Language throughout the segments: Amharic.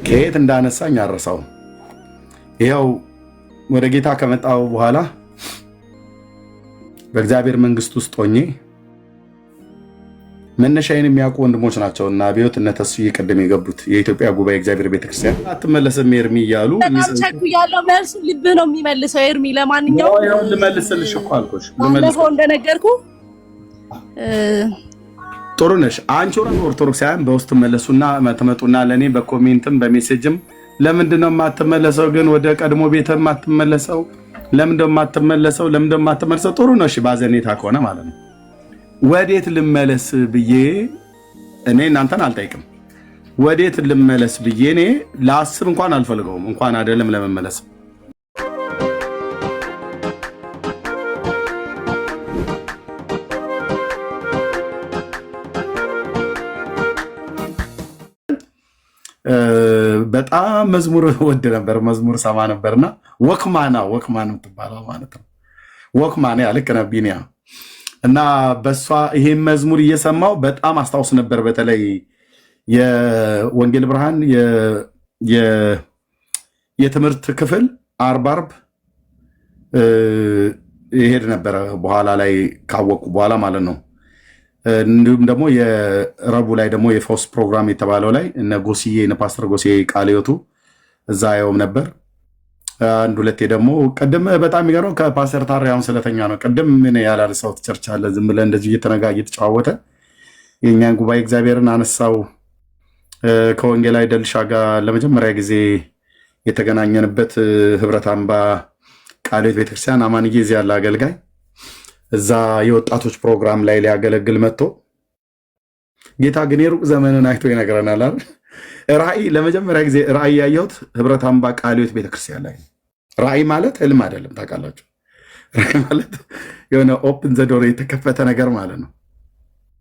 ከየት እንዳነሳኝ አረሳው። ይኸው ወደ ጌታ ከመጣው በኋላ በእግዚአብሔር መንግስት ውስጥ ሆኜ መነሻዬን የሚያውቁ ወንድሞች ናቸው እና አብዮት እነ ተስፋዬ ቅድም የገቡት የኢትዮጵያ ጉባኤ እግዚአብሔር ቤተክርስቲያን አትመለስም ኤርሚ እያሉ ያለው መልሱ ልብ ነው የሚመልሰው። ኤርሚ ለማንኛውም ልመልስልሽ እኮ አልኩሽ። ባለፈው እንደነገርኩ ጥሩ ነሽ አንቺ። ኦርቶዶክሳውያን በውስጥ መለሱና ተመጡና ለኔ በኮሜንትም በሜሴጅም ለምንድነው የማትመለሰው ግን ወደ ቀድሞ ቤተ የማትመለሰው? ለምንድነው የማትመለሰው? ለምንድነው የማትመለሰው? ጥሩ ነው እሺ፣ ባዘኔታ ከሆነ ማለት ነው። ወዴት ልመለስ ብዬ እኔ እናንተን አልጠይቅም። ወዴት ልመለስ ብዬ እኔ ለአስብ እንኳን አልፈልገውም፣ እንኳን አይደለም ለመመለስ። በጣም መዝሙር ወድ ነበር፣ መዝሙር ሰማ ነበርና ወክማና የምትባለው ማለት ነው። ወክማና ልክ ነህ ቢኒያ። እና በሷ ይሄን መዝሙር እየሰማው በጣም አስታውስ ነበር። በተለይ የወንጌል ብርሃን የትምህርት ክፍል አርብ ይሄድ ነበረ፣ በኋላ ላይ ካወቁ በኋላ ማለት ነው። እንዲሁም ደግሞ የረቡ ላይ ደግሞ የፈውስ ፕሮግራም የተባለው ላይ እነ ጎስዬ እነ ፓስተር ጎስዬ ቃለ ሕይወቱ እዛ ያውም ነበር። አንድ ሁለቴ ደግሞ ቅድም በጣም የሚገርመው ከፓስተር ታሪ አሁን ስለተኛ ነው። ቅድም ምን ያላነሳሁት ቸርች አለ። ዝም ብለህ እንደዚህ እየተጨዋወተ የእኛን ጉባኤ እግዚአብሔርን አነሳው። ከወንጌላዊ ደልሻ ጋር ለመጀመሪያ ጊዜ የተገናኘንበት ህብረት አምባ ቃለ ሕይወት ቤተክርስቲያን አማንዬ እዚህ ያለ አገልጋይ እዛ የወጣቶች ፕሮግራም ላይ ሊያገለግል መጥቶ ጌታ ግን የሩቅ ዘመንን አይቶ ይነግረናል አይደል? ራእይ ለመጀመሪያ ጊዜ ራእይ ያየሁት ህብረት አምባ ቃለ ሕይወት ቤተክርስቲያን ላይ። ራእይ ማለት ህልም አይደለም ታውቃላችሁ። ራእይ ማለት የሆነ ኦፕን ዘ ዶር የተከፈተ ነገር ማለት ነው።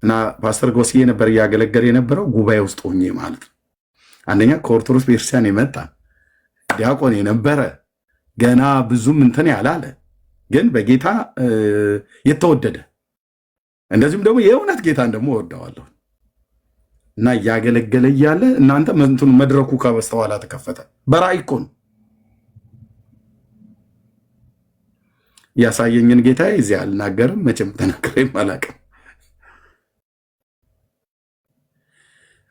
እና ፓስተር ጎስዬ ነበር እያገለገለ የነበረው ጉባኤ ውስጥ ሆኜ ማለት ነው። አንደኛ ከኦርቶዶክስ ቤተክርስቲያን የመጣ ዲያቆን የነበረ ገና ብዙም እንትን ያላለ ግን በጌታ የተወደደ እንደዚሁም ደግሞ የእውነት ጌታን ደግሞ ወደዋለሁ እና እያገለገለ እያለ እናንተ እንትኑ መድረኩ ከበስተኋላ ተከፈተ። በራእይ እኮ ነው ያሳየኝን ጌታ እዚህ አልናገርም፣ መቼም ተናግሬም አላውቅም።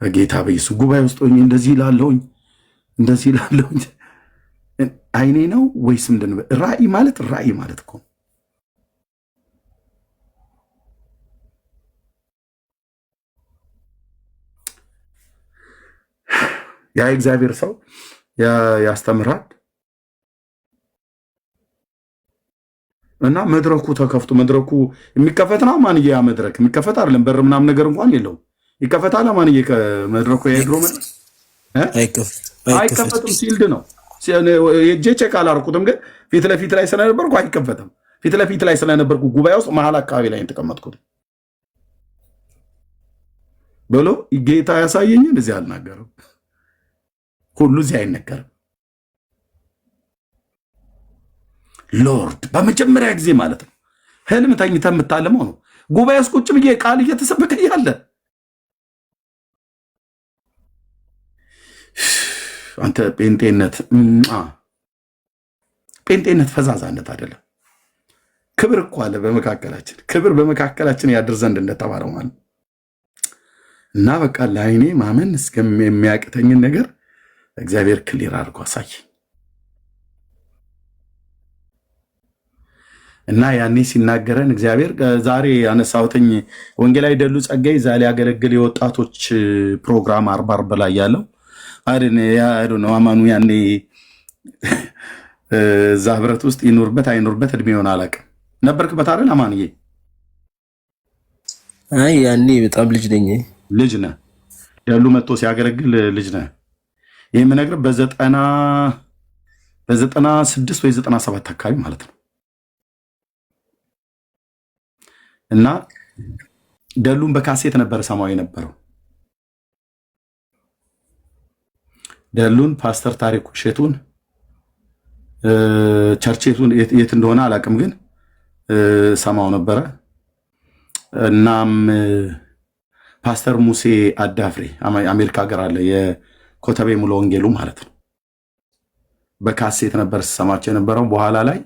ጌታ በኢየሱስ ጉባኤ ውስጥ ሆኜ እንደዚህ ላለሁኝ አይኔ ነው ወይስ ምንድን ነው? ራእይ ማለት እኮ ያ እግዚአብሔር ሰው ያስተምራል እና መድረኩ ተከፍቶ መድረኩ የሚከፈት ነው። ማንዬ ያ መድረክ የሚከፈት አይደለም፣ በር ምናምን ነገር እንኳን የለውም። ይከፈታል ማንዬ ከመድረኩ የድሮ መድረክ አይከፈትም፣ ሲልድ ነው። የእጄ ቼክ አላርኩትም፣ ግን ፊት ለፊት ላይ ስለነበርኩ አይከፈትም። ፊት ለፊት ላይ ስለነበርኩ ጉባኤ ውስጥ መሀል አካባቢ ላይ የተቀመጥኩት ብሎ ጌታ ያሳየኝን እዚህ አልናገርም። ሁሉ እዚህ አይነገርም። ሎርድ በመጀመሪያ ጊዜ ማለት ነው ህልም ተኝተህ የምታለመው ነው። ጉባኤ ውስጥ ቁጭ ብዬ ቃል እየተሰበከ ያለ አንተ ጴንጤነት ፈዛዛነት አይደለም። ክብር እኮ አለ በመካከላችን፣ ክብር በመካከላችን ያድር ዘንድ እንደተባለው ማለት እና በቃ ለዓይኔ ማመን እስከሚያቅተኝን ነገር እግዚአብሔር ክሊር አድርጎ አሳይ እና ያኔ ሲናገረን እግዚአብሔር ዛሬ ያነሳውተኝ ወንጌላዊ ደሉ ጸጋይ ዛሬ ያገለግል የወጣቶች ፕሮግራም አርብ ላይ ያለው አይደል ነው አማኑ ያኔ እዛ ህብረት ውስጥ ይኖርበት አይኖርበት እድሜውን አላውቅም። ነበርክበት አይደል አማንዬ? አይ ያኔ በጣም ልጅ ነህ። ደሉ መጥቶ ሲያገለግል ልጅ ነህ። ይህ የምነግርህ በ96 ወይ 97 አካባቢ ማለት ነው። እና ደሉን በካሴት ነበር ሰማው የነበረው። ደሉን ፓስተር ታሪኩ ሼቱን ቸርቼቱን የት እንደሆነ አላውቅም፣ ግን ሰማው ነበረ። እናም ፓስተር ሙሴ አዳፍሬ አሜሪካ ሀገር አለ ኮተቤ ሙሉ ወንጌሉ ማለት ነው። በካሴት ነበር ሰማቸው የነበረው። በኋላ ላይ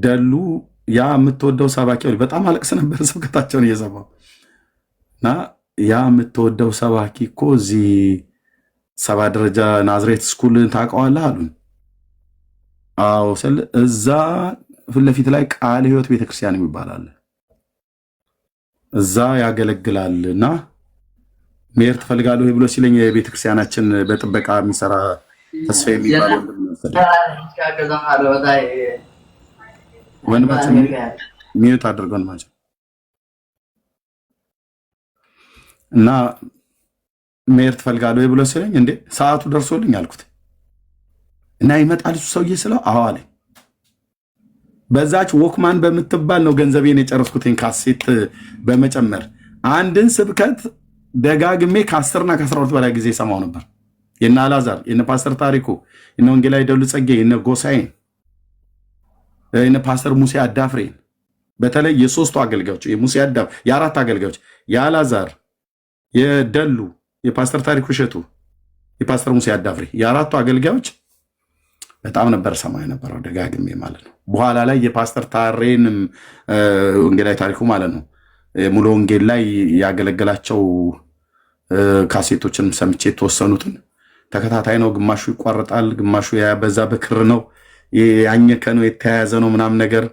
ደሉ ያ የምትወደው ሰባኪ በጣም አለቅስ ነበር ስብከታቸውን እየሰማው እና ያ የምትወደው ሰባኪ እኮ እዚህ 7 ደረጃ ናዝሬት ስኩል ታውቀዋለህ አሉኝ። አዎ ስል እዛ ፊት ለፊት ላይ ቃለ ሕይወት ቤተክርስቲያን የሚባል አለ፣ እዛ ያገለግላል እና መሄድ ትፈልጋለህ ብሎ ሲለኝ የቤተክርስቲያናችን በጥበቃ የሚሰራ ተስፋ የሚባል ወንድማችን ሚዩት አድርገን ማለት እና መሄድ ትፈልጋለህ ብሎ ሲለኝ እንዴ ሰዓቱ ደርሶልኝ አልኩት እና ይመጣል እሱ ሰውዬ ስለው አዎ አለኝ። በዛች ወክማን በምትባል ነው ገንዘቤን የጨረስኩትኝ ካሴት በመጨመር አንድን ስብከት ደጋግሜ ከ10 እና ከ12 በላይ ጊዜ ሰማው ነበር። የነ አላዛር፣ የነ ፓስተር ታሪኩ፣ የነ ወንጌላዊ ደሉ ጸጌ፣ የነ ጎሳይን፣ የነ ፓስተር ሙሴ አዳፍሬን በተለይ የሶስቱ አገልጋዮች የሙሴ አዳፍ የአራት አገልጋዮች የአላዛር፣ የደሉ፣ የፓስተር ታሪኩ እሸቱ፣ የፓስተር ሙሴ አዳፍሬ የአራቱ አገልጋዮች በጣም ነበር ሰማይ ነበረው ደጋግሜ ማለት ነው። በኋላ ላይ የፓስተር ታሬንም ወንጌላዊ ታሪኩ ማለት ነው ሙሉ ወንጌል ላይ ያገለገላቸው ካሴቶችን ሰምቼ የተወሰኑትን ተከታታይ ነው። ግማሹ ይቋረጣል፣ ግማሹ በዛ በክር ነው ያኘከ ነው የተያያዘ ነው ምናምን ነገር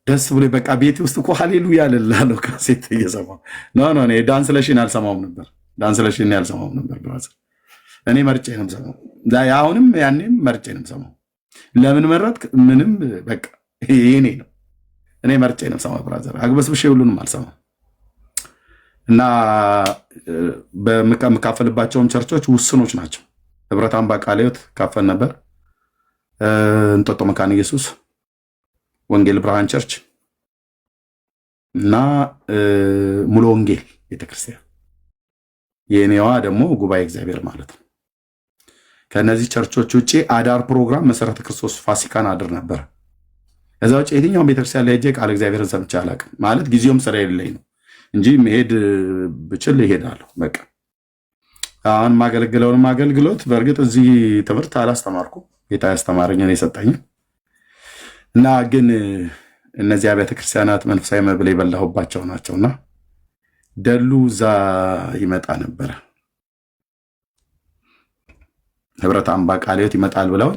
ደስ ብሎ በቃ ቤቴ ውስጥ እኮ ሃሌሉያ ልላለው ካሴት እየሰማሁ ኖ እኔ ዳንስ ለሽን አልሰማውም ነበር። ዳንስ ለሽን አልሰማውም ነበር ብራዘር። እኔ መርጬ ነው የምሰማው። አሁንም ያኔም መርጬ ነው የምሰማው። ለምን መረጥክ? ምንም በቃ ይሄኔ ነው። እኔ መርጬ ነው የምሰማው ብራዘር። አግበስብሼ ሁሉንም አልሰማም። እና በምካፈልባቸውም ቸርቾች ውስኖች ናቸው። ህብረት አምባ ቃለ ሕይወት ካፈል ነበር፣ እንጦጦ መካነ ኢየሱስ ወንጌል ብርሃን ቸርች እና ሙሉ ወንጌል ቤተክርስቲያን፣ የኔዋ ደግሞ ጉባኤ እግዚአብሔር ማለት ነው። ከነዚህ ቸርቾች ውጪ አዳር ፕሮግራም መሰረተ ክርስቶስ ፋሲካን አድር ነበር። ከዛ ውጪ የትኛውን ቤተክርስቲያን ላይ ሄጄ ቃል እግዚአብሔርን ሰምቼ አላውቅም። ማለት ጊዜውም ስለሌለኝ ነው እንጂ መሄድ ብችል እሄዳለሁ። በቃ አሁን ማገለግለውን አገልግሎት በእርግጥ እዚህ ትምህርት አላስተማርኩም፣ ጌታ ያስተማረኝን የሰጠኝ እና ግን እነዚህ አብያተ ክርስቲያናት መንፈሳዊ መብል የበላሁባቸው ናቸውና ደሉ እዛ ይመጣ ነበረ። ህብረት አምባ ቃለ ሕይወት ይመጣል ብለው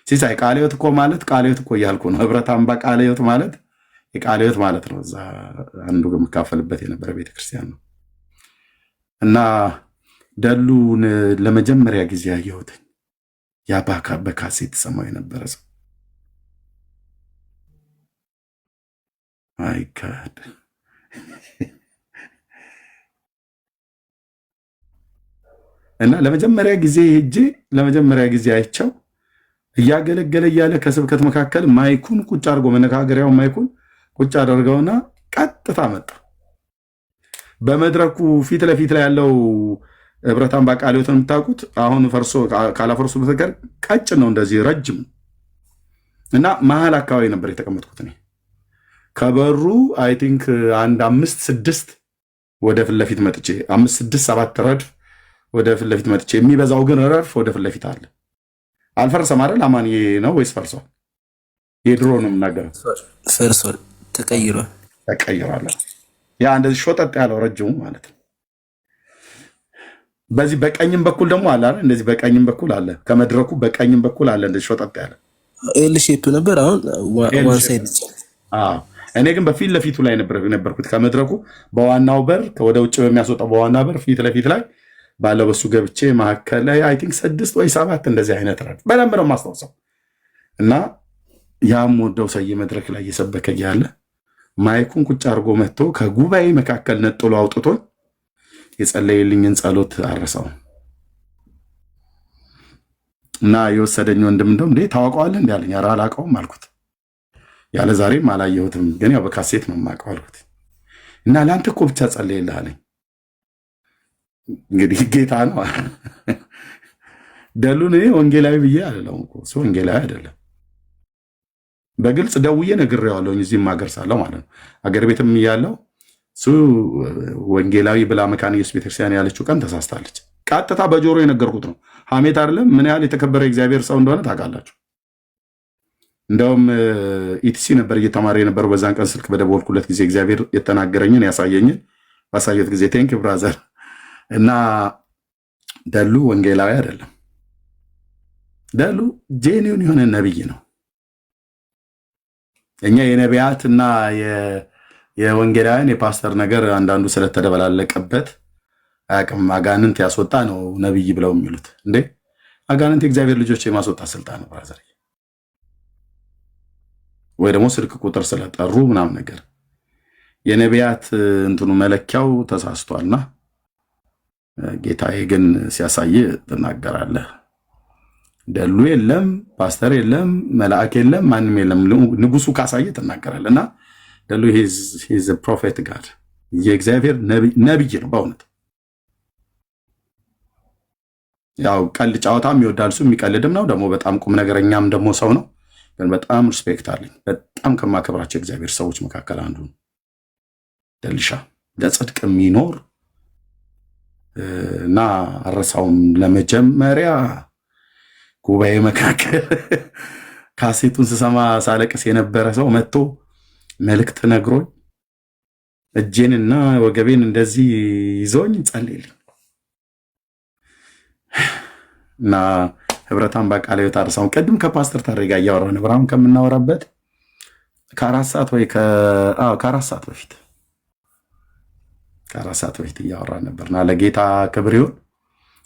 ሲሳይ ቃለ ሕይወት እኮ ማለት ቃለ ሕይወት እኮ እያልኩ ነው። ህብረት አምባ ቃለ ሕይወት ማለት የቃለ ሕይወት ማለት ነው። እዛ አንዱ የምካፈልበት የነበረ ቤተክርስቲያን ነው እና ደሉን ለመጀመሪያ ጊዜ ያየሁት ያ በካሴት ተሰማው የነበረ ሰው ማይ ጋድ እና ለመጀመሪያ ጊዜ ሄጄ ለመጀመሪያ ጊዜ አይቸው እያገለገለ እያለ ከስብከት መካከል ማይኩን ቁጭ አድርጎ መነጋገሪያው ማይኩን ቁጭ አድርገውና ቀጥታ መጣ። በመድረኩ ፊት ለፊት ላይ ያለው ህብረት አምባ ቃለ ሕይወትን የምታውቁት አሁን ፈርሶ ካላፈርሱ በተቀር ቀጭን ነው እንደዚህ ረጅም እና መሀል አካባቢ ነበር የተቀመጥኩት እኔ። ከበሩ አይ ቲንክ አንድ 5-6 ወደ ፊት ለፊት መጥቼ 5-6-7 ረድፍ ወደ ፊት ለፊት መጥቼ የሚበዛው ግን ረድፍ ወደ ፊት ለፊት አለ። አልፈረሰም አይደል? አማን ነው ወይስ ፈርሷል? የድሮ ነው የምናገረው። ፈርሷል፣ ተቀይሯል። ያ እንደዚህ ሾጠጥ ያለው ረጅሙ ማለት ነው። በዚህ በቀኝም በኩል ደግሞ አለ አይደል? እንደዚህ በቀኝም በኩል አለ፣ ከመድረኩ በቀኝም በኩል አለ እንደዚህ ሾጠጥ ያለ ኤል ሼፕ ነበር። አሁን ዋን ሳይድ። እኔ ግን በፊት ለፊቱ ላይ ነበርኩት። ከመድረኩ በዋናው በር ወደ ውጭ በሚያስወጣው በዋና በር ፊት ለፊት ላይ ባለው በሱ ገብቼ መካከል ላይ አይ ቲንክ 6 ወይ 7 እንደዚህ አይነት ረድፍ በደንብ ነው የማስታውሰው። እና ያም ወደው ሰይ መድረክ ላይ እየሰበከ ያለ ማይኩን ቁጭ አድርጎ መጥቶ ከጉባኤ መካከል ነጥሎ አውጥቶኝ የጸለየልኝን ጸሎት አረሳው። እና የወሰደኝ ወንድም እንደውም እንዴ ታውቀዋለህ እንዴ አለኝ። ኧረ አላውቀውም አልኩት። ያለ ዛሬም አላየሁትም ግን ያው በካሴት ነው የማውቀው አልኩት። እና ለአንተ እኮ ብቻ ጸለየልህ አለኝ። እንግዲህ ጌታ ነው። ደሉን እኔ ወንጌላዊ ብዬ አይደለም እኮ እሱ ወንጌላዊ አይደለም። በግልጽ ደውዬ ነግሬዋለሁ። እዚህም ሀገር ሳለሁ ማለት ነው አገር ቤትም እያለሁ እሱ ወንጌላዊ ብላ መካነ ኢየሱስ ቤተክርስቲያን ያለችው ቀን ተሳስታለች። ቀጥታ በጆሮ የነገርኩት ነው። ሐሜት አይደለም። ምን ያህል የተከበረ እግዚአብሔር ሰው እንደሆነ ታውቃላችሁ። እንደውም ኢቲሲ ነበር እየተማረ የነበረው በዛን ቀን ስልክ በደወልኩለት ጊዜ እግዚአብሔር የተናገረኝን ያሳየኝን ባሳየት ጊዜ ቴንክ ብራዘር። እና ደሉ ወንጌላዊ አይደለም። ደሉ ጄኒውን የሆነ ነብይ ነው። እኛ የነቢያትና የወንጌላውያን የፓስተር ነገር አንዳንዱ ስለተደበላለቀበት አያውቅም። አጋንንት ያስወጣ ነው ነብይ ብለው የሚሉት እንዴ? አጋንንት የእግዚአብሔር ልጆች የማስወጣት ስልጣን ነው ብራዘር። ወይ ደግሞ ስልክ ቁጥር ስለጠሩ ምናምን ነገር የነቢያት እንትኑ መለኪያው ተሳስቷልና ጌታዬ ግን ሲያሳይ ትናገራለህ። ደሉ የለም፣ ፓስተር የለም፣ መልአክ የለም፣ ማንም የለም። ንጉሱ ካሳየ ትናገራለህ። እና ደሉ ሂዝ ፕሮፌት ጋድ የእግዚአብሔር ነብይ ነው በእውነት። ያው ቀልድ ጨዋታም ይወዳል፣ እሱ የሚቀልድም ነው ደግሞ በጣም ቁም ነገረኛም ደግሞ ሰው ነው። ግን በጣም ሪስፔክት አለኝ። በጣም ከማከብራቸው እግዚአብሔር ሰዎች መካከል አንዱ ነው ደልሻ። ለጽድቅ የሚኖር እና አረሳውም። ለመጀመሪያ ጉባኤ መካከል ካሴቱን ስሰማ ሳለቅስ የነበረ ሰው መጥቶ መልእክት ነግሮኝ እጄንና ወገቤን እንደዚህ ይዞኝ ጸልይልኝ እና ህብረታን በቃለ ሕይወት አርሳውን ቅድም ከፓስተር ታሪጋ እያወራሁ ነበር። አሁን ከምናወራበት ከአራት ሰዓት በፊት እያወራ ነበርና ለጌታ ክብር ይሁን።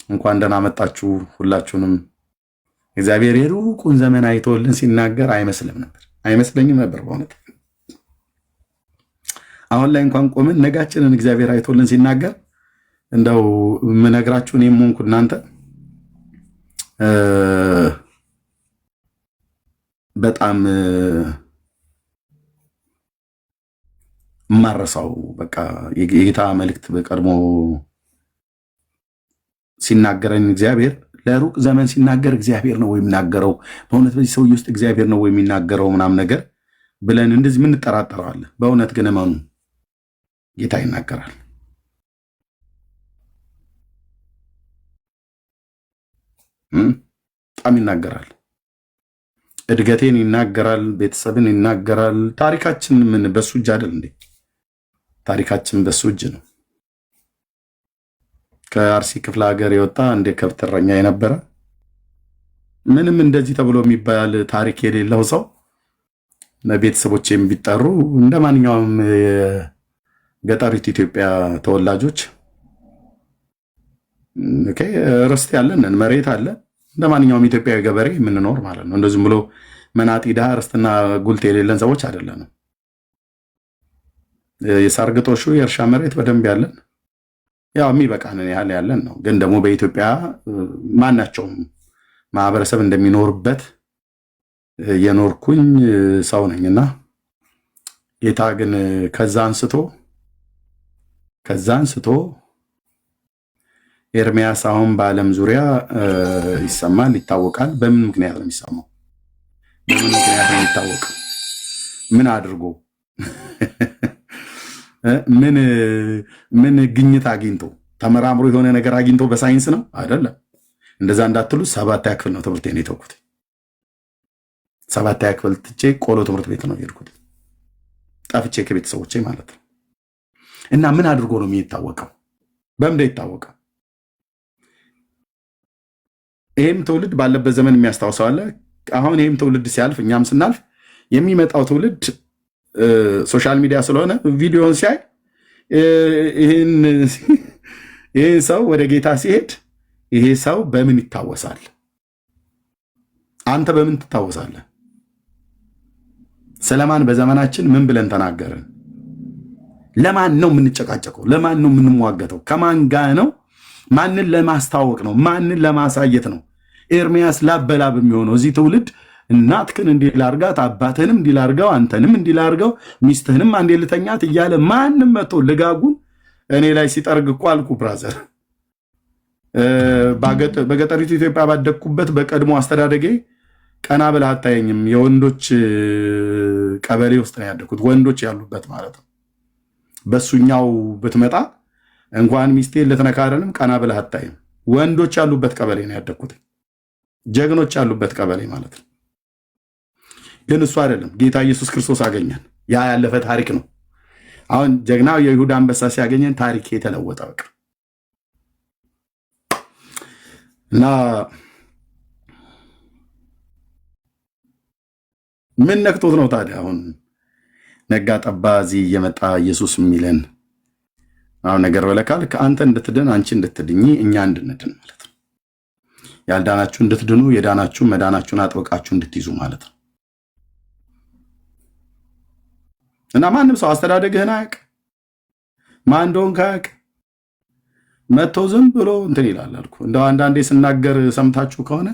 እንኳን ደህና መጣችሁ ሁላችሁንም። እግዚአብሔር የሩቁን ዘመን አይቶልን ሲናገር አይመስለኝም ነበር በእውነት። አሁን ላይ እንኳን ቆመን ነጋችንን እግዚአብሔር አይቶልን ሲናገር እንደው የምነግራችሁ እኔም ሆንኩ እናንተ በጣም ማረሳው በቃ የጌታ መልእክት በቀድሞ ሲናገረን እግዚአብሔር ለሩቅ ዘመን ሲናገር እግዚአብሔር ነው የሚናገረው፣ በእውነት በዚህ ሰውዬ ውስጥ እግዚአብሔር ነው የሚናገረው ምናምን ነገር ብለን እንደዚህ ምን እንጠራጠረዋለን። በእውነት ግን እመኑ ጌታ ይናገራል። በጣም ይናገራል። እድገቴን ይናገራል፣ ቤተሰብን ይናገራል። ታሪካችን ምን በሱ እጅ አይደል እንዴ? ታሪካችን በሱ እጅ ነው። ከአርሲ ክፍለ ሀገር የወጣ እንደ ከብት እረኛ የነበረ ምንም እንደዚህ ተብሎ የሚባል ታሪክ የሌለው ሰው ቤተሰቦች ቢጠሩ እንደ ማንኛውም የገጠሪቱ ኢትዮጵያ ተወላጆች ርስት ያለን መሬት አለ እንደ ማንኛውም ኢትዮጵያዊ ገበሬ የምንኖር ማለት ነው። እንደዚህም ብሎ መናጢ ድሃ ርስትና ጉልት የሌለን ሰዎች አይደለንም። የሳር ግጦሹ የእርሻ መሬት በደንብ ያለን ያው የሚበቃንን ያህል ያለን ነው። ግን ደግሞ በኢትዮጵያ ማናቸውም ማህበረሰብ እንደሚኖርበት የኖርኩኝ ሰው ነኝና ጌታ ግን ከዛ አንስቶ ኤርሚያስ አሁን በዓለም ዙሪያ ይሰማል፣ ይታወቃል። በምን ምክንያት ነው የሚሰማው? በምን ምክንያት ነው የሚታወቀው? ምን አድርጎ ምን ግኝት አግኝቶ ተመራምሮ የሆነ ነገር አግኝቶ በሳይንስ ነው አይደለም። እንደዛ እንዳትሉ 7ኛ ክፍል ነው ትምህርቴን የተውኩት። 7ኛ ክፍል ትቼ ቆሎ ትምህርት ቤት ነው የሄድኩት፣ ጠፍቼ ከቤተሰቦቼ ማለት ነው። እና ምን አድርጎ ነው የሚታወቀው? በምን ይታወቃል? ይሄም ትውልድ ባለበት ዘመን የሚያስታውሰው አለ። አሁን ይሄም ትውልድ ሲያልፍ እኛም ስናልፍ የሚመጣው ትውልድ ሶሻል ሚዲያ ስለሆነ ቪዲዮን ሲያይ ይህን ሰው ወደ ጌታ ሲሄድ ይሄ ሰው በምን ይታወሳል? አንተ በምን ትታወሳለህ? ስለማን በዘመናችን ምን ብለን ተናገርን? ለማን ነው የምንጨቃጨቀው? ለማን ነው የምንሟገተው? ከማን ጋር ነው? ማንን ለማስታወቅ ነው? ማንን ለማሳየት ነው? ኤርሚያስ ላበላብ የሚሆነው እዚህ ትውልድ እናትክን እንዲህ ላርጋት፣ አባትህንም እንዲህ ላርገው፣ አንተንም እንዲህ ላርገው፣ ሚስትህንም አንዴ ልተኛት እያለ ማንም መጥቶ ልጋጉን እኔ ላይ ሲጠርግ እኮ አልኩ ብራዘር። በገጠሪቱ ኢትዮጵያ ባደግኩበት በቀድሞ አስተዳደጌ ቀና ብለህ አታየኝም። የወንዶች ቀበሌ ውስጥ ነው ያደግኩት፣ ወንዶች ያሉበት ማለት ነው። በሱኛው ብትመጣ እንኳን ሚስቴን ልትነካረንም ቀና ብለህ አታይም። ወንዶች ያሉበት ቀበሌ ነው ያደግኩት፣ ጀግኖች ያሉበት ቀበሌ ማለት ነው። ግን እሱ አይደለም ጌታ ኢየሱስ ክርስቶስ አገኘን። ያ ያለፈ ታሪክ ነው። አሁን ጀግናው የይሁዳ አንበሳ ሲያገኘን ታሪክ የተለወጠ በቃ እና ምን ነክቶት ነው ታዲያ አሁን ነጋ ጠባ እዚህ እየመጣ ኢየሱስ የሚለን? አሁን ነገር በለካል ከአንተ እንድትድን አንቺ እንድትድኝ እኛ እንድንድን ማለት ነው። ያልዳናችሁ እንድትድኑ የዳናችሁ መዳናችሁን አጥብቃችሁ እንድትይዙ ማለት ነው። እና ማንም ሰው አስተዳደግህን አያውቅ፣ ማን እንደሆንክ አያውቅ፣ መጥቶ ዝም ብሎ እንትን ይላል አልኩ። እንደው አንዳንዴ ስናገር ሰምታችሁ ከሆነ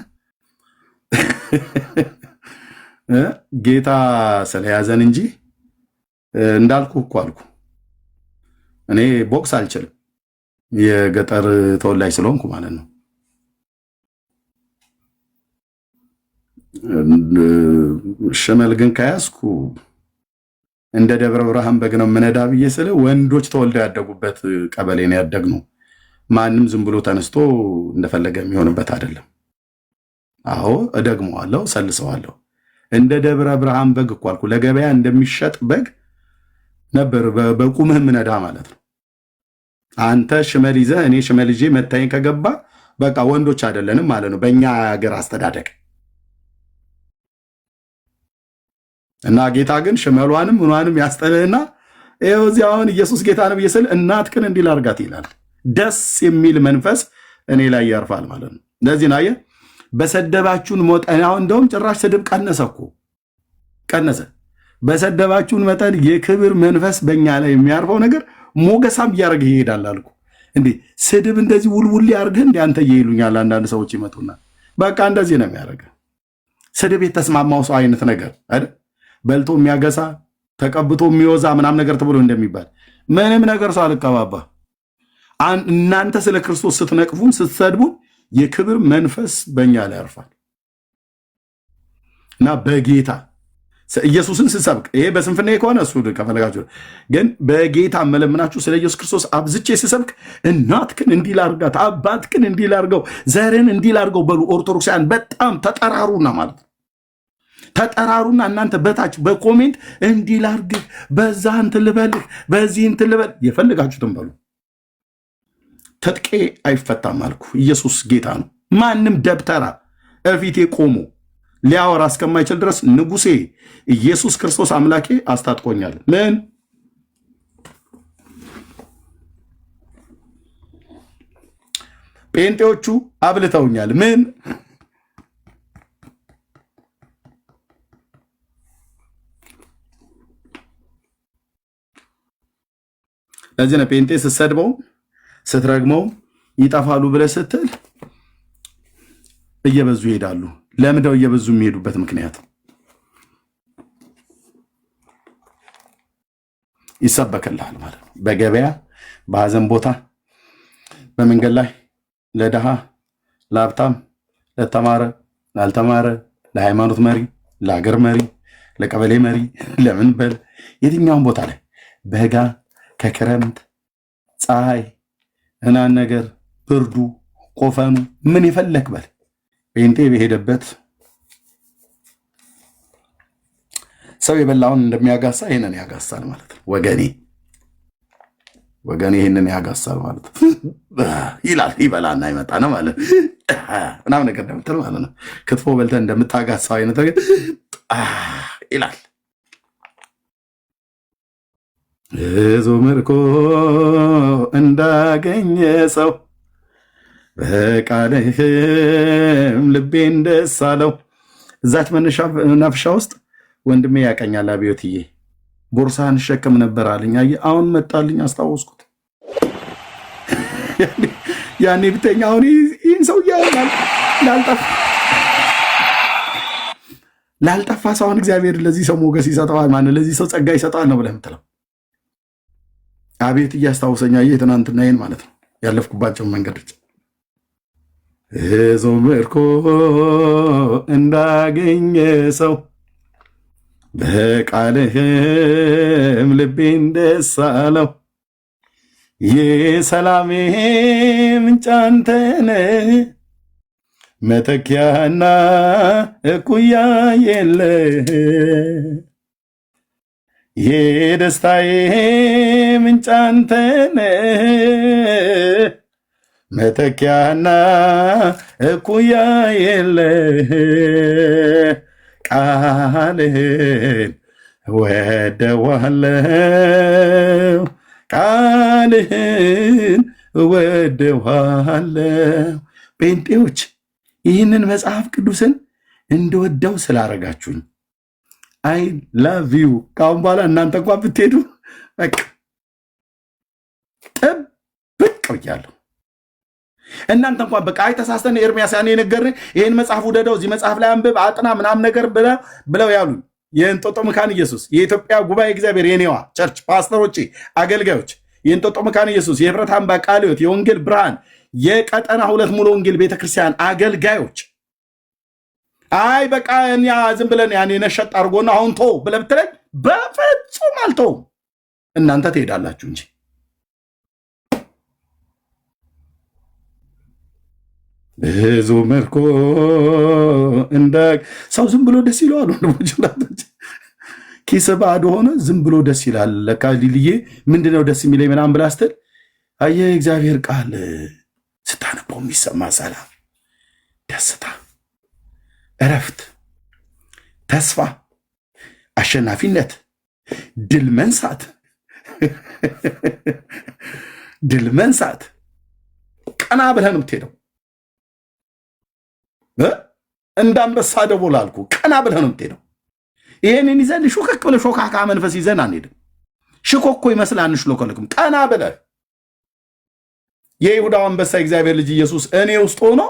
ጌታ ስለያዘን እንጂ እንዳልኩ እኮ አልኩ። እኔ ቦክስ አልችልም የገጠር ተወላጅ ስለሆንኩ ማለት ነው። ሽመል ግን ከያዝኩ እንደ ደብረ ብርሃን በግ ነው የምነዳ ብዬ ስለ ወንዶች ተወልደው ያደጉበት ቀበሌ ነው ያደግነው። ማንም ዝም ብሎ ተነስቶ እንደፈለገ የሚሆንበት አይደለም። አዎ እደግመዋለሁ፣ ሰልሰዋለሁ። እንደ ደብረ ብርሃን በግ እኮ አልኩ። ለገበያ እንደሚሸጥ በግ ነበር በቁምህ ምነዳ ማለት ነው። አንተ ሽመል ይዘህ እኔ ሽመል ይዤ መታየን ከገባ በቃ ወንዶች አይደለንም ማለት ነው በእኛ ሀገር አስተዳደግ። እና ጌታ ግን ሽመሏንም ምኗንም ያስጠልህና ይኸው እዚህ አሁን ኢየሱስ ጌታ ነው ብዬ ስል እናትህን እንዲህ ላድርጋት ይላል። ደስ የሚል መንፈስ እኔ ላይ ያርፋል ማለት ነው። ለዚህ ነው በሰደባችሁን መጠን አሁን እንደውም ጭራሽ ስድብ ቀነሰ እኮ ቀነሰ። በሰደባችሁን መጠን የክብር መንፈስ በእኛ ላይ የሚያርፈው ነገር ሞገሳም እያደረገ ይሄዳል አልኩ። እንዴ ስድብ እንደዚህ ውልውል ያርግህ እንዴ አንተ ይሉኛል አንዳንድ ሰዎች ይመጡና በቃ እንደዚህ ነው የሚያደርግ። ስድብ የተስማማው ሰው አይነት ነገር አይደል? በልቶ የሚያገሳ ተቀብቶ የሚወዛ ምናምን ነገር ተብሎ እንደሚባል ምንም ነገር ሰው አልቀባባ። እናንተ ስለ ክርስቶስ ስትነቅፉም ስትሰድቡ የክብር መንፈስ በእኛ ላይ ያርፋል እና በጌታ ኢየሱስን ስሰብክ ይሄ በስንፍና ከሆነ እሱ ከፈለጋችሁ፣ ግን በጌታ መለምናችሁ ስለ ኢየሱስ ክርስቶስ አብዝቼ ስሰብክ እናትክን እንዲህ ላድርጋት፣ አባትክን እንዲህ ላድርገው፣ ዘርን እንዲህ ላድርገው በሉ። ኦርቶዶክሳውያን በጣም ተጠራሩና ማለት ነው ተጠራሩና እናንተ በታች በኮሜንት እንዲህ ላድርግህ፣ በዛ እንትን ልበልህ፣ በዚህ እንትን ልበል፣ የፈለጋችሁትን በሉ። ትጥቄ አይፈታም አልኩ። ኢየሱስ ጌታ ነው። ማንም ደብተራ እፊቴ ቆሞ ሊያወራ እስከማይችል ድረስ ንጉሴ ኢየሱስ ክርስቶስ አምላኬ አስታጥቆኛል። ምን ጴንጤዎቹ አብልተውኛል። ምን ለዚህ ነው ጴንጤ ስትሰድበው ስትረግመው ይጠፋሉ ብለህ ስትል እየበዙ ይሄዳሉ። ለምንድነው እየበዙ የሚሄዱበት ምክንያት? ይሰበክልሃል ማለት ነው። በገበያ በሐዘን ቦታ በመንገድ ላይ ለድሃ ለሀብታም ለተማረ ላልተማረ ለሃይማኖት መሪ ለሀገር መሪ ለቀበሌ መሪ ለምን በል የትኛውን ቦታ ላይ በጋ ከክረምት ፀሐይ እናን ነገር ብርዱ ቆፈኑ ምን ይፈለክ በል ጴንጤ በሄደበት ሰው የበላውን እንደሚያጋሳ ይሄንን ያጋሳል ማለት ነው። ወገኔ ይሄንን ያጋሳል ማለት ነው ይላል። ይበላና ይመጣ ነው ማለት ምናምን ነገር እንደምትል ማለት ነው። ክትፎ በልተህ እንደምታጋሳው አይነት ነገር ይላል። ብዙ ምርኮ እንዳገኘ ሰው በቃልህም ልቤን ደስ አለው። እዛች መናፈሻ ውስጥ ወንድሜ ያቀኛል አብዮትዬ ቦርሳህን ሸክም ነበር አለኝ። አሁን መጣልኝ አስታወስኩት። ያኔ ብተኛ አሁን ይህን ሰው ላልጠፋ ሰው አሁን እግዚአብሔር ለዚህ ሰው ሞገስ ይሰጠዋል፣ ማነው ለዚህ ሰው ጸጋ ይሰጠዋል ነው ብለህ የምትለው። አቤት እያስታወሰኛ ትናንትና ይህን ማለት ነው ያለፍኩባቸውን መንገዶች ብዙ ምርኮ እንዳገኘ ሰው በቃልህም ልቤን ደስ አለው። የሰላሜ ምንጭ አንተ ነህ፣ መተኪያና እኩያ የለህ። የደስታዬ ምንጭ አንተ ነህ፣ መተኪያና እኩያ የለህ። ቃልህን እወደዋለሁ፣ ቃልህን እወደዋለሁ። ጴንጤዎች ይህንን መጽሐፍ ቅዱስን እንደወደው ስላረጋችሁኝ አይ ላቭ ዩ። ከአሁን በኋላ እናንተ እንኳን ብትሄዱ በቃ ጥብቅ ብያለሁ። እናንተ እንኳን በቃ አይ ተሳስተን ኤርሚያስ ያኔ የነገርን ይህን መጽሐፍ ውደደው፣ እዚህ መጽሐፍ ላይ አንብብ፣ አጥና ምናምን ነገር ብለው ያሉኝ የእንጦጦ መካነ ኢየሱስ የኢትዮጵያ ጉባኤ እግዚአብሔር የኔዋ ቸርች ፓስተሮቼ፣ አገልጋዮች፣ የእንጦጦ መካነ ኢየሱስ የህብረት አምባ ቃለ ሕይወት የወንጌል ብርሃን የቀጠና 2 ሙሉ ወንጌል ቤተክርስቲያን አገልጋዮች አይ በቃ እኛ ዝም ብለን ያኔ ነሸጥ አድርጎና አሁን ተው ብለህ ብትለኝ በፍጹም አልተውም። እናንተ ትሄዳላችሁ እንጂ ብዙ ምርኮ እንደ ሰው ዝም ብሎ ደስ ይለዋል። ወንድሞች ኪስ ባዶ ሆነ ዝም ብሎ ደስ ይላል። ለካ ሊልዬ ምንድነው ደስ የሚለኝ ምናምን ብላ ስትል አየህ እግዚአብሔር ቃል ስታነበው የሚሰማ ሰላም፣ ደስታ፣ እረፍት፣ ተስፋ፣ አሸናፊነት፣ ድል መንሳት ድል መንሳት ቀና ብለህ ነው የምትሄደው። እንዳንበሳ ደቦል አልኩ። ቀና ብለህ ነው የምትሄደው። ይሄንን ይዘን ሾከክ ብለህ ሾካካ መንፈስ ይዘን አንሄድም። ሽኮኮ ይመስል አንሽሎከልክም። ቀና ብለህ የይሁዳው አንበሳ እግዚአብሔር ልጅ ኢየሱስ እኔ ውስጥ ሆኖ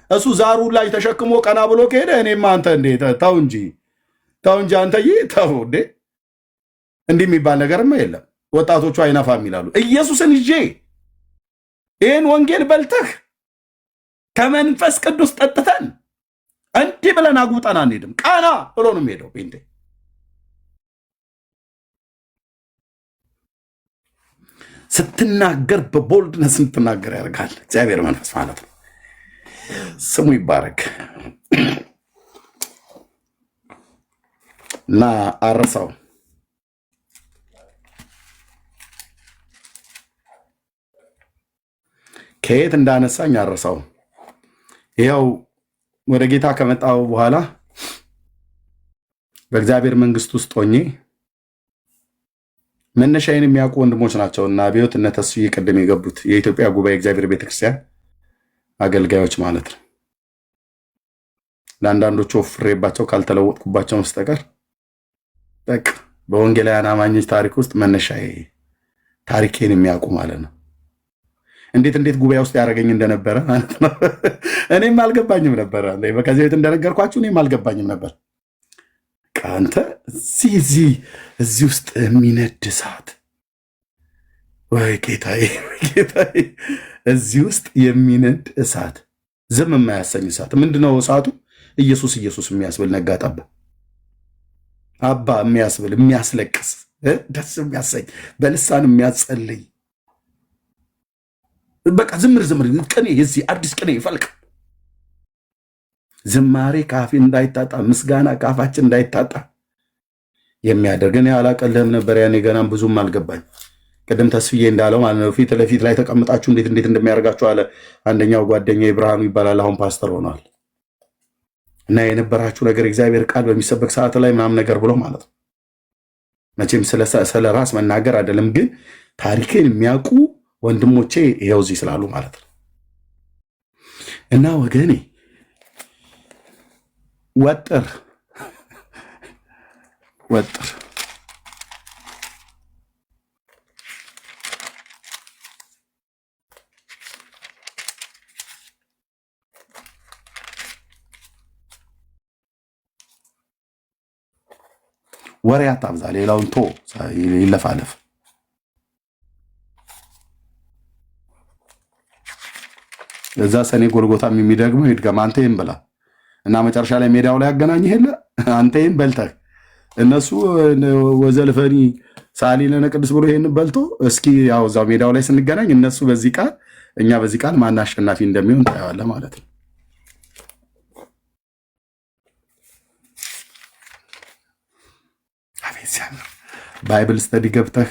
እሱ ዛሩ ላይ ተሸክሞ ቀና ብሎ ከሄደ እኔማ አንተ እንዴ ተው እንጂ አንተዬ ተው እንዴ። እንዲህ የሚባል ነገርማ የለም። ወጣቶቹ አይናፋም ይላሉ። ኢየሱስን ይዤ ይህን ወንጌል በልተህ ከመንፈስ ቅዱስ ጠጥተን እንዲህ ብለን አጉጠን አንሄድም። ቀና ብሎ ነው የሚሄደው ጴንጤ። ስትናገር በቦልድነስ ስትናገር ያደርጋል እግዚአብሔር መንፈስ ማለት ነው። ስሙ ይባረክ እና አረሳው ከየት እንዳነሳኝ አረሳው። ይኸው ወደ ጌታ ከመጣው በኋላ በእግዚአብሔር መንግስት ውስጥ ሆኜ መነሻዬን የሚያውቁ ወንድሞች ናቸው እና አብዮት እነ ተስፋዬ ቅድም የገቡት የኢትዮጵያ ጉባኤ እግዚአብሔር ቤተክርስቲያን አገልጋዮች ማለት ነው። ለአንዳንዶቹ ወፍሬባቸው ካልተለወጥኩባቸው በስተቀር በቃ በወንጌላውያን አማኞች ታሪክ ውስጥ መነሻዬ ታሪኬን የሚያውቁ ማለት ነው። እንዴት ጉባኤ ውስጥ ያደረገኝ እንደነበረ ማለት ነው። እኔም አልገባኝም ነበር። ከዚህ ቤት እንደነገርኳችሁ እኔም አልገባኝም ነበር። አንተ እዚህ ውስጥ የሚነድ እሳት ወይ ጌታዬ፣ እዚህ ውስጥ የሚነድ እሳት፣ ዝም የማያሰኝ እሳት። ምንድነው እሳቱ? ኢየሱስ የሚያስብል ነጋጠባ አባ የሚያስብል የሚያስለቅስ፣ ደስ የሚያሰኝ፣ በልሳን የሚያጸልይ በቃ ዝምር ቅኔ፣ የዚህ አዲስ ቅኔ ይፈልቅ። ዝማሬ ካፌ እንዳይታጣ፣ ምስጋና ካፋችን እንዳይታጣ የሚያደርገን ያላቀለም ነበር። ያኔ ገናም ብዙም አልገባኝ። ቅድም ተስፍዬ እንዳለው ማለት ነው ፊት ለፊት ላይ ተቀምጣችሁ እንዴት እንደሚያደርጋችሁ አለ። አንደኛው ጓደኛ ብርሃኑ ይባላል፣ አሁን ፓስተር ሆኗል። እና የነበራችሁ ነገር እግዚአብሔር ቃል በሚሰበክ ሰዓት ላይ ምናምን ነገር ብሎ ማለት ነው። መቼም ስለ ራስ መናገር አይደለም፣ ግን ታሪክን የሚያውቁ ወንድሞቼ ይኸው እዚህ ስላሉ ማለት ነው። እና ወገኔ ወጥር ወሬ አታብዛ፣ ሌላውን ቶ ይለፋለፍ። እዛ ሰኔ ጎልጎታም የሚደግመው ይድገም። አንተ ይህን ብላ እና መጨረሻ ላይ ሜዳው ላይ ያገናኝህ የለ አንተ ይህን በልተህ እነሱ ወዘልፈኒ ሳሊ ለነ ቅዱስ ብሎ ይሄን በልቶ እስኪ ያው እዛው ሜዳው ላይ ስንገናኝ እነሱ በዚህ ቃል እኛ በዚህ ቃል ማን አሸናፊ እንደሚሆን ታያለህ ማለት ነው። ባይብል ስተዲ ገብተህ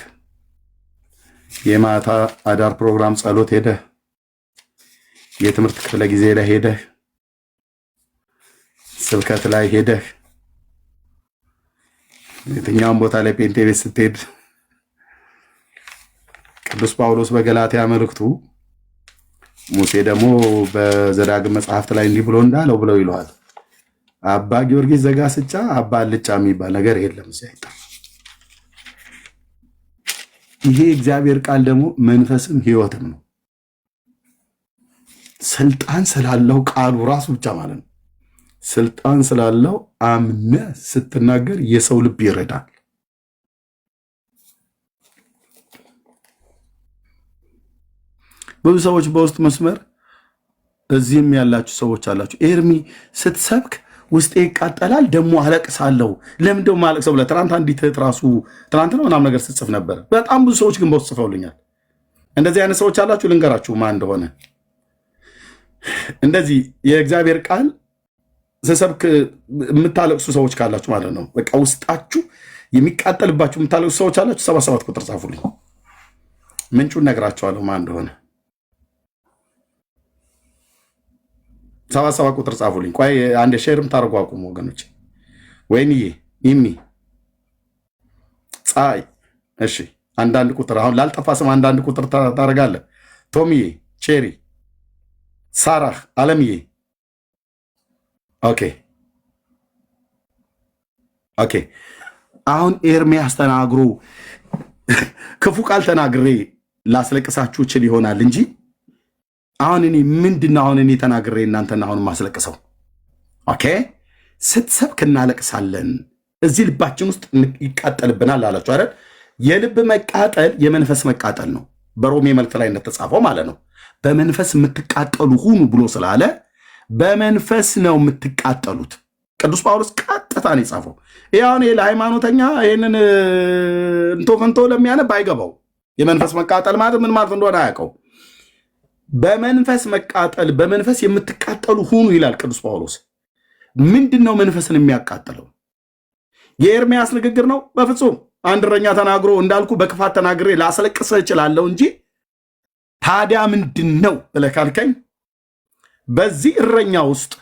የማታ አዳር ፕሮግራም ጸሎት ሄደህ የትምህርት ክፍለ ጊዜ ላይ ሄደህ ስብከት ላይ ሄደህ የትኛውም ቦታ ላይ ጴንጤ ቤት ስትሄድ ቅዱስ ጳውሎስ በገላትያ መልእክቱ ሙሴ ደግሞ በዘዳግም መጽሐፍት ላይ እንዲህ ብሎ እንዳለው ብለው ይለዋል። አባ ጊዮርጊስ ዘጋስጫ አባ አልጫ የሚባል ነገር የለም ሲያይጣ። ይሄ እግዚአብሔር ቃል ደግሞ መንፈስም ሕይወትም ነው። ስልጣን ስላለው ቃሉ ራሱ ብቻ ማለት ነው። ስልጣን ስላለው አምነ ስትናገር የሰው ልብ ይረዳል። ብዙ ሰዎች በውስጥ መስመር እዚህም ያላችሁ ሰዎች አላችሁ። ኤርሚ ስትሰብክ ውስጤ ይቃጠላል፣ ደግሞ አለቅሳለሁ። ለምን ደግሞ አለቅሰው ብለህ ትናንት አንዲት እህት ራሱ ትናንት ነው ምናምን ነገር ስትጽፍ ነበር። በጣም ብዙ ሰዎች ግን በውስጥ ጽፈውልኛል። እንደዚህ አይነት ሰዎች አላችሁ። ልንገራችሁ ማን እንደሆነ። እንደዚህ የእግዚአብሔር ቃል ስሰብክ የምታለቅሱ ሰዎች ካላችሁ ማለት ነው። በቃ ውስጣችሁ የሚቃጠልባችሁ የምታለቅሱ ሰዎች አላችሁ። 77 ቁጥር ጻፉልኝ። ምንጩን ነግራችኋለሁ ማን እንደሆነ። 77 ቁጥር ጻፉልኝ። ቆይ አንድ ሼርም ታርጉ አቁሙ ወገኖች። ወይንዬ ኢሚ ፀሐይ። እሺ አንዳንድ ቁጥር አሁን ላልጠፋ ስም አንዳንድ ቁጥር ታደርጋለህ። ቶሚዬ፣ ቼሪ፣ ሳራህ፣ አለምዬ። ኦኬ ኦኬ። አሁን ኤርሚያስ ተናግሮ ክፉ ቃል ተናግሬ ላስለቅሳችሁ እችል ይሆናል እንጂ አሁን እኔ ምንድነው አሁን እኔ ተናግሬ እናንተና አሁን ማስለቅሰው? ኦኬ ስትሰብክ እናለቅሳለን፣ እዚህ ልባችን ውስጥ ይቃጠልብናል አላችሁ አይደል? የልብ መቃጠል የመንፈስ መቃጠል ነው። በሮሜ መልእክት ላይ እንደተጻፈው ማለት ነው። በመንፈስ የምትቃጠሉ ሁኑ ብሎ ስላለ በመንፈስ ነው የምትቃጠሉት። ቅዱስ ጳውሎስ ቀጥታ ነው የጻፈው። ያውን ለሃይማኖተኛ ይሄንን እንቶ ፈንቶ ለሚያነብ አይገባው። የመንፈስ መቃጠል ማለት ምን ማለት እንደሆነ አያውቀው። በመንፈስ መቃጠል፣ በመንፈስ የምትቃጠሉ ሁኑ ይላል ቅዱስ ጳውሎስ። ምንድነው መንፈስን የሚያቃጥለው? የኤርሚያስ ንግግር ነው? በፍጹም። አንድ እረኛ ተናግሮ እንዳልኩ በክፋት ተናግሬ ላስለቅስህ እችላለሁ እንጂ ታዲያ ምንድነው ብለህ ካልከኝ በዚህ እረኛ ውስጥ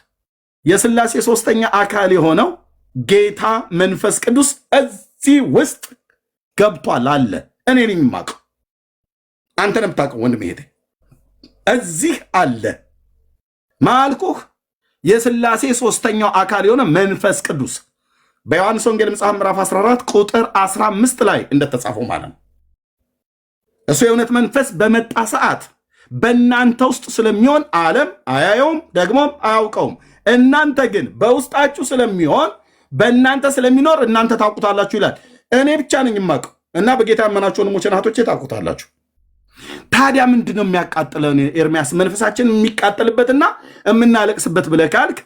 የሥላሴ ሶስተኛ አካል የሆነው ጌታ መንፈስ ቅዱስ እዚህ ውስጥ ገብቷል አለ። እኔ ነኝ የማውቀው፣ አንተ ነው የምታውቀው ወንድሜ እህቴ። እዚህ አለ ማልኩህ። የሥላሴ ሶስተኛው አካል የሆነ መንፈስ ቅዱስ በዮሐንስ ወንጌል መጽሐፍ ምዕራፍ 14 ቁጥር 15 ላይ እንደተጻፈው ማለት ነው። እሱ የእውነት መንፈስ በመጣ ሰዓት በእናንተ ውስጥ ስለሚሆን ዓለም አያየውም ደግሞም አያውቀውም። እናንተ ግን በውስጣችሁ ስለሚሆን በእናንተ ስለሚኖር እናንተ ታውቁታላችሁ ይላል። እኔ ብቻ ነኝ የማውቀው እና በጌታ ያመናችሁ ወንድሞቼ እህቶቼ ታውቁታላችሁ። ታዲያ ምንድን ነው የሚያቃጥለን? ኤርሚያስ መንፈሳችን የሚቃጠልበትና የምናለቅስበት ብለህ ካልክ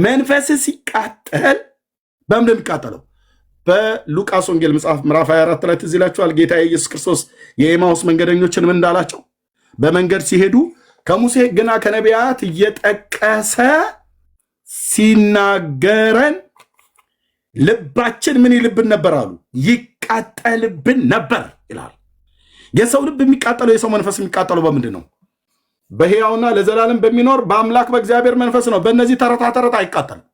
መንፈስ ሲቃጠል በምን የሚቃጠለው? በሉቃስ ወንጌል መጽሐፍ ምዕራፍ 24 ላይ ትዝ ይላችኋል። ጌታ ኢየሱስ ክርስቶስ የኤማውስ መንገደኞችን ምን እንዳላቸው? በመንገድ ሲሄዱ ከሙሴ ሕግና ከነቢያት እየጠቀሰ ሲናገረን ልባችን ምን ይልብን ነበር አሉ? ይቃጠልብን ነበር ይላል። የሰው ልብ የሚቃጠለው፣ የሰው መንፈስ የሚቃጠለው በምንድን ነው? በሕያውና ለዘላለም በሚኖር በአምላክ በእግዚአብሔር መንፈስ ነው። በእነዚህ ተረታ ተረታ አይቃጠልም።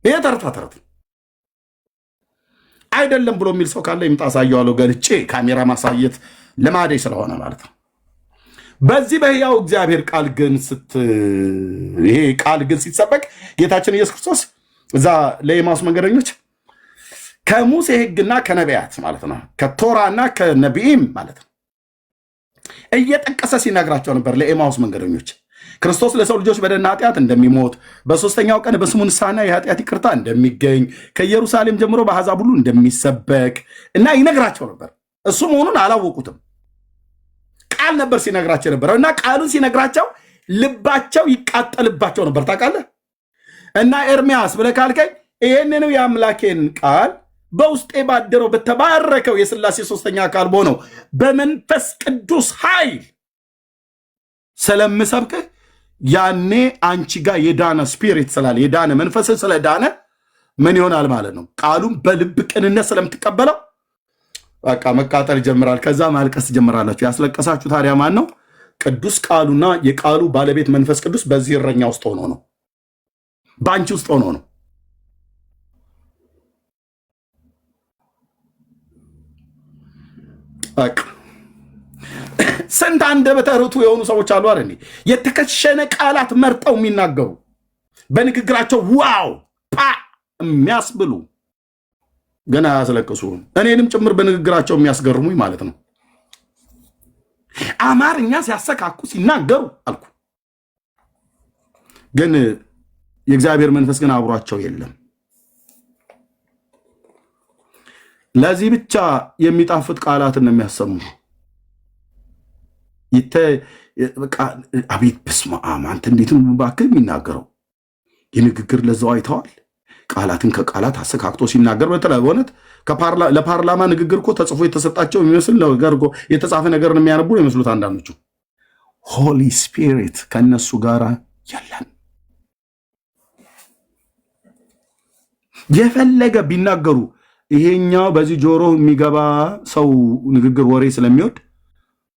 ይሄ ተረታ ተረት አይደለም ብሎ የሚል ሰው ካለ ይምጣ፣ አሳየዋለሁ ገልጬ። ካሜራ ማሳየት ልማዴ ስለሆነ ማለት ነው። በዚህ በሕያው እግዚአብሔር ቃል ግን ይሄ ቃል ግን ሲሰበክ ጌታችን ኢየሱስ ክርስቶስ እዛ ለኤማውስ መንገደኞች ከሙሴ ሕግና ከነቢያት ማለት ነው፣ ከቶራና ከነቢይም ማለት ነው እየጠቀሰ ሲነግራቸው ነበር ለኤማውስ መንገደኞች። ክርስቶስ ለሰው ልጆች በደልና ኃጢአት እንደሚሞት፣ በሶስተኛው ቀን በስሙ ንስሐና የኃጢአት ይቅርታ እንደሚገኝ፣ ከኢየሩሳሌም ጀምሮ በአሕዛብ ሁሉ እንደሚሰበክ እና ይነግራቸው ነበር። እሱ መሆኑን አላወቁትም። ቃል ነበር ሲነግራቸው ነበረው እና ቃሉን ሲነግራቸው ልባቸው ይቃጠልባቸው ነበር። ታውቃለህ? እና ኤርሚያስ ብለህ ካልከኝ ይህንንም የአምላኬን ቃል በውስጤ ባደረው በተባረከው የሥላሴ ሶስተኛ አካል በሆነው በመንፈስ ቅዱስ ኃይል ስለምሰብክህ ያኔ አንቺ ጋር የዳነ ስፒሪት ስላለ የዳነ መንፈስ ስለዳነ ምን ይሆናል ማለት ነው? ቃሉን በልብ ቅንነት ስለምትቀበለው በቃ መቃጠል ይጀምራል። ከዛ ማልቀስ ትጀምራላችሁ። ያስለቀሳችሁ ታዲያ ማን ነው? ቅዱስ ቃሉና የቃሉ ባለቤት መንፈስ ቅዱስ በዚህ እረኛ ውስጥ ሆኖ ነው፣ በአንቺ ውስጥ ሆኖ ነው። በቃ ስንት አንደበተ ርቱዕ የሆኑ ሰዎች አሉ አይደል? የተከሸነ ቃላት መርጠው የሚናገሩ በንግግራቸው ዋው ፓ የሚያስብሉ ገና ያስለቅሱ፣ እኔንም ጭምር በንግግራቸው የሚያስገርሙኝ ማለት ነው። አማርኛ ሲያሰካኩ ሲናገሩ አልኩ። ግን የእግዚአብሔር መንፈስ ግን አብሯቸው የለም። ለዚህ ብቻ የሚጣፍጥ ቃላትን ነው የሚያሰሙ። አቤት በስመ አብ! አንተ እንዴት ነው እባክህ የሚናገረው? የንግግር ለዛው አይተዋል። ቃላትን ከቃላት አሰካክቶ ሲናገር በተለይ በእውነት ለፓርላማ ንግግር እኮ ተጽፎ የተሰጣቸው የሚመስል ነገር እኮ የተጻፈ ነገርን የሚያነቡ ነው የሚመስሉት አንዳንዶቹ። ሆሊ ስፒሪት ከነሱ ጋር የለም። የፈለገ ቢናገሩ ይሄኛው በዚህ ጆሮ የሚገባ ሰው ንግግር ወሬ ስለሚወድ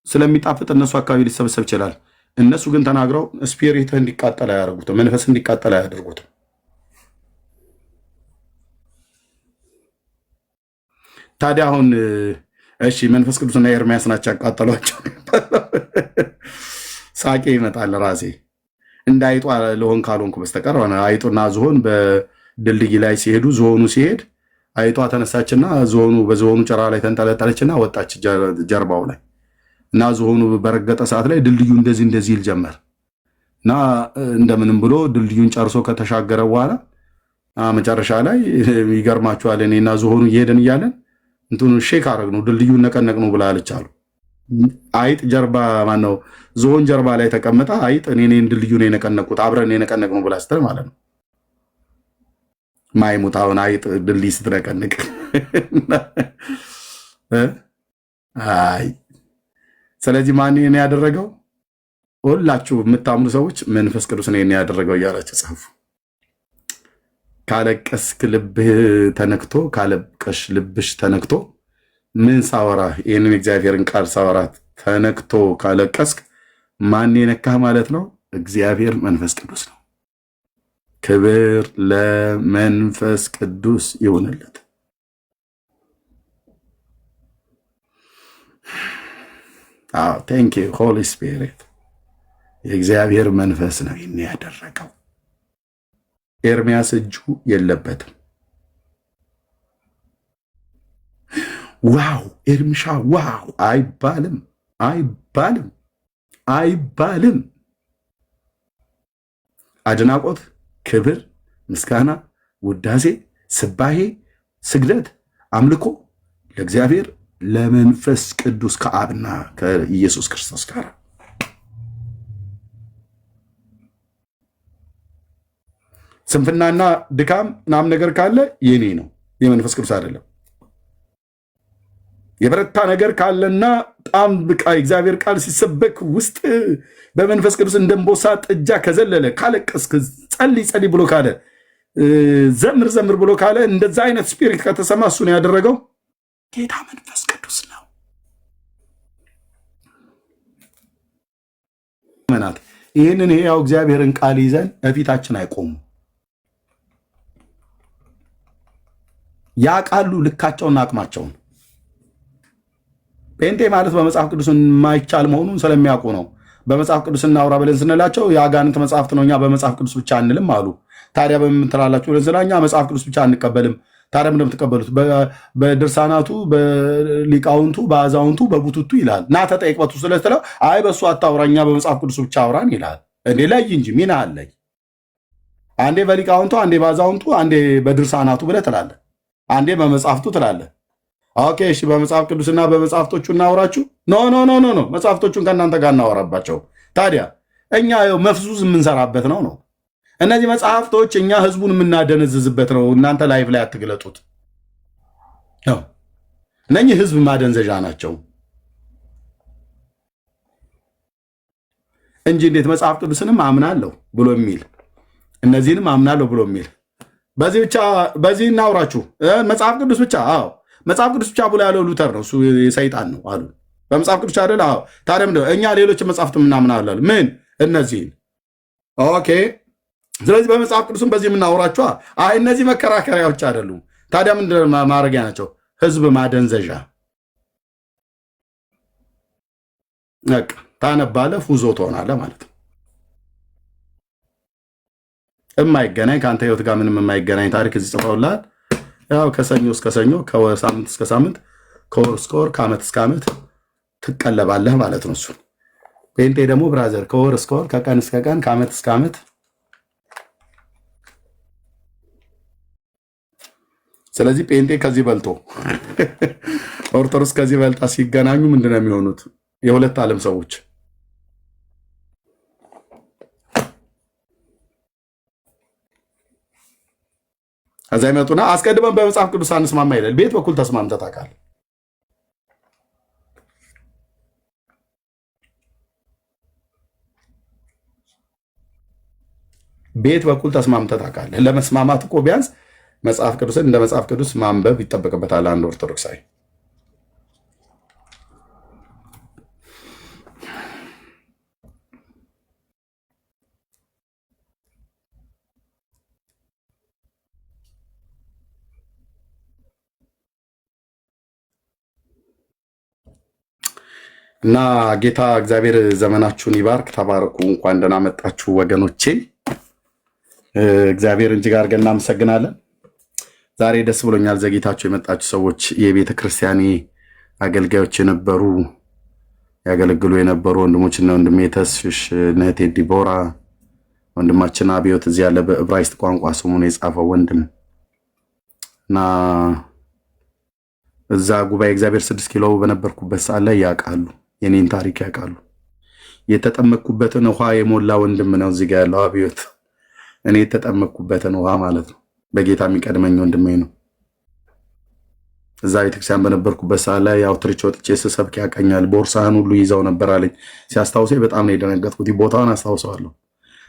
ስለሚጣፍጥ እነሱ አካባቢ ሊሰበሰብ ይችላል። እነሱ ግን ተናግረው ስፒሪት እንዲቃጠል አያደርጉትም፣ መንፈስ እንዲቃጠል አያደርጉትም። ታዲያ አሁን እሺ መንፈስ ቅዱስና ኤርሚያስ ናቸው ያቃጠሏቸው። ሳቄ ይመጣል ራሴ እንደ አይጧ ለሆን ካልሆንኩ በስተቀር አይጡና ዝሆን በድልድይ ላይ ሲሄዱ ዝሆኑ ሲሄድ አይጧ ተነሳችና ዝሆኑ በዝሆኑ ጭራ ላይ ተንጠለጠለችና ወጣች ጀርባው ላይ እና ዝሆኑ በረገጠ ሰዓት ላይ ድልድዩ እንደዚህ ይል ጀመር እና እንደምንም ብሎ ድልድዩን ጨርሶ ከተሻገረ በኋላ መጨረሻ ላይ ይገርማችኋል እኔና ዝሆኑ እየሄድን እያለን እንትኑ ሼክ አረግ ነው ድልድዩን ነቀነቅ ነው ብላለች አሉ። አይጥ ጀርባ ማነው ዝሆን ጀርባ ላይ ተቀምጣ አይጥ እኔን ድልድዩን የነቀነቁት አብረን የነቀነቅ ነው ብላ ስትል ማለት ነው። ማይሙታውን አይጥ ድልድይ ስትነቀንቅ አይ ስለዚህ ማን ነው ያደረገው? ሁላችሁ የምታምኑ ሰዎች መንፈስ ቅዱስ ነው ያደረገው እያላችሁ ጻፉ። ካለቀስክ ልብህ ተነክቶ ካለቀሽ ልብሽ ተነክቶ ምን ሳወራ ይህንን እግዚአብሔርን ቃል ሳወራ ተነክቶ ካለቀስክ ማን የነካህ ማለት ነው? እግዚአብሔር መንፈስ ቅዱስ ነው። ክብር ለመንፈስ ቅዱስ ይሁንለት። ቴንክ ዩ ሆሊ ስፒሪት። የእግዚአብሔር መንፈስ ነው ይህን ያደረገው። ኤርሚያስ እጁ የለበትም። ዋው ኤርምሻ ዋው አይባልም፣ አይባልም፣ አይባልም። አድናቆት፣ ክብር፣ ምስጋና፣ ውዳሴ፣ ስባሄ፣ ስግደት፣ አምልኮ ለእግዚአብሔር ለመንፈስ ቅዱስ ከአብና ከኢየሱስ ክርስቶስ ጋር ስንፍናና ድካም ምናምን ነገር ካለ የኔ ነው፣ የመንፈስ ቅዱስ አይደለም። የበረታ ነገር ካለና በጣም በቃ እግዚአብሔር ቃል ሲሰበክ ውስጥ በመንፈስ ቅዱስ እንደምቦሳ ጥጃ ከዘለለ ካለቀስክ ጸልይ ብሎ ካለ ዘምር ብሎ ካለ እንደዛ አይነት ስፒሪት ከተሰማ እሱ ነው ያደረገው። ጌታ መንፈስ ቅዱስ ነው። ይህንን ያው እግዚአብሔርን ቃል ይዘን እፊታችን አይቆሙ ያውቃሉ ልካቸውና አቅማቸውን። ጴንጤ ማለት በመጽሐፍ ቅዱስ የማይቻል መሆኑን ስለሚያውቁ ነው። በመጽሐፍ ቅዱስ እናውራ ብለን ስንላቸው የአጋንንት መጽሐፍት ነው እኛ በመጽሐፍ ቅዱስ ብቻ አንልም አሉ። ታዲያ በምን ትላላችሁ ብለን ስንላ እኛ መጽሐፍ ቅዱስ ብቻ አንቀበልም። ታዲያ ምንድን ነው የምትቀበሉት? በድርሳናቱ፣ በሊቃውንቱ፣ በአዛውንቱ፣ በቡቱቱ ይላል። ና ተጠይቅ በቱ ስለስትለው አይ በእሱ አታውራ እኛ በመጽሐፍ ቅዱስ ብቻ አውራን ይላል። እንዴ ላይ እንጂ ሚና አለኝ። አንዴ በሊቃውንቱ፣ አንዴ በአዛውንቱ፣ አንዴ በድርሳናቱ ብለህ ትላለህ። አንዴ በመጽሐፍቱ ትላለህ። ኦኬ እሺ፣ በመጽሐፍ ቅዱስና በመጽሐፍቶቹ እናወራችሁ? ኖ መጽሐፍቶቹን ከእናንተ ጋር እናወራባቸው። ታዲያ እኛ መፍዙዝ የምንሰራበት ነው። እነዚህ መጽሐፍቶች እኛ ህዝቡን የምናደነዝዝበት ነው። እናንተ ላይፍ ላይ አትግለጡት። ነው። እነኚህ ህዝብ ማደንዘዣ ናቸው እንጂ እንዴት መጽሐፍ ቅዱስንም አምናለሁ ብሎ የሚል እነዚህንም አምናለሁ ብሎ የሚል በዚህ ብቻ በዚህ እናውራችሁ መጽሐፍ ቅዱስ ብቻ መጽሐፍ ቅዱስ ብቻ ብሎ ያለው ሉተር ነው። እሱ የሰይጣን ነው አሉ። በመጽሐፍ ቅዱስ አይደል? ታዲያ ምንድን ነው? እኛ ሌሎች መጽሐፍት ምናምናለን። ምን እነዚህን ኦኬ። ስለዚህ በመጽሐፍ ቅዱስም በዚህ የምናወራቸው እነዚህ መከራከሪያዎች አይደሉም። ታዲያ ምንድን ነው ማድረጊያ ናቸው? ህዝብ ማደንዘዣ። በቃ ታነባለህ፣ ፉዞ ትሆናለህ ማለት ነው። የማይገናኝ ከአንተ ህይወት ጋር ምንም የማይገናኝ ታሪክ እዚህ ጽፈውልሃል። ያው ከሰኞ እስከ ሰኞ፣ ከሳምንት እስከ ሳምንት፣ ከወር እስከ ወር፣ ከዓመት እስከ ዓመት ትቀለባለህ ማለት ነው። እሱን ጴንጤ ደግሞ ብራዘር ከወር እስከ ወር፣ ከቀን እስከ ቀን፣ ከዓመት እስከ ዓመት። ስለዚህ ጴንጤ ከዚህ በልጦ ኦርቶዶክስ ከዚህ በልጣ ሲገናኙ ምንድን ነው የሚሆኑት? የሁለት ዓለም ሰዎች። ከዛ ይመጡና አስቀድመን በመጽሐፍ ቅዱስ አንስማማ ይላል። ቤት በኩል ተስማምተህ ታውቃለህ? ቤት በኩል ተስማምተህ ታውቃለህ? ለመስማማት እኮ ቢያንስ መጽሐፍ ቅዱስን እንደ መጽሐፍ ቅዱስ ማንበብ ይጠበቅበታል አንድ ኦርቶዶክሳዊ። እና ጌታ እግዚአብሔር ዘመናችሁን ይባርክ። ተባረኩ። እንኳን ደህና መጣችሁ ወገኖቼ። እግዚአብሔር እጅግ አድርገን እናመሰግናለን። ዛሬ ደስ ብሎኛል። ዘግይታችሁ የመጣችሁ ሰዎች የቤተ ክርስቲያኔ አገልጋዮች የነበሩ ያገለግሉ የነበሩ ወንድሞችና ወንድሜ ተስፍሽ፣ እህቴ ዲቦራ፣ ወንድማችን አብዮት እዚህ ያለ በዕብራይስጥ ቋንቋ ስሙን የጻፈው ወንድም እና እዛ ጉባኤ እግዚአብሔር 6 ኪሎ በነበርኩበት ሰዓት ላይ ያውቃሉ፣ የኔን ታሪክ ያውቃሉ። የተጠመቅኩበትን ውሃ የሞላ ወንድም ነው እዚህ ጋር ያለው አብዮት። እኔ የተጠመቅኩበትን ውሃ ማለት ነው። በጌታ የሚቀድመኝ ወንድሜ ነው። እዛ ቤተክርስቲያን በነበርኩበት ሰዓት ላይ አውትሪች ወጥቼ ስሰብክ ያቀኛል። ቦርሳህን ሁሉ ይዘው ነበር አለኝ። ሲያስታውሰኝ በጣም ነው የደነገጥኩት። ቦታውን አስታውሰዋለሁ።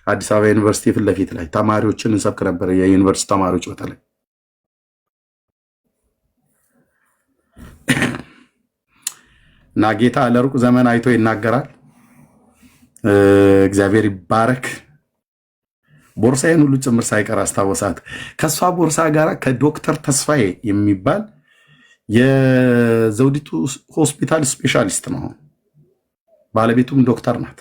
አዲስ አበባ ዩኒቨርሲቲ ፊት ለፊት ላይ ተማሪዎችን እንሰብክ ነበር፣ የዩኒቨርሲቲ ተማሪዎች በተለይ። እና ጌታ ለሩቅ ዘመን አይቶ ይናገራል። እግዚአብሔር ይባረክ። ቦርሳዬን ሁሉ ጭምር ሳይቀር አስታወሳት። ከሷ ቦርሳ ጋር ከዶክተር ተስፋዬ የሚባል የዘውዲቱ ሆስፒታል ስፔሻሊስት ነው። ባለቤቱም ዶክተር ናት።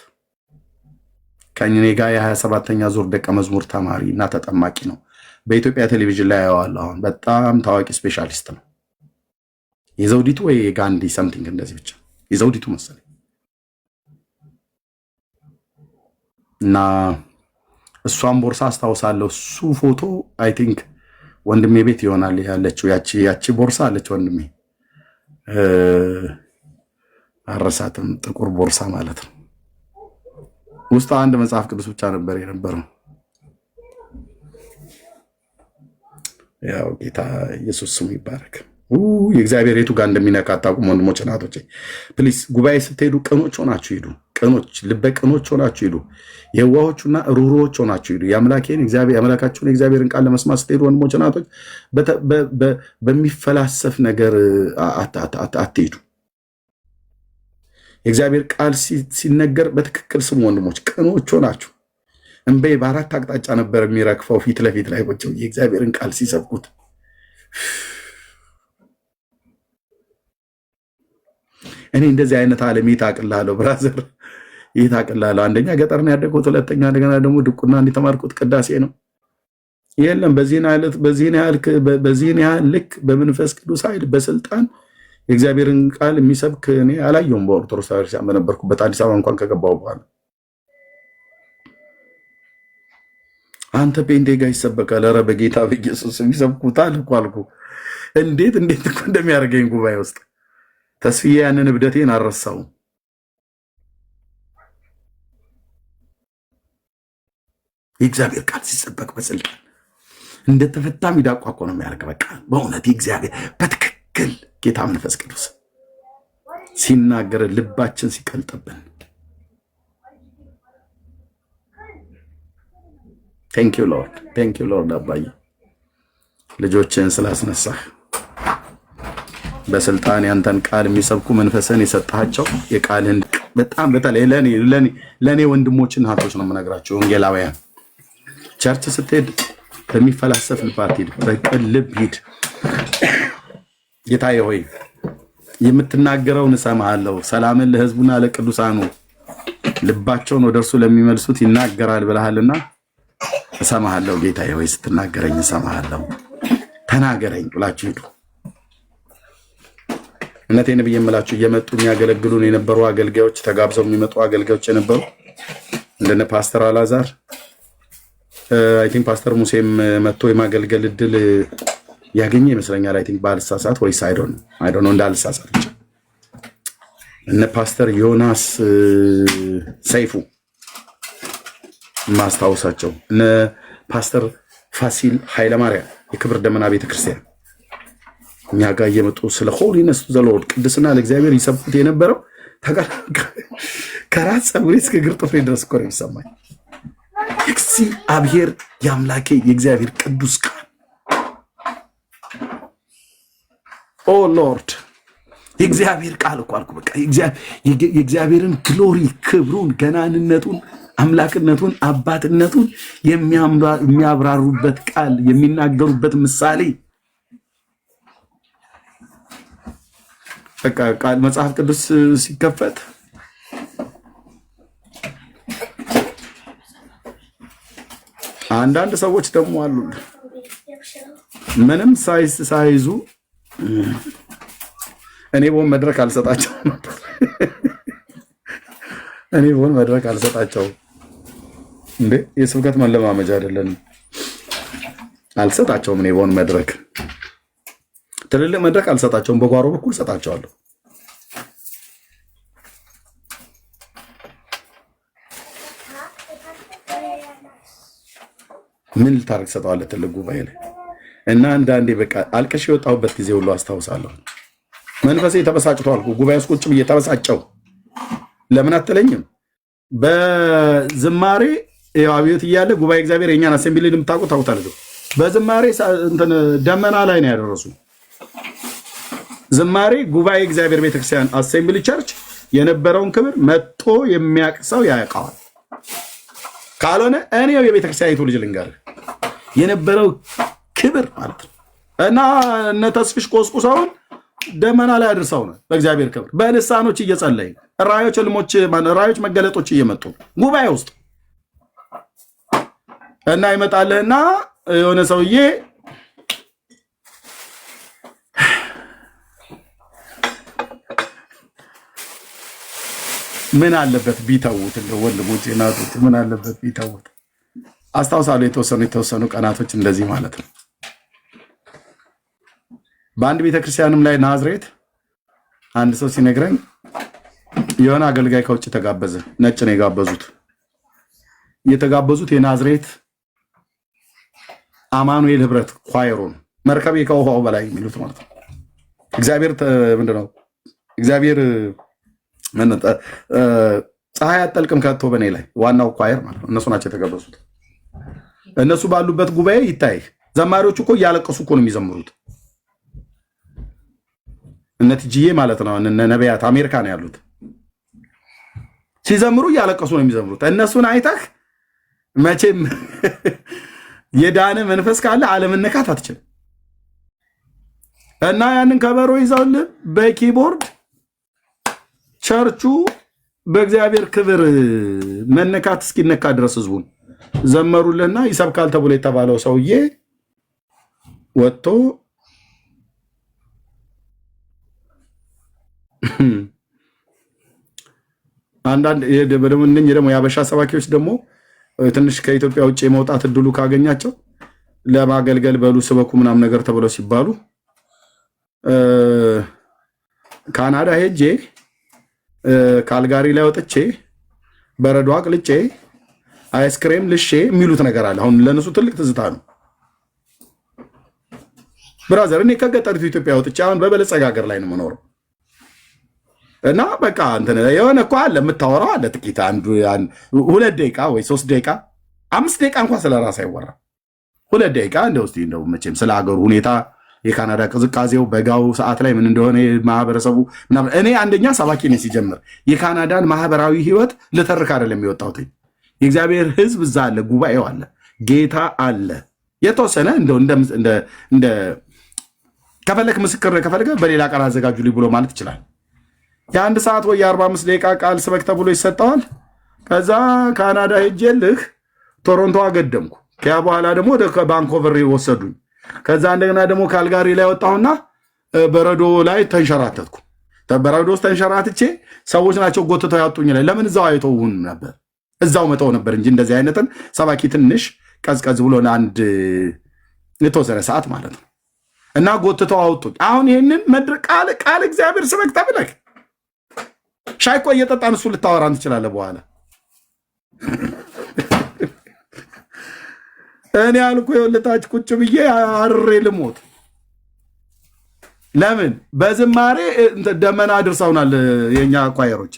ከእኔ ጋር የ27ኛ ዙር ደቀ መዝሙር ተማሪ እና ተጠማቂ ነው። በኢትዮጵያ ቴሌቪዥን ላይ ያየዋለሁ። አሁን በጣም ታዋቂ ስፔሻሊስት ነው። የዘውዲቱ ወይ የጋንዲ ሰምቲንግ እንደዚህ ብቻ የዘውዲቱ መሰለኝ። እና እሷን ቦርሳ አስታውሳለሁ። እሱ ፎቶ አይ ቲንክ ወንድሜ ቤት ይሆናል ያለችው ያቺ ቦርሳ አለች። ወንድሜ አረሳትም። ጥቁር ቦርሳ ማለት ነው። ውስጥ አንድ መጽሐፍ ቅዱስ ብቻ ነበር የነበረው። ያው ጌታ ኢየሱስ ስሙ ይባረክ። የእግዚአብሔር የቱ ጋር እንደሚነካ አታውቁም ወንድሞች እናቶቼ። ፕሊስ ጉባኤ ስትሄዱ ቅኖች ሆናችሁ ሂዱ። ቅኖች ልበ ቅኖች ሆናችሁ ሂዱ። የዋሆቹና ሩሮዎች ሆናችሁ ሂዱ። የአምላካችሁን የእግዚአብሔርን ቃል ለመስማት ስትሄዱ ወንድሞች እናቶች በሚፈላሰፍ ነገር አትሄዱ። የእግዚአብሔር ቃል ሲነገር በትክክል ስሙ ወንድሞች። ቅኖች ሆናችሁ እንበ በአራት አቅጣጫ ነበር የሚረግፈው ፊት ለፊት ላይ ቁጭ የእግዚአብሔርን ቃል ሲሰብኩት። እኔ እንደዚህ አይነት ዓለም የታቅላለሁ ብራዘር፣ የታቅላለሁ። አንደኛ ገጠር ነው ያደግኩት፣ ሁለተኛ እንደገና ደግሞ ድቁና እንደተማርኩት ቅዳሴ ነው። የለም በዚህን ያህል ልክ በመንፈስ ቅዱስ ኃይል በስልጣን የእግዚአብሔርን ቃል የሚሰብክ እኔ አላየሁም። በኦርቶዶክስ ቤተክርስቲያን በነበርኩበት አዲስ አበባ እንኳን ከገባሁ በኋላ አንተ ጴንጤ ጋር ይሰበካል። ኧረ በጌታ በኢየሱስ ይሰብኩታል እኮ አልኩ። እንዴት እኮ እንደሚያደርገኝ ጉባኤ ውስጥ ተስፍዬ ያንን እብደቴን አልረሳውም። የእግዚአብሔር ቃል ሲሰበክ በስልጣን እንደተፈታ ሚዳቋ እኮ ነው የሚያደርግ። በቃ በእውነት የእግዚአብሔር በትክክል በትክክል ጌታ መንፈስ ቅዱስ ሲናገር ልባችን ሲቀልጥብን ቴንክ ዩ ሎርድ አባዬ ልጆችን ስላስነሳህ በስልጣን ያንተን ቃል የሚሰብኩ መንፈስን የሰጣቸው የቃልን በጣም በተለይ ለኔ ወንድሞችና እህቶች ነው የምነግራቸው። ወንጌላውያን ቸርች ስትሄድ በሚፈላሰፍ ልብ አትሂድ፣ በቅን ልብ ሂድ። ጌታዬ ሆይ የምትናገረውን እሰማሃለሁ። ሰላምን ለሕዝቡና ለቅዱሳኑ ልባቸውን ወደ እርሱ ለሚመልሱት ይናገራል ብለሃልና እሰማሃለሁ። ጌታዬ ሆይ ስትናገረኝ እሰማሃለሁ። ተናገረኝ ብላችሁ ሂዱ። እነቴን ብዬ የምላችሁ እየመጡ የሚያገለግሉን የነበሩ አገልጋዮች ተጋብዘው የሚመጡ አገልጋዮች የነበሩ እንደነ ፓስተር አላዛር አይ ቲንክ ፓስተር ሙሴም መጥቶ የማገልገል እድል ያገኘ ይመስለኛል። አይ ቲንክ ባልሳሳት ወይስ አይ ዶንት ኖ እንዳልሳሳት ብቻ እነ ፓስተር ዮናስ ሰይፉ ማስታወሳቸው እነ ፓስተር ፋሲል ኃይለማርያም የክብር ደመና ቤተክርስቲያን እኛ ጋር እየመጡ ስለ ሆሊነስ ቱ ዘ ሎርድ ቅድስና ለእግዚአብሔር ይሰብኩት የነበረው ከራስ ፀጉሬ እስከ እግር ጥፍሬ ድረስ እኮ ነው የሚሰማኝ። እግዚአብሔር የአምላኬ የእግዚአብሔር ቅዱስ ቃል ኦ ሎርድ የእግዚአብሔር ቃል እኮ አልኩ። በቃ የእግዚአብሔርን ግሎሪ ክብሩን፣ ገናንነቱን፣ አምላክነቱን፣ አባትነቱን የሚያብራሩበት ቃል የሚናገሩበት ምሳሌ በቃ ቃል መጽሐፍ ቅዱስ ሲከፈት አንዳንድ ሰዎች ደግሞ አሉ ምንም ሳይዙ እኔ በሆን መድረክ አልሰጣቸው ነበር። እኔ በሆን መድረክ አልሰጣቸው እንዴ የስብከት መለማመጃ አይደለም። አልሰጣቸውም። እኔ በሆን መድረክ ትልልቅ መድረክ አልሰጣቸውም። በጓሮ በኩል ሰጣቸዋለሁ። ምን ልታረግ ሰጣዋለህ ትልቅ ጉባኤ ላይ እና አንዳንዴ በቃ አልቀሽ የወጣሁበት ጊዜ ሁሉ አስታውሳለሁ። መንፈሴ ተበሳጭቷል አልኩ። ጉባኤ ውስጥ ቁጭ ብዬ ተበሳጨው። ለምን አትለኝም? በዝማሬ አብዮት እያለ ጉባኤ እግዚአብሔር የኛን አሴምብሊ እንደምታውቁት ታውቃላችሁ። በዝማሬ እንትን ደመና ላይ ነው ያደረሱ። ዝማሬ ጉባኤ እግዚአብሔር ቤተክርስቲያን አሴምብሊ ቸርች የነበረውን ክብር መጥቶ የሚያቅሰው ያውቀዋል። ካልሆነ እኔው የቤተክርስቲያኒቱ ልጅ ልንገርህ የነበረው ክብር ማለት ነው። እና እነ ተስፍሽ ቆስቁሰውን ደመና ላይ አድርሰው ነው በእግዚአብሔር ክብር በልሳኖች እየጸለይ ራዮች ልሞች ራዮች መገለጦች እየመጡ ጉባኤ ውስጥ እና ይመጣልህና የሆነ ሰውዬ ምን አለበት ቢተውት ወንድሞቼ እናቶች ምን አለበት ቢተውት። አስታውሳለሁ የተወሰኑ ቀናቶች እንደዚህ ማለት ነው። በአንድ ቤተክርስቲያንም ላይ ናዝሬት አንድ ሰው ሲነግረኝ የሆነ አገልጋይ ከውጭ ተጋበዘ። ነጭ ነው የጋበዙት። የተጋበዙት የናዝሬት አማኑኤል ህብረት ኳየሮን መርከቤ ከውሃው በላይ የሚሉት ማለት ነው። እግዚአብሔር ምንድነው እግዚአብሔር ፀሐይ አጠልቅም ከቶ በኔ ላይ ዋናው ኳየር ማለት ነው። እነሱ ናቸው የተጋበዙት። እነሱ ባሉበት ጉባኤ ይታይ ዘማሪዎቹ እኮ እያለቀሱ እኮ ነው የሚዘምሩት። እነ ትጂዬ ማለት ነው እነ ነቢያት አሜሪካ ነው ያሉት። ሲዘምሩ እያለቀሱ ነው የሚዘምሩት። እነሱን አይተህ መቼም የዳነ መንፈስ ካለ አለመነካት አትችልም። እና ያንን ከበሮ ይዘውልህ በኪቦርድ ቸርቹ በእግዚአብሔር ክብር መነካት እስኪነካ ድረስ ህዝቡን ዘመሩልና ይሰብካል ተብሎ የተባለው ሰውዬ ወጥቶ አንዳንድ ደግሞ የአበሻ ሰባኪዎች ደግሞ ትንሽ ከኢትዮጵያ ውጭ የመውጣት እድሉ ካገኛቸው ለማገልገል በሉ ስበኩ ምናምን ነገር ተብለው ሲባሉ ካናዳ ሄጄ ካልጋሪ ላይ ወጥቼ በረዶ አቅልጬ አይስክሬም ልሼ የሚሉት ነገር አለ። አሁን ለነሱ ትልቅ ትዝታ ነው። ብራዘር እኔ ከገጠሪቱ ኢትዮጵያ ወጥቼ አሁን በበለጸጋ ሀገር ላይ ነው የምኖረው እና በቃ እንትን የሆነ እኮ አለ የምታወራው አለ ጥቂት አንዱ 2 ደቂቃ ወይ 3 ደቂቃ 5 ደቂቃ እንኳን ስለራስ አይወራ 2 ደቂቃ እንደው እስቲ እንደው መቼም ስለ ሀገሩ ሁኔታ የካናዳ ቅዝቃዜው በጋው ሰዓት ላይ ምን እንደሆነ ማህበረሰቡ ምናምን እኔ አንደኛ ሰባኪ ነኝ ሲጀምር የካናዳን ማህበራዊ ህይወት ልተርክ አይደለም የወጣሁት የእግዚአብሔር ህዝብ እዛ አለ ጉባኤው አለ ጌታ አለ የተወሰነ እንደ ከፈለክ ምስክር ከፈለከ በሌላ ቃል አዘጋጁልኝ ብሎ ማለት ይችላል የ1 ሰዓት ወይ 45 ደቂቃ ቃል ስበክ ተብሎ ይሰጣል ከዛ ካናዳ ሄጄልህ ቶሮንቶ አገደምኩ ከያ በኋላ ደግሞ ወደ ባንኮቨር ወሰዱኝ ከዛ እንደገና ደግሞ ካልጋሪ ላይ ወጣሁና በረዶ ላይ ተንሸራተትኩ በረዶ ውስጥ ተንሸራትቼ ሰዎች ናቸው ጎትተው ያወጡኝ ላይ ለምን እዛው አይተውሁን ነበር እዛው መተው ነበር እንጂ እንደዚህ አይነትን ሰባኪ ትንሽ ቀዝቀዝ ብሎ አንድ የተወሰነ ሰዓት ማለት ነው እና ጎትተው አወጡኝ አሁን ይሄንን መድረክ ቃል እግዚአብሔር ስበክ ተብለክ ሻይ እኮ እየጠጣን እሱ ልታወራን ትችላለህ በኋላ እኔ አልኩ የወለታች ቁጭ ብዬ አርሬ ልሞት ለምን በዝማሬ ደመና አድርሰውናል የኛ ኳየሮች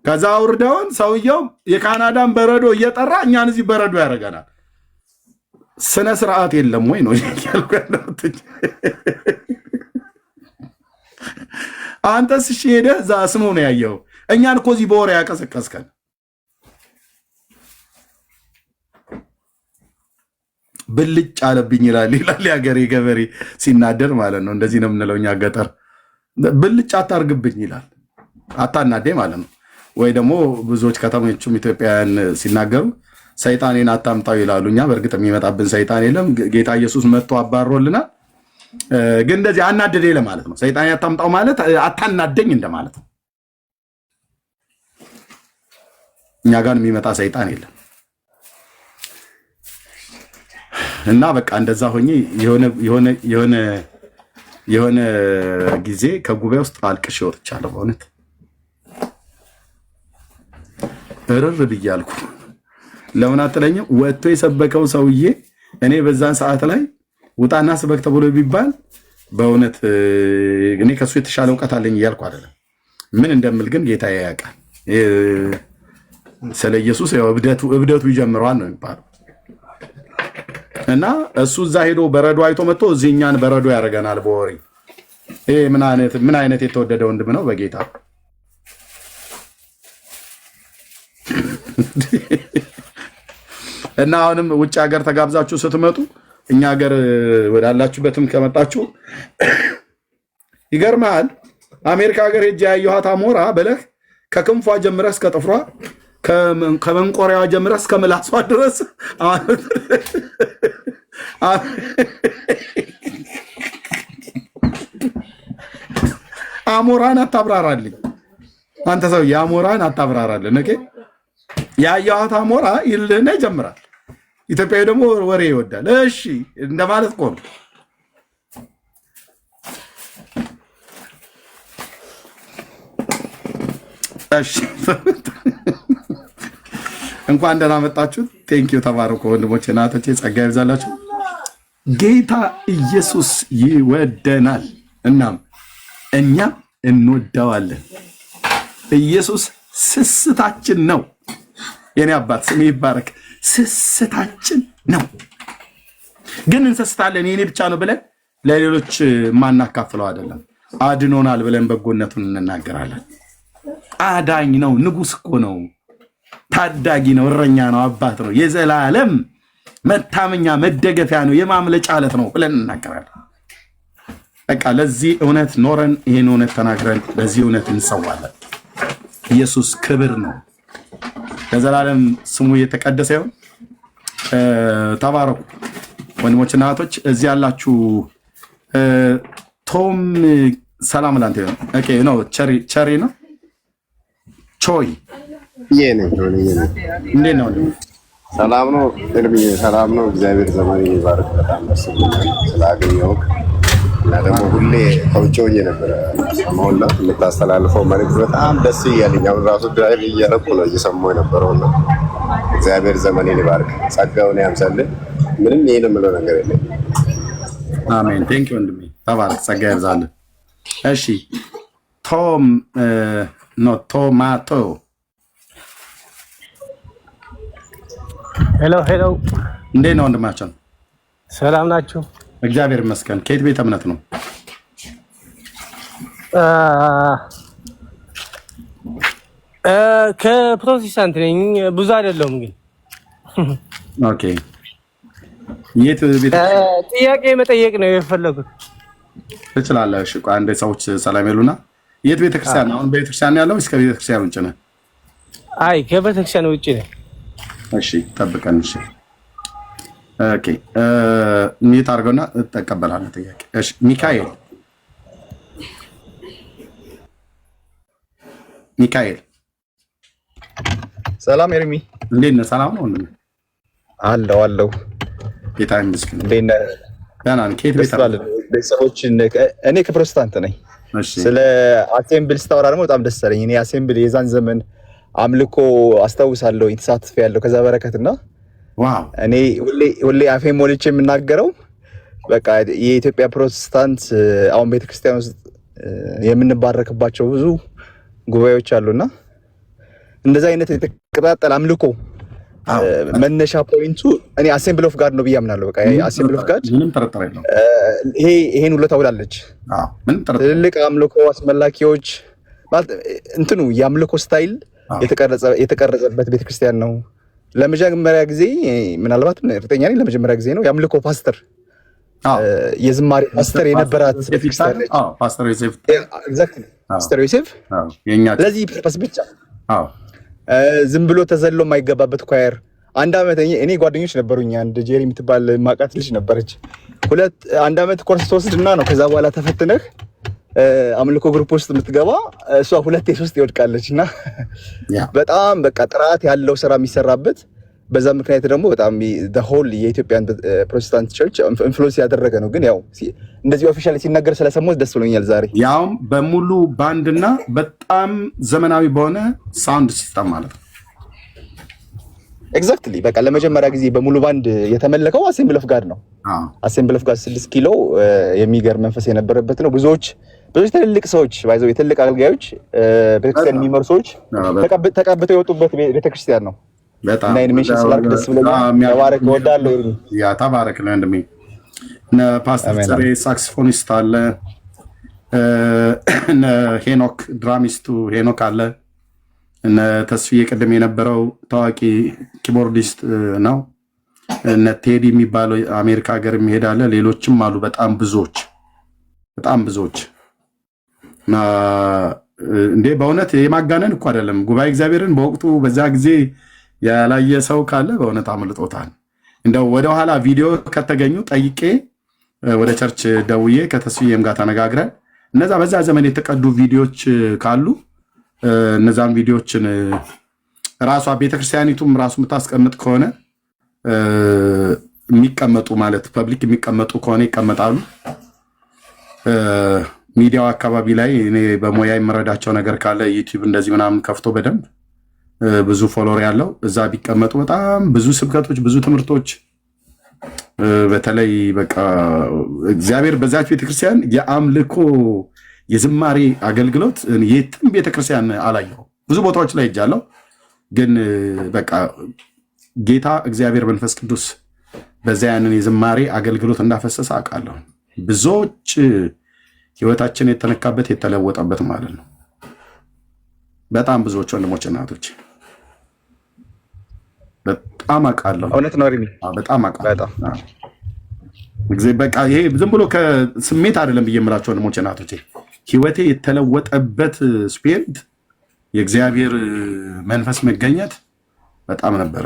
ከዛ አውርደውን ሰውየው የካናዳን በረዶ እየጠራ እኛን እዚህ በረዶ ያደርገናል ስነ ስርዓት የለም ወይ ነው ያልኩ ያለሁት አንተስ እሺ ሄደህ እዛ ስሙ ነው ያየው እኛን እኮ እዚህ በወሬ ያቀሰቀስከን ብልጭ አለብኝ ይላል ያገሬ ገበሬ ሲናደር ማለት ነው እንደዚህ ነው የምንለው እኛ ገጠር ብልጭ አታርግብኝ ይላል አታናደኝ ማለት ነው ወይ ደግሞ ብዙዎች ከተሞችም ኢትዮጵያውያን ሲናገሩ ሰይጣኔን አታምጣው ይላሉ እኛ በእርግጥ የሚመጣብን ሰይጣን የለም ጌታ ኢየሱስ መጥቶ አባሮልናል ግን እንደዚህ አናደደኝ ለማለት ነው ሰይጣኔን አታምጣው ማለት አታናደኝ እንደማለት ነው እኛ ጋር የሚመጣ ሰይጣን የለም እና በቃ እንደዛ ሆኜ የሆነ ጊዜ ከጉባኤ ውስጥ አልቅሼ ወጥቻለሁ በእውነት እርር ብያለሁ ለምን አትለኝም ወጥቶ የሰበከው ሰውዬ እኔ በዛን ሰዓት ላይ ውጣና ስበክ ተብሎ ቢባል በእውነት እኔ ከሱ የተሻለ ዕውቀት አለኝ እያልኩ አይደለም ምን እንደምል ግን ጌታዬ ያውቃል ስለ ኢየሱስ እብደቱ ይጀምረዋል ነው የሚባለው እና እሱ እዛ ሄዶ በረዶ አይቶ መጥቶ እዚህኛን በረዶ ያደርገናል በወሬ ይሄ ምን አይነት የተወደደ ወንድም ነው በጌታ እና አሁንም ውጭ ሀገር ተጋብዛችሁ ስትመጡ እኛ ሀገር ወዳላችሁበትም ከመጣችሁ ይገርማል አሜሪካ ሀገር ሄጄ ያየኋት አሞራ በለህ ከክንፏ ጀምረህ እስከ ጥፍሯ ከመንቆሪያዋ ጀምረህ እስከ ምላሷ ድረስ አሞራን አታብራራልኝ አንተ ሰው የአሞራን አታብራራልኝ ኦኬ ያየኋት አሞራ ይልህና ይጀምራል ኢትዮጵያዊ ደግሞ ወሬ ይወዳል እሺ እንደማለት ቆም እሺ እንኳን ደህና መጣችሁ ቴንኪው ተባረኩ ወንድሞቼ እናቶቼ ጸጋ ይብዛላችሁ ጌታ ኢየሱስ ይወደናል እናም እኛ እንወደዋለን ኢየሱስ ስስታችን ነው የኔ አባት ስም ይባረክ ስስታችን ነው ግን እንሰስታለን የኔ ብቻ ነው ብለን ለሌሎች ማናካፍለው አይደለም አድኖናል ብለን በጎነቱን እንናገራለን አዳኝ ነው ንጉስ እኮ ነው ታዳጊ ነው እረኛ ነው አባት ነው የዘላለም መታመኛ መደገፊያ ነው የማምለጫ አለት ነው ብለን እንናገራለን በቃ ለዚህ እውነት ኖረን ይሄን እውነት ተናግረን ለዚህ እውነት እንሰዋለን ኢየሱስ ክብር ነው ለዘላለም ስሙ የተቀደሰ ይሁን ተባረኩ ወንድሞችና እህቶች እዚህ ያላችሁ ቶም ሰላም ላንተ ነው ኦኬ ነው ቸሪ ነው ቾይ የኔ እንዴት ነው ሰላም ነው እርብዬ ሰላም ነው እግዚአብሔር ዘመኔን ይባርክ በጣም ደስ ይላል ስላገኘው እና ደግሞ ሁሌ ከውጭ ሆኜ ነበር ሰማውና የምታስተላልፈው መልዕክት በጣም ደስ ይያለኝ አሁን ራሱ ድራይቭ እያደረኩ ነው እየሰማሁ የነበረውና እግዚአብሔር ዘመኔን ይባርክ ጸጋውን ያምሳልን ምንም ይሄን የምለው ነገር የለም አሜን። ቴንክ ዩ ወንድሜ ተባረክ፣ ጸጋ ይብዛልህ። እሺ ቶማቶ ሄሎ ሄሎ፣ እንዴት ነው ወንድማችን? ሰላም ናችሁ? እግዚአብሔር ይመስገን። ከየት ቤተ እምነት ነው? ከፕሮቴስታንት ነኝ። ብዙ አይደለሁም ግን። ኦኬ። የት ቤተ ጥያቄ መጠየቅ ነው የፈለጉት? ትችላለህ። እሺ ቆይ አንዴ ሰዎች ሰላም ይሉና፣ የት ቤተክርስቲያን? አሁን ቤተክርስቲያን ያለው እስከ ቤተክርስቲያን ውጭ ነህ? አይ ከቤተክርስቲያን ውጭ ነኝ። እሺ ጠብቀን። እሺ ኦኬ። ሚት አድርገውና ተቀበላለህ ጥያቄ። እሺ ሚካኤል ሰላም ኤርሚ፣ እንዴት ነህ? ሰላም ነው ወንድሜ? አለው ጌታ ይመስገን። እንዴት ነህ? ደህና ነኝ። ከየት ቤተሰቦች? እኔ ከፕሮቴስታንት ነኝ። ስለ አሴምብል ስታወራ ደግሞ በጣም ደስ አለኝ። እኔ አሴምብል የዛን ዘመን አምልኮ አስታውሳለሁ፣ ተሳትፌ ያለው ከዛ በረከትና ዋው። እኔ ሁሌ አፌ ሞልቼ የምናገረው በቃ የኢትዮጵያ ፕሮቴስታንት አሁን ቤተክርስቲያን ውስጥ የምንባረክባቸው ብዙ ጉባኤዎች አሉና እንደዛ አይነት የተቀጣጠለ አምልኮ መነሻ ፖይንቱ እኔ አሴምብል ኦፍ ጋድ ነው ብዬ አምናለሁ። በቃ አሴምብል ኦፍ ጋድ ምንም ጥርጥር የለውም። ይሄን ሁሉ ታውላለች። ትልልቅ አምልኮ አስመላኪዎች ማለት እንትኑ የአምልኮ ስታይል የተቀረጸበት ቤተክርስቲያን ነው። ለመጀመሪያ ጊዜ ምናልባት እርግጠኛ ነኝ ለመጀመሪያ ጊዜ ነው የአምልኮ ፓስተር የዝማሬ ፓስተር የነበራት ቤተክርስቲያን ነች። ፓስተር ዮሴፍ ለዚህ ፐርፐስ ብቻ ዝም ብሎ ተዘሎ የማይገባበት ኳየር። አንድ ዓመት እኔ ጓደኞች ነበሩኝ። አንድ ጄሪ የምትባል ማቃት ልጅ ነበረች። አንድ ዓመት ኮርስ ተወስድና ነው ከዛ በኋላ ተፈትነህ አምልኮ ግሩፕ ውስጥ የምትገባ። እሷ 2 3 ይወድቃለች እና በጣም በቃ ጥራት ያለው ስራ የሚሰራበት በዛ ምክንያት ደግሞ በጣም ሆል የኢትዮጵያን ፕሮቴስታንት ቸርች ኢንፍሉዌንስ ያደረገ ነው። ግን ያው እንደዚህ ኦፊሻሊ ሲናገር ስለሰማሁት ደስ ብሎኛል ዛሬ። ያውም በሙሉ ባንድና በጣም ዘመናዊ በሆነ ሳውንድ ሲስተም ማለት ነው። ኤግዛክትሊ በቃ ለመጀመሪያ ጊዜ በሙሉ ባንድ የተመለከው አሴምብል ኦፍ ጋድ ነው። አሴምብል ኦፍ ጋድ 6 ኪሎ የሚገርም መንፈስ የነበረበት ነው። ብዙዎች ትልልቅ ሰዎች ባይዘው የትልቅ አገልጋዮች ቤተክርስቲያን የሚመሩ ሰዎች ተቀብተው የወጡበት ቤተክርስቲያን ነው። በጣም ሜንሽን ስላልክ ደስ ብሎኛል። ተባረክ። እወዳለሁ ኤርሚ። ያ ተባረክ ለወንድሜ። ፓስተር ጸሬ ሳክስፎኒስት አለ፣ ሄኖክ ድራሚስቱ ሄኖክ አለ፣ ተስፍዬ ቅድም የነበረው ታዋቂ ኪቦርዲስት ነው። ቴዲ የሚባለው አሜሪካ ሀገር የሚሄድ አለ። ሌሎችም አሉ። በጣም ብዙዎች እንዴ በእውነት የማጋነን እኮ አይደለም። ጉባኤ እግዚአብሔርን በወቅቱ በዛ ጊዜ ያላየ ሰው ካለ በእውነት አምልጦታል። እንደው ወደኋላ ቪዲዮ ከተገኙ ጠይቄ ወደ ቸርች ደውዬ ከተስፍዬም ጋር ተነጋግረን እነዛ በዛ ዘመን የተቀዱ ቪዲዮዎች ካሉ እነዛን ቪዲዮዎችን ራሷ ቤተክርስቲያኒቱም ራሱ የምታስቀምጥ ከሆነ የሚቀመጡ ማለት ፐብሊክ የሚቀመጡ ከሆነ ይቀመጣሉ። ሚዲያው አካባቢ ላይ እኔ በሙያ የምረዳቸው ነገር ካለ ዩቲዩብ እንደዚህ ምናምን ከፍቶ በደንብ ብዙ ፎሎወር ያለው እዛ ቢቀመጡ በጣም ብዙ ስብከቶች፣ ብዙ ትምህርቶች በተለይ በቃ እግዚአብሔር በዛች ቤተክርስቲያን የአምልኮ የዝማሬ አገልግሎት የትም ቤተክርስቲያን አላየው። ብዙ ቦታዎች ላይ ሄጃለሁ፣ ግን በቃ ጌታ እግዚአብሔር መንፈስ ቅዱስ በዛ ያንን የዝማሬ አገልግሎት እንዳፈሰሰ አውቃለሁ። ብዙዎች ህይወታችን የተነካበት የተለወጠበት ማለት ነው። በጣም ብዙዎች ወንድሞች እናቶች በጣም አውቃለሁ። እውነት ነው ሪሚ፣ በጣም አውቃለሁ። በቃ ይሄ ዝም ብሎ ከስሜት አይደለም ብዬ የምላቸው ወንድሞች እናቶች፣ ህይወቴ የተለወጠበት ስፒሪት የእግዚአብሔር መንፈስ መገኘት በጣም ነበረ።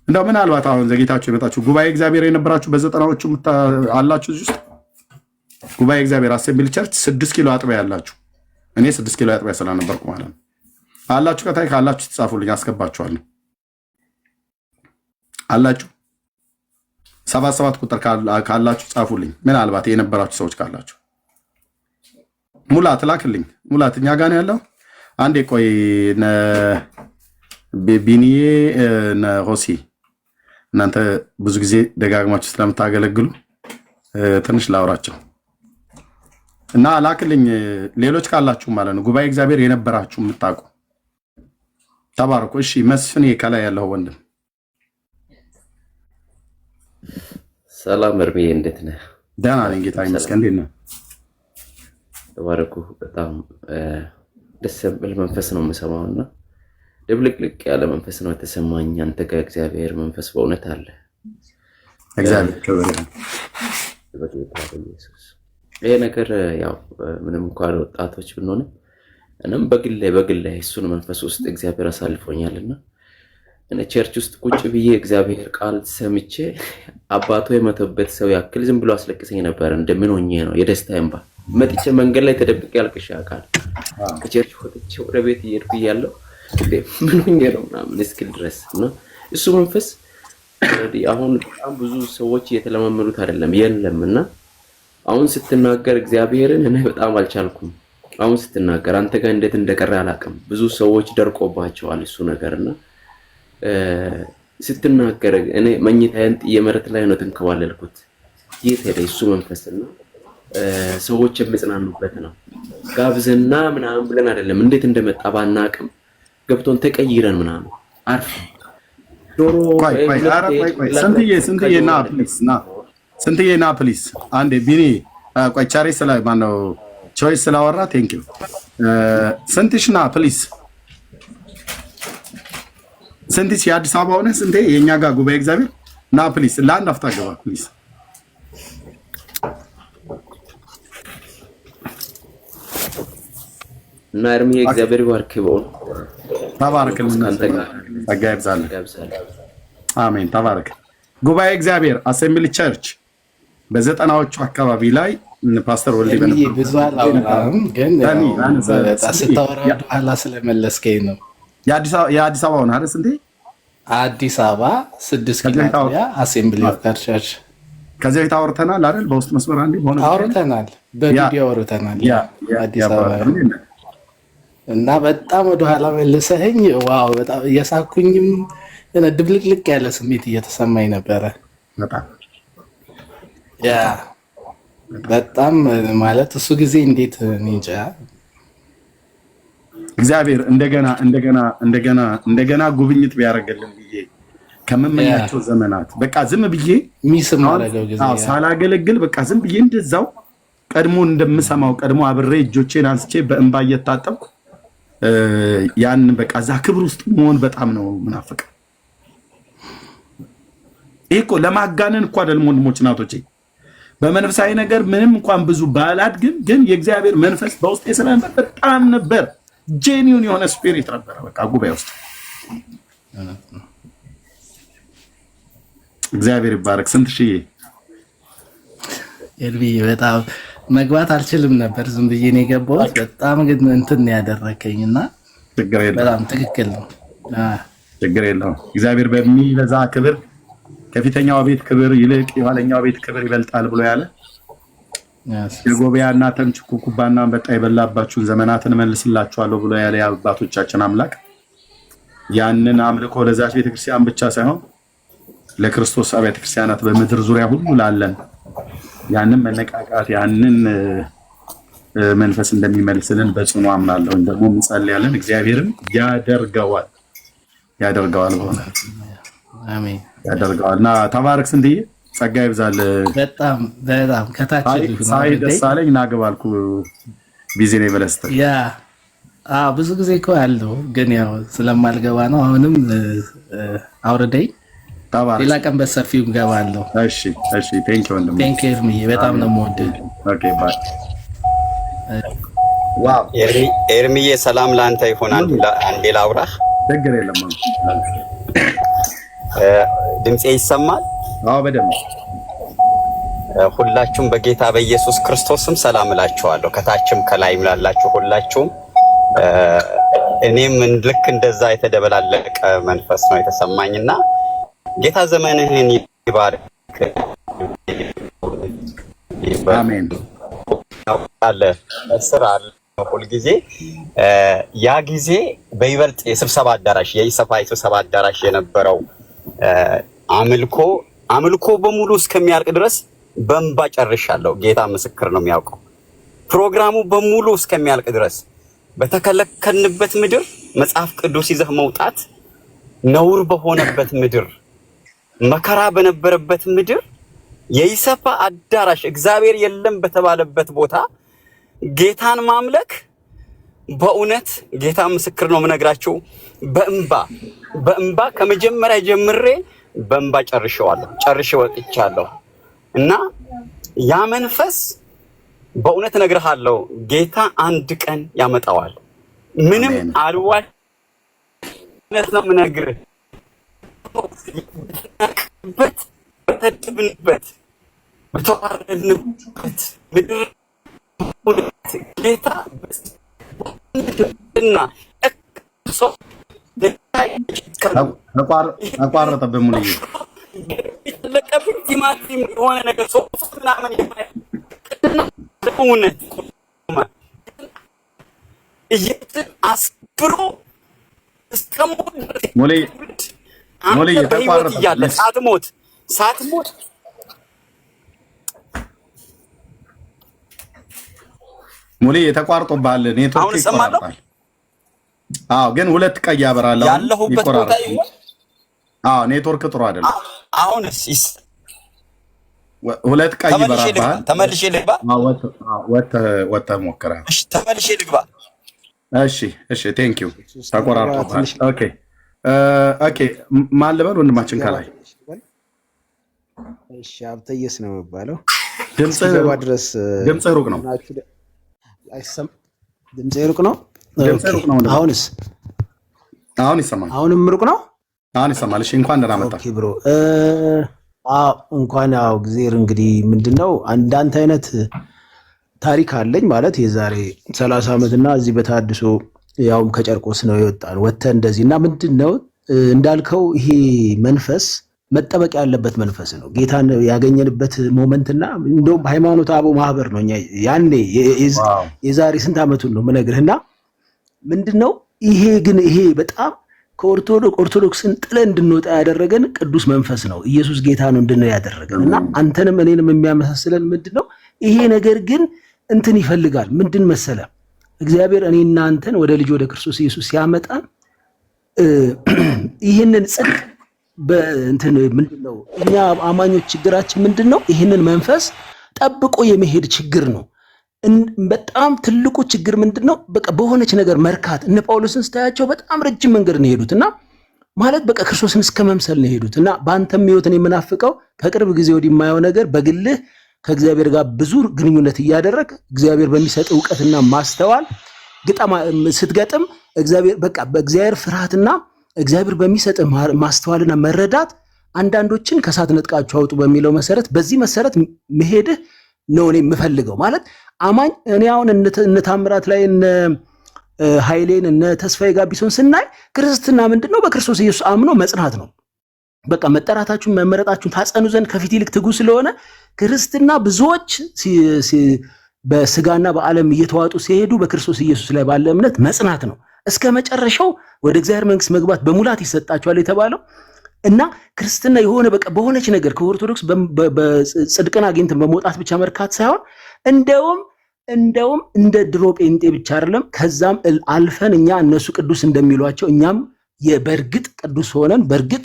እንደው ምናልባት አሁን ዘግይታችሁ የመጣችሁ ጉባኤ እግዚአብሔር የነበራችሁ በ90ዎቹ አላችሁ እዚህ ውስጥ ጉባኤ እግዚአብሔር አሴምብል ቸርች 6 ኪሎ አጥቢያ ያላችሁ፣ እኔ 6 ኪሎ አጥቢያ ስለነበርኩ ማለት ነው አላችሁ። ከታይ ካላችሁ ተጻፉልኝ፣ አስገባችኋለሁ። አላችሁ 77 ቁጥር ካላችሁ ጻፉልኝ። ምናልባት የነበራችሁ ሰዎች ካላችሁ ሙላት ላክልኝ። ሙላት እኛ ጋር ነው ያለው። አንዴ ቆይ ቢኒዬ ሆሲ እናንተ ብዙ ጊዜ ደጋግማችሁ ስለምታገለግሉ ትንሽ ላውራቸው እና ላክልኝ ሌሎች ካላችሁ ማለት ነው። ጉባኤ እግዚአብሔር የነበራችሁ የምታውቁ ተባረኩ። እሺ መስፍኔ ከላይ ያለው ወንድም ሰላም እርምዬ፣ እንዴት ነህ? ደህና ነኝ ጌታ ይመስገን። እንዴት ነህ? ተባረኩ። በጣም ደስ የሚል መንፈስ ነው የምሰማውና ድብልቅልቅ ያለ መንፈስ ነው የተሰማኝ። አንተ ጋር እግዚአብሔር መንፈስ በእውነት አለ። እግዚአብሔር ክብር በጌታ በኢየሱስ። ይሄ ነገር ያው ምንም እንኳን ወጣቶች ብንሆንም እኔም በግሌ እሱን መንፈስ ውስጥ እግዚአብሔር አሳልፎኛልና እኔ ቸርች ውስጥ ቁጭ ብዬ እግዚአብሔር ቃል ሰምቼ አባቶ የመተበት ሰው ያክል ዝም ብሎ አስለቅሰኝ ነበር። እንደምን ሆኜ ነው የደስታ እንባ መጥቼ መንገድ ላይ ተደብቄ ያልቅሻ ቃል ከቸርች ወጥቼ ወደ ቤት እየሄድኩ እያለሁ ምን ሆኜ ነው ምናምን እስኪል ድረስ እና እሱ መንፈስ አሁን በጣም ብዙ ሰዎች እየተለማመዱት አይደለም የለምና አሁን ስትናገር እግዚአብሔርን እኔ በጣም አልቻልኩም። አሁን ስትናገር አንተ ጋር እንዴት እንደቀረ አላውቅም። ብዙ ሰዎች ደርቆባቸዋል እሱ ነገርና ስትናገር እኔ መኝታዬን ጥዬ መሬት ላይ ነው ተንከባለልኩት። የት ሄደ እሱ መንፈስና ሰዎች የሚጽናኑበት ነው። ጋብዘና ምናምን ብለን አይደለም እንዴት እንደመጣ ባናቅም ገብቶን ተቀይረን ምናምን አርፍ ዶሮ ስንትዬ ና ፕሊስ አንዴ ቢኒ ቆይ ቻሬ ስለ ማነው ቾይስ ስላወራ ቴንክ ዩ ስንትሽ ና ፕሊስ ስንትሽ የአዲስ አበባ ሆነ ስንቴ የኛ ጋር ጉባኤ እግዚአብሔር ና ፕሊስ ለአንድ አፍታ ገባ ፕሊስ እና እርምዬ እግዚአብሔር ይባርክ በእውነት ተባረክልና ጸጋ ይብዛልህ። አሜን ተባረክ። ጉባኤ እግዚአብሔር አሴምብሊ ቸርች በዘጠናዎቹ አካባቢ ላይ ፓስተር ወልዴ ብዙ አላወራም፣ ግን ስታወራ ወደኋላ ስለመለስከኝ ነው። የአዲስ አበባ ሆነ አይደል? እንዴ አዲስ አበባ 6 ኪሎ አሴምብሊ ኦፍ ጋድ ቸርች ከዚህ ቤት አውርተናል አይደል? በውስጥ መስመር አንዴ ሆነ አውርተናል፣ በቪዲዮ አውርተናል። አዲስ አበባ እና በጣም ወደኋላ መልሰኸኝ ዋው፣ በጣም እየሳኩኝም ድብልቅልቅ ያለ ስሜት እየተሰማኝ ነበረ። በጣም ማለት እሱ ጊዜ እንዴት እንጃ እግዚአብሔር እንደገና ጉብኝት ቢያደርግልን ብዬ ከመመኛቸው ዘመናት በቃ ዝም ብዬ ሚስም አደረገው ጊዜ ሳላገለግል በቃ ዝም ብዬ እንደዛው ቀድሞ እንደምሰማው ቀድሞ አብሬ እጆቼን አንስቼ በእንባ እየታጠብኩ ያን በቃ እዛ ክብር ውስጥ መሆን በጣም ነው ምናፍቅ። ይሄ እኮ ለማጋነን እኮ አይደለም ወንድሞች እናቶቼ፣ በመንፈሳዊ ነገር ምንም እንኳን ብዙ ባላድግም ግን የእግዚአብሔር መንፈስ በውስጤ ስለነበር በጣም ነበር ጄኒውን የሆነ ስፒሪት ነበር በቃ ጉባኤ ውስጥ። እግዚአብሔር ይባረክ። ስንት ሺህ ኤልቢ በጣም መግባት አልችልም ነበር፣ ዝም ብዬ ነው የገባሁት። በጣም ግን እንትን ያደረከኝና በጣም ትክክል ነው። ችግር የለውም። እግዚአብሔር በሚበዛ ክብር ከፊተኛው ቤት ክብር ይልቅ የኋለኛው ቤት ክብር ይበልጣል ብሎ ያለ የጎቢያና ተምች ኩኩባና አንበጣ የበላባችሁን ዘመናትን መልስላችኋለሁ ብሎ ያለ የአባቶቻችን አምላክ ያንን አምልኮ ለዛች ቤተክርስቲያን ብቻ ሳይሆን ለክርስቶስ አብያተ ክርስቲያናት በምድር ዙሪያ ሁሉ ላለን ያንን መነቃቃት ያንን መንፈስ እንደሚመልስልን በጽኑ አምናለሁ። ደግሞ እንጸልያለን። እግዚአብሔርም ያደርገዋል በእውነት አሜን ያደርገዋልና ተባረክ። ስንትዬ ጸጋ ይብዛል። በጣም ከታች ሳይ ደሳለኝ ናገባልኩ ቢዚ ነው በለስተ ብዙ ጊዜ እኮ ያለው ግን ያው ስለማልገባ ነው። አሁንም አውርደኝ ሌላ ቀን በሰፊው ገባለሁ። እሺ ቴንክ ዩ ወንድም፣ ቴንክ ዩ ኤርምዬ፣ በጣም ነው የምወድህ። ኦኬ ባይ። ዋው ኤርምዬ፣ ሰላም ላንተ ይሆናል። አንዴ ላውራህ። ችግር የለም። ድምጼ ይሰማል? አዎ በደምብ። ሁላችሁም በጌታ በኢየሱስ ክርስቶስም ሰላም እላችኋለሁ። ከታችም ከላይም ላላችሁ ሁላችሁም እኔም ልክ እንደዛ የተደበላለቀ መንፈስ ነው የተሰማኝና ጌታ ዘመንህን ይባርክ። አሜን። አለ ስራ ሁል ጊዜ ያ ጊዜ በይበልጥ የስብሰባ አዳራሽ የኢሰፓ የስብሰባ አዳራሽ የነበረው አምልኮ በሙሉ እስከሚያልቅ ድረስ በእንባ ጨርሻለሁ። ጌታ ምስክር ነው የሚያውቀው። ፕሮግራሙ በሙሉ እስከሚያልቅ ድረስ በተከለከልንበት ምድር መጽሐፍ ቅዱስ ይዘህ መውጣት ነውር በሆነበት ምድር መከራ በነበረበት ምድር የይሰፋ አዳራሽ እግዚአብሔር የለም በተባለበት ቦታ ጌታን ማምለክ በእውነት ጌታ ምስክር ነው የምነግራችሁ። በእንባ ከመጀመሪያ ጀምሬ በእንባ ጨርሼ ወጥቻለሁ እና ያ መንፈስ በእውነት እነግርሃለሁ ጌታ አንድ ቀን ያመጣዋል። ምንም አልዋሽ ነው የምነግርህ። በተደብንበት በተዋረድንበት ምድር ጌታ እና ተቋረጠብህ ሙሉ ለቀብኝ ቲማቲም የሆነ ነገር ሶስት ምናምን እውነት እየትን አስብሮ እስከሞት ሞሌ በህይወት እያለ ሳትሞት ሙሌ የተቋርጦብሃል። ኔትወርክ ይቆራረጣል። አዎ ግን ሁለት ቀይ ያበራል። ያለሁበት ቦታ ይሁን። አዎ ኔትወርክ ጥሩ አይደለም። አሁንስ ሁለት ቀይ ይበራል። ተመልሼ ልግባ። ወጥተህ ሞክረህ። እሺ ተመልሼ ልግባ። እሺ ቴንክ ዩ። ተቆራርጦብሃል። ኦኬ ማን ልበል? ወንድማችን ከላይ እሺ ሀብተየስ ነው የሚባለው። ድምፅህ ሩቅ ነው። ድምፄ ሩቅ ነው። አሁን ይሰማል። አሁንም ሩቅ ነው። አሁን ይሰማል። እሺ እንኳን ደህና መጣህ ብሮ። እንኳን እግዚአብሔር እንግዲህ ምንድነው እንዳንተ አይነት ታሪክ አለኝ ማለት የዛሬ 30 ዓመትና እዚህ በታድሶ ያውም ከጨርቆስ ነው የወጣን ወተን እንደዚህ እና ምንድነው እንዳልከው ይሄ መንፈስ መጠበቅ ያለበት መንፈስ ነው። ጌታን ያገኘንበት ሞመንትና እንደውም ሃይማኖት አበው ማህበር ነው ያኔ የዛሬ ስንት ዓመቱን ነው የምነግርህና ምንድነው ይሄ በጣም ከኦርቶዶክስን ጥለን እንድንወጣ ያደረገን ቅዱስ መንፈስ ነው። ኢየሱስ ጌታ ነው እንድንል ያደረገንና አንተንም እኔንም የሚያመሳስለን ምንድነው ይሄ ነገር ግን እንትን ይፈልጋል። ምንድን መሰለ እግዚአብሔር እኔና አንተን ወደ ልጅ ወደ ክርስቶስ ኢየሱስ ሲያመጣን ይህንን ጽድቅ በእንትን ምንድነው እኛ አማኞች ችግራችን ምንድነው? ይህንን መንፈስ ጠብቆ የመሄድ ችግር ነው። በጣም ትልቁ ችግር ምንድነው? በቃ በሆነች ነገር መርካት። እነ ጳውሎስን ስታያቸው በጣም ረጅም መንገድ ነው የሄዱትና ማለት በቃ ክርስቶስን እስከ መምሰል ነው የሄዱትና በአንተም ህይወትን የምናፍቀው ከቅርብ ጊዜ ወዲህ የማየው ነገር በግልህ ከእግዚአብሔር ጋር ብዙ ግንኙነት እያደረግ እግዚአብሔር በሚሰጥ ዕውቀትና ማስተዋል ስትገጥም እግዚአብሔር በቃ በእግዚአብሔር ፍርሃትና እግዚአብሔር በሚሰጥ ማስተዋልና መረዳት አንዳንዶችን ከሳት ነጥቃችሁ አውጡ በሚለው መሰረት በዚህ መሰረት መሄድህ ነው እኔ የምፈልገው። ማለት አማኝ እኔ አሁን እነ ታምራት ላይ እነ ኃይሌን እነ ተስፋዬ ጋቢሶን ስናይ ክርስትና ምንድነው? በክርስቶስ ኢየሱስ አምኖ መጽናት ነው። በቃ መጠራታችሁን መመረጣችሁን ታጸኑ ዘንድ ከፊት ይልቅ ትጉ ስለሆነ ክርስትና ብዙዎች በስጋና በዓለም እየተዋጡ ሲሄዱ በክርስቶስ ኢየሱስ ላይ ባለ እምነት መጽናት ነው። እስከ መጨረሻው ወደ እግዚአብሔር መንግስት መግባት በሙላት ይሰጣቸዋል የተባለው እና ክርስትና የሆነ በቃ በሆነች ነገር ከኦርቶዶክስ በጽድቅን አግኝተን በመውጣት ብቻ መርካት ሳይሆን እንደውም እንደ ድሮ ጴንጤ ብቻ አይደለም፣ ከዛም አልፈን እኛ እነሱ ቅዱስ እንደሚሏቸው እኛም በእርግጥ ቅዱስ ሆነን በእርግጥ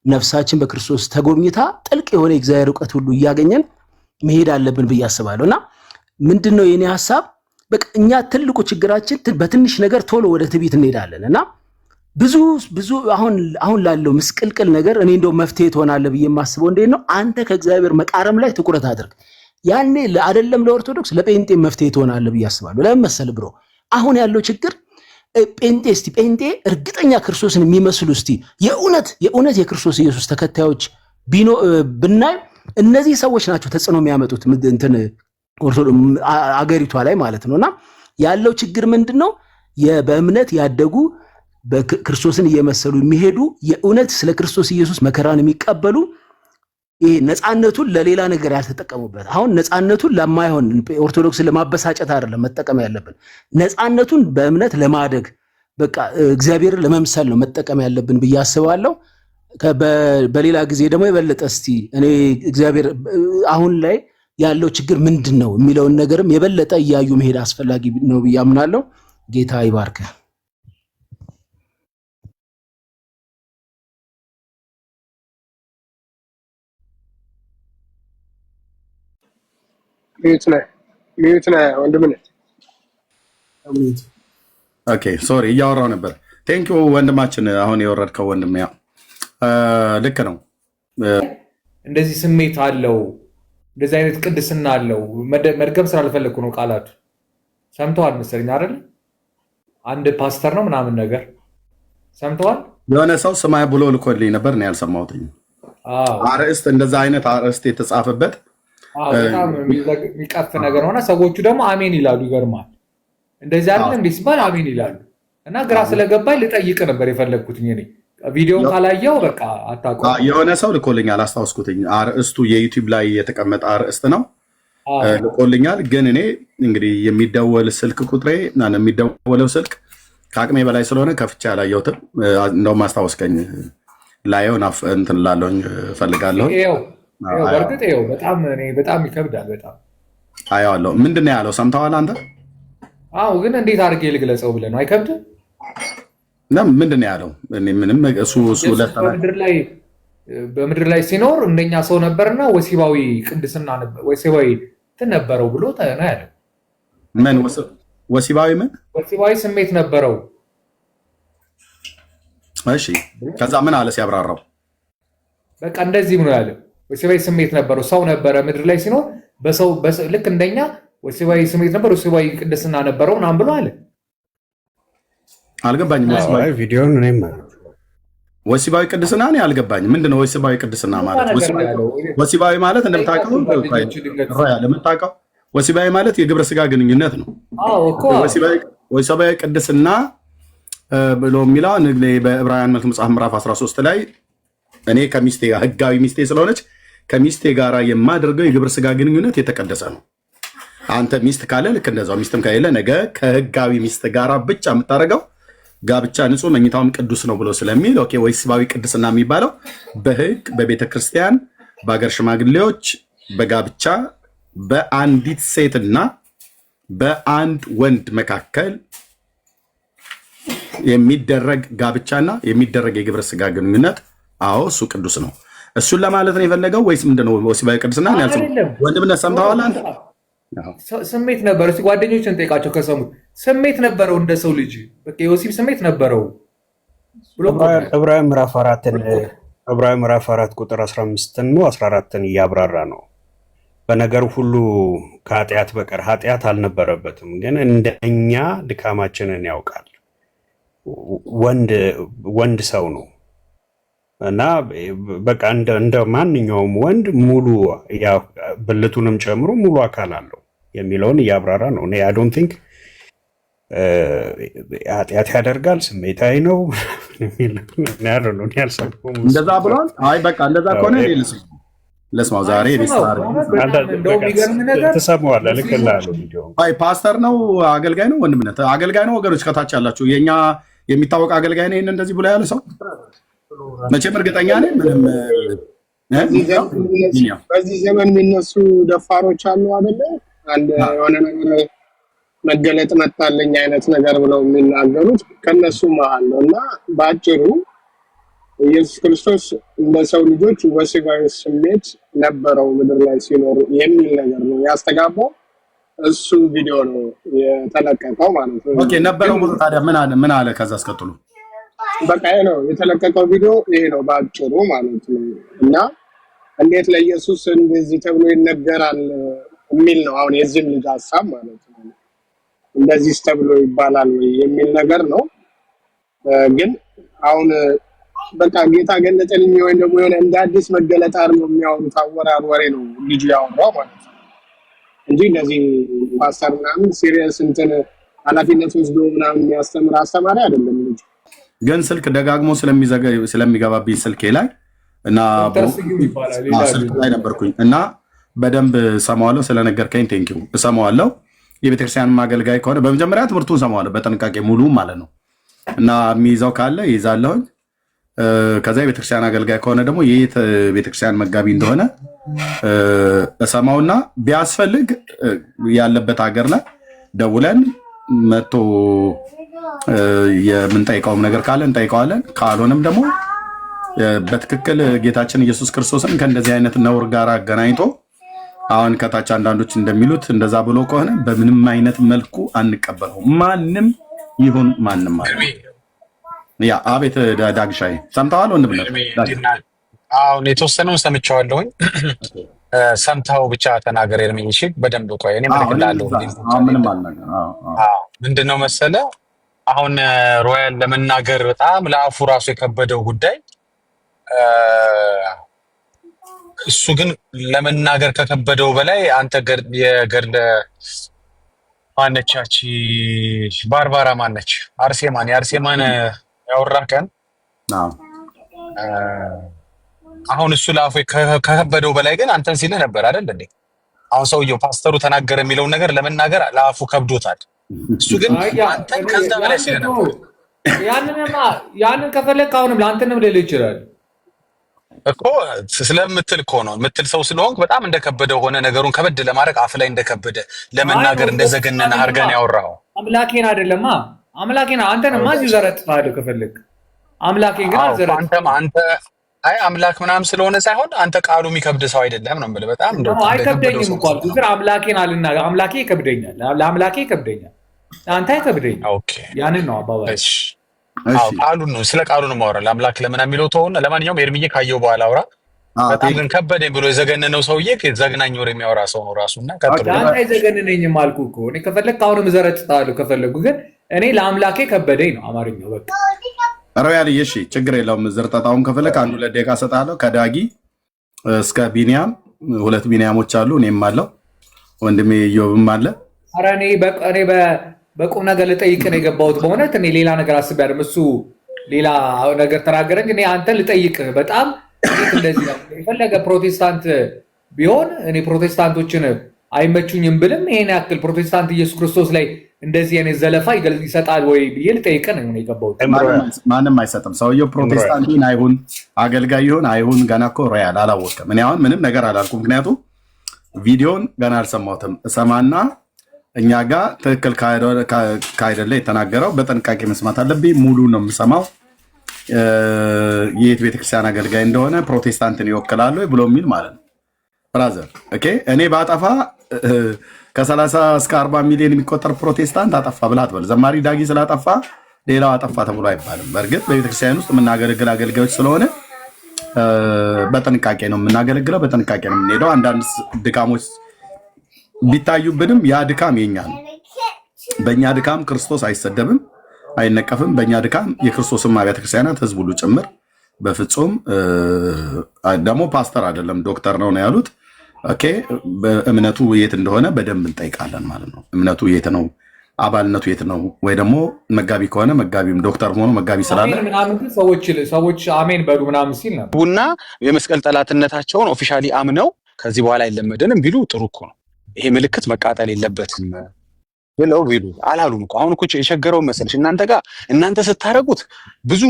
ነፍሳችን በክርስቶስ ተጎብኝታ ጥልቅ የሆነ የእግዚአብሔር ዕውቀት ሁሉ እያገኘን መሄድ አለብን ብዬ አስባለሁና ምንድነው የኔ ሐሳብ? በቃ እኛ ትልቁ ችግራችን በትንሽ ነገር ቶሎ ወደ ትዕቢት እንሄዳለን እና ብዙ አሁን ላለው ምስቅልቅል ነገር እኔ እንደው መፍትሄ ትሆናለህ ብዬ የማስበው እንዴት ነው? አንተ ከእግዚአብሔር መቃረም ላይ ትኩረት አድርግ። ያኔ አይደለም ለኦርቶዶክስ ለጴንጤ መፍትሄ ትሆናለህ ብዬ አስባለሁ። ለምን መሰለህ ብሮ አሁን ያለው ችግር ጴንጤ እርግጠኛ ክርስቶስን የሚመስሉ የእውነት የክርስቶስ ኢየሱስ ተከታዮች ብናይ እነዚህ ሰዎች ናቸው ተጽዕኖ የሚያመጡት እንትን አገሪቷ ላይ ማለት ነውና ያለው ችግር ምንድነው? በእምነት ያደጉ በክርስቶስን እየመሰሉ የሚሄዱ የእውነት ስለ ክርስቶስ ኢየሱስ መከራን የሚቀበሉ ይሄ ነፃነቱን ለሌላ ነገር ያልተጠቀሙበት። አሁን ነፃነቱን ለማይሆን ኦርቶዶክስን ለማበሳጨት አይደለም መጠቀም ያለብን፣ ነፃነቱን በእምነት ለማደግ በቃ እግዚአብሔርን ለመምሰል ነው መጠቀም ያለብን ብዬ አስባለሁ። በሌላ ጊዜ ደግሞ የበለጠ እስቲ እኔ እግዚአብሔር አሁን ላይ ያለው ችግር ምንድን ነው የሚለውን ነገርም የበለጠ እያዩ መሄድ አስፈላጊ ነው ብዬ አምናለሁ። ጌታ ይባርክ። ሚዩት ነህ ወንድምነት። ኦኬ ሶሪ እያወራው ነበር። ቴንኪው ወንድማችን፣ አሁን የወረድከው ወንድም ያ ልክ ነው። እንደዚህ ስሜት አለው፣ እንደዚህ አይነት ቅድስና አለው። መድገም ስላልፈለግኩ ነው። ቃላቱ ሰምተዋል መሰለኝ አይደል? አንድ ፓስተር ነው ምናምን ነገር ሰምተዋል። የሆነ ሰው ስማይ ብሎ ልኮልኝ ነበር ነው ያልሰማሁትኝ። አርዕስት እንደዛ አይነት አርዕስት የተጻፈበት በጣም የሚቀፍ ነገር ሆነ። ሰዎቹ ደግሞ አሜን ይላሉ። ይገርማል። እንደዚህ አይደለም እንዴ ሲባል አሜን ይላሉ። እና ግራ ስለገባኝ ልጠይቅ ነበር የፈለግኩት። እኔ ቪዲዮን ካላየው በቃ አታውቀውም። የሆነ ሰው ልኮልኛል፣ አስታውስኩትኝ። አርዕስቱ የዩቲዩብ ላይ የተቀመጠ አርዕስት ነው ልኮልኛል። ግን እኔ እንግዲህ የሚደወል ስልክ ቁጥሬ የሚደወለው ስልክ ከአቅሜ በላይ ስለሆነ ከፍቼ አላየሁትም። እንደውም አስታወስከኝ፣ ላየው እንትን ላለሁኝ እፈልጋለሁ። በእርግጥ በጣም ይከብዳል። በጣም አየዋለሁ። ምንድን ነው ያለው? ሰምተዋል አንተ? አዎ፣ ግን እንዴት አድርጌ ልግለጸው ብለህ ነው? አይከብድም? ምንድን ነው ያለው? ምንም እሱ በምድር ላይ ሲኖር እንደኛ ሰው ነበርና ወሲባዊ ቅድስና ወሲባዊ እንትን ነበረው ብሎ ነው ያለው። ምን ወሲባዊ ወሲባዊ ስሜት ነበረው። እሺ፣ ከዛ ምን አለ ሲያብራራው? በቃ እንደዚህ ነው ያለው። ወሲባዊ ስሜት ነበረው፣ ሰው ነበረ ምድር ላይ ሲኖር በሰው ልክ እንደኛ ወሲባዊ ስሜት ነበር፣ ወሲባዊ ቅድስና ነበረው ምናምን ብሎ አለ። አልገባኝም። ቪዲዮን እኔም ወሲባዊ ቅድስና እኔ አልገባኝም። ምንድነው ወሲባዊ ቅድስና ማለት? ወሲባዊ ማለት እንደምታውቀው ወሲባዊ ማለት የግብረ ስጋ ግንኙነት ነው። ወሲባዊ ቅድስና ብሎ የሚለው በዕብራውያን መልእክት መጽሐፍ ምዕራፍ 13 ላይ እኔ ከሚስቴ ጋር ህጋዊ ሚስቴ ስለሆነች ከሚስቴ ጋር የማደርገው የግብረ ስጋ ግንኙነት የተቀደሰ ነው። አንተ ሚስት ካለ ልክ እንደዛው፣ ሚስትም ከሌለ ነገ ከህጋዊ ሚስት ጋራ ብቻ የምታደርገው ጋብቻ ንጹህ መኝታውም ቅዱስ ነው ብሎ ስለሚል ወሲባዊ ቅድስና የሚባለው በህግ በቤተ ክርስቲያን በአገር ሽማግሌዎች በጋብቻ በአንዲት ሴትና በአንድ ወንድ መካከል የሚደረግ ጋብቻና የሚደረግ የግብረ ስጋ ግንኙነት፣ አዎ እሱ ቅዱስ ነው። እሱን ለማለት ነው የፈለገው ወይስ ምንድነው ወሲባዊ ቅድስና? ወንድምነት ሰምተዋል አንተ? ስሜት ነበረው። እስኪ ጓደኞችን ጠይቃቸው ከሰሙት። ስሜት ነበረው እንደ ሰው ልጅ በቃ የወሲብ ስሜት ነበረው ብሎ ዕብራውያን ምዕራፍ 4 ቁጥር 15 ነው 14ን እያብራራ ነው። በነገር ሁሉ ከኃጢአት በቀር ኃጢአት አልነበረበትም፣ ግን እንደኛ ድካማችንን ያውቃል። ወንድ ሰው ነው እና በቃ እንደ ማንኛውም ወንድ ሙሉ ብልቱንም ጨምሮ ሙሉ አካል አለው የሚለውን እያብራራ ነው። እኔ አይ ዶንት ቲንክ ኃጢአት ያደርጋል ስሜታዊ ነው እንደዛ ብሏል። አይ በቃ እንደዛ ከሆነ ለስማው ዛሬ ትሰማዋለህ። ልክ እልሃለሁ። ቪዲዮ ፓስተር ነው አገልጋይ ነው ወንድምነት አገልጋይ ነው። ወገኖች ከታች ያላችሁ የኛ የሚታወቅ አገልጋይ ነው። ይሄን እንደዚህ ብሎ ያለ ሰው መቼም እርግጠኛ ነኝ ምንም በዚህ ዘመን የሚነሱ ደፋሮች አሉ አይደለ? አንድ የሆነ ነገር መገለጥ መጣለኝ አይነት ነገር ብለው የሚናገሩት ከነሱ መሃል ነው። እና በአጭሩ ኢየሱስ ክርስቶስ እንደ ሰው ልጆች ወሲባዊ ስሜት ነበረው ምድር ላይ ሲኖር የሚል ነገር ነው ያስተጋባው። እሱ ቪዲዮ ነው የተለቀቀው ማለት ነው። ኦኬ ነበረው ብሎ ታዲያ ምን አለ? ከዛ አስከትሎ በቃ ይሄ ነው የተለቀቀው ቪዲዮ ይሄ ነው በአጭሩ ማለት ነው። እና እንዴት ለኢየሱስ እንደዚህ ተብሎ ይነገራል የሚል ነው አሁን የዚህም ልጅ ሀሳብ ማለት ነው። እንደዚህ ተብሎ ይባላል ወይ የሚል ነገር ነው። ግን አሁን በቃ ጌታ ገለጠልኝ ወይ ደግሞ የሆነ እንደ አዲስ መገለጥ አድርገው የሚያወሩት አወራር ወሬ ነው ልጁ ያወራው ማለት ነው እንጂ እንደዚህ ፓስተር ምናምን ሲሪየስ እንትን ኃላፊነት ወስዶ ምናምን የሚያስተምር አስተማሪ አይደለም ልጁ። ግን ስልክ ደጋግሞ ስለሚገባብኝ ስልኬ ላይ እና ስልክ ላይ ነበርኩኝ እና በደንብ ሰማዋለሁ። ስለነገርከኝ ቴንኪው እሰማዋለሁ። የቤተክርስቲያን አገልጋይ ከሆነ በመጀመሪያ ትምህርቱን ሰማዋለሁ በጥንቃቄ ሙሉ ማለት ነው እና የሚይዘው ካለ ይዛለሁኝ። ከዛ የቤተክርስቲያን አገልጋይ ከሆነ ደግሞ የት ቤተክርስቲያን መጋቢ እንደሆነ እሰማውና ቢያስፈልግ ያለበት ሀገር ላይ ደውለን መጥቶ የምንጠይቀውም ነገር ካለ እንጠይቀዋለን። ካልሆነም ደግሞ በትክክል ጌታችን ኢየሱስ ክርስቶስን ከእንደዚህ አይነት ነውር ጋር አገናኝቶ አሁን ከታች አንዳንዶች እንደሚሉት እንደዛ ብሎ ከሆነ በምንም አይነት መልኩ አንቀበለውም። ማንም ይሁን ማንም ማለት ያ አቤት ዳግሻይ ሰምተዋል ወንድም ነው። አሁን የተወሰነውን ሰምቻለሁኝ። ሰምተው ብቻ ተናገር የለኝ። እሺ በደንብ ቆይ እኔ ምንድነው ምንም አልነገር። ምንድነው መሰለ አሁን ሮያል ለመናገር በጣም ለአፉ ራሱ የከበደው ጉዳይ እሱ ግን ለመናገር ከከበደው በላይ አንተ የገድለ ማነቻች ባርባራ ማነች የአርሴማን ያወራህ ቀን አሁን እሱ ለአፉ ከከበደው በላይ ግን አንተን ሲልህ ነበር አይደል እንዴ? አሁን ሰውየው ፓስተሩ ተናገረ የሚለውን ነገር ለመናገር ለአፉ ከብዶታል። እሱ ግን አንተን ከዛ በላይ ሲልህ ነበር። ያንን ከፈለክ አሁንም ለአንተንም ልልህ ይችላል እኮ ስለምትል እኮ ነው የምትል ሰው ስለሆንክ በጣም እንደከበደ ሆነ ነገሩን ከበድ ለማድረግ አፍ ላይ እንደከበደ ለመናገር እንደዘገነነ አድርገን ያወራው አምላኬን አይደለማ አምላኬን አንተንማ እዚህ ዘረጥፋለሁ ከፈለክ አምላኬን ግን አልዘረጥም አንተ አይ አምላክ ምናምን ስለሆነ ሳይሆን አንተ ቃሉ የሚከብድ ሰው አይደለም ነው የምልህ። በጣም እንደው አይከብደኝም እኮ አልኩ ግን አምላኬን አልናገር አምላኬ ይከብደኛል ለአምላኬ ይከብደኛል አንተ አይከብደኝም። ኦኬ ያንን ነው አባባል። እሺ አዎ ቃሉን ነው ስለ ቃሉ ነው ማውራ ለአምላክ ለምን የሚለው ተውና ለማንኛውም ኤርሚዬ ካየው በኋላ አውራ። በጣም ግን ከበደኝ ብሎ የዘገነነው ሰውዬ ዘግናኝ ወሬ የሚያወራ ሰው ነው ራሱና አንተ አይዘገነነኝም አልኩ እኮ እኔ ከፈለክ አሁንም ዘረጥታለሁ ከፈለኩ ግን እኔ ለአምላኬ ከበደኝ ነው አማርኛው በቃ ሮያል እሺ ችግር የለውም። ዝርጠጣውን ከፈለክ አንዱ ለደቂቃ ሰጣለሁ። ከዳጊ እስከ ቢኒያም ሁለት ቢኒያሞች አሉ እኔም አለው ወንድሜ ኢዮብም አለ። ኧረ እኔ በቁም ነገር ልጠይቅ ነው የገባሁት በእውነት እኔ ሌላ ነገር አስቤ አይደለም እሱ ሌላ ነገር ተናገረ እንጂ እኔ አንተን ልጠይቅህ በጣም እንደዚህ ነው የፈለገ ፕሮቴስታንት ቢሆን እኔ ፕሮቴስታንቶችን አይመቹኝም ብልም ይሄን ያክል ፕሮቴስታንት ኢየሱስ ክርስቶስ ላይ እንደዚህ አይነት ዘለፋ ይሰጣል ወይ ብዬ ልጠይቅህ ነው የገባሁት። ማንም አይሰጥም። ሰውየው ፕሮቴስታንት ይሁን አይሁን አገልጋይ ይሁን አይሁን ገና እኮ ሮያል አላወቅም። እኔ አሁን ምንም ነገር አላልኩም፣ ምክንያቱም ቪዲዮን ገና አልሰማሁትም። እሰማና እኛ ጋር ትክክል ካይደለ የተናገረው በጥንቃቄ መስማት አለብኝ። ሙሉ ነው የምሰማው። የት ቤተክርስቲያን አገልጋይ እንደሆነ ፕሮቴስታንትን ይወክላሉ ብሎ የሚል ማለት ነው። ብራዘር ኦኬ እኔ ባጠፋ ከ30 እስከ 40 ሚሊዮን የሚቆጠር ፕሮቴስታንት አጠፋ ብላ አትበል። ዘማሪ ዳጊ ስላጠፋ ሌላው አጠፋ ተብሎ አይባልም። በእርግጥ በቤተክርስቲያን ውስጥ የምናገለግል አገልጋዮች ስለሆነ በጥንቃቄ ነው የምናገለግለው፣ በጥንቃቄ ነው የምንሄደው። አንዳንድ ድካሞች ቢታዩብንም ያ ድካም የኛ ነው። በእኛ ድካም ክርስቶስ አይሰደብም፣ አይነቀፍም። በእኛ ድካም የክርስቶስም አብያተ ክርስቲያናት ህዝብ ሁሉ ጭምር በፍጹም ደግሞ ፓስተር አይደለም ዶክተር ነው ያሉት። ኦኬ እምነቱ የት እንደሆነ በደንብ እንጠይቃለን ማለት ነው። እምነቱ የት ነው? አባልነቱ የት ነው? ወይ ደግሞ መጋቢ ከሆነ መጋቢም ዶክተር ሆኖ መጋቢ ስላለ ምናምን ሰዎች አሜን በሉ ምናምን ሲል ነው ቡና የመስቀል ጠላትነታቸውን ኦፊሻሊ አምነው ከዚህ በኋላ አይለመደንም ቢሉ ጥሩ እኮ ነው። ይሄ ምልክት መቃጠል የለበትም ብለው ቢሉ አላሉም እኮ። አሁን እኮ የቸገረው መሰለሽ እናንተ ስታረጉት ብዙ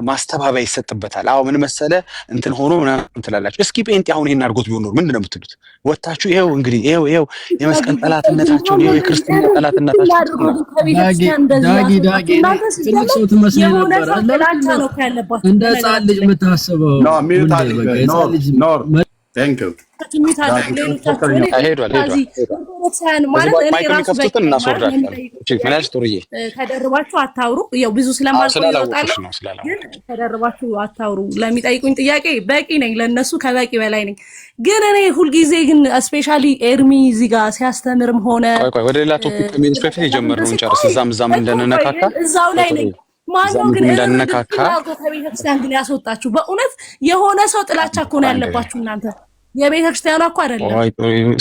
ማስተባበያ ይሰጥበታል። አዎ ምን መሰለ እንትን ሆኖ ምናምን ትላላችሁ። እስኪ ጴንጤ አሁን ይሄን አድርጎት ቢሆን ኖር ምንድን ነው የምትሉት? ወታችሁ ይሄው እንግዲህ ይሄው የመስቀል ጠላትነታቸውን ይሄው የክርስትና ጠላትነታቸውን ዳጊ ትልቅ ሰው ትመስለኝ ነበር አለ እንደ ሕፃን ልጅ የምታስበው ተደርባችሁ አታውሩ። ያው ብዙ ስለማልቆይወጣለሁ ግን ተደርባችሁ አታውሩ። ለሚጠይቁኝ ጥያቄ በቂ ነኝ፣ ለነሱ ከበቂ በላይ ነኝ። ግን እኔ ሁልጊዜ ግን ስፔሻሊ ኤርሚ እዚህ ጋር ሲያስተምርም ሆነ ወደ ሌላ ቶፒክ ከሚሄድ በፊት የጀመርነውን ጨርስ። እዛም እንደነካካ እዛው ላይ ነኝ። ማነው ግን እንደነካካ ከቤተክርስቲያን ግን ያስወጣችሁ? በእውነት የሆነ ሰው ጥላቻ እኮ ነው ያለባችሁ እናንተ። የቤተክርስቲያኗ እኮ አይደለም።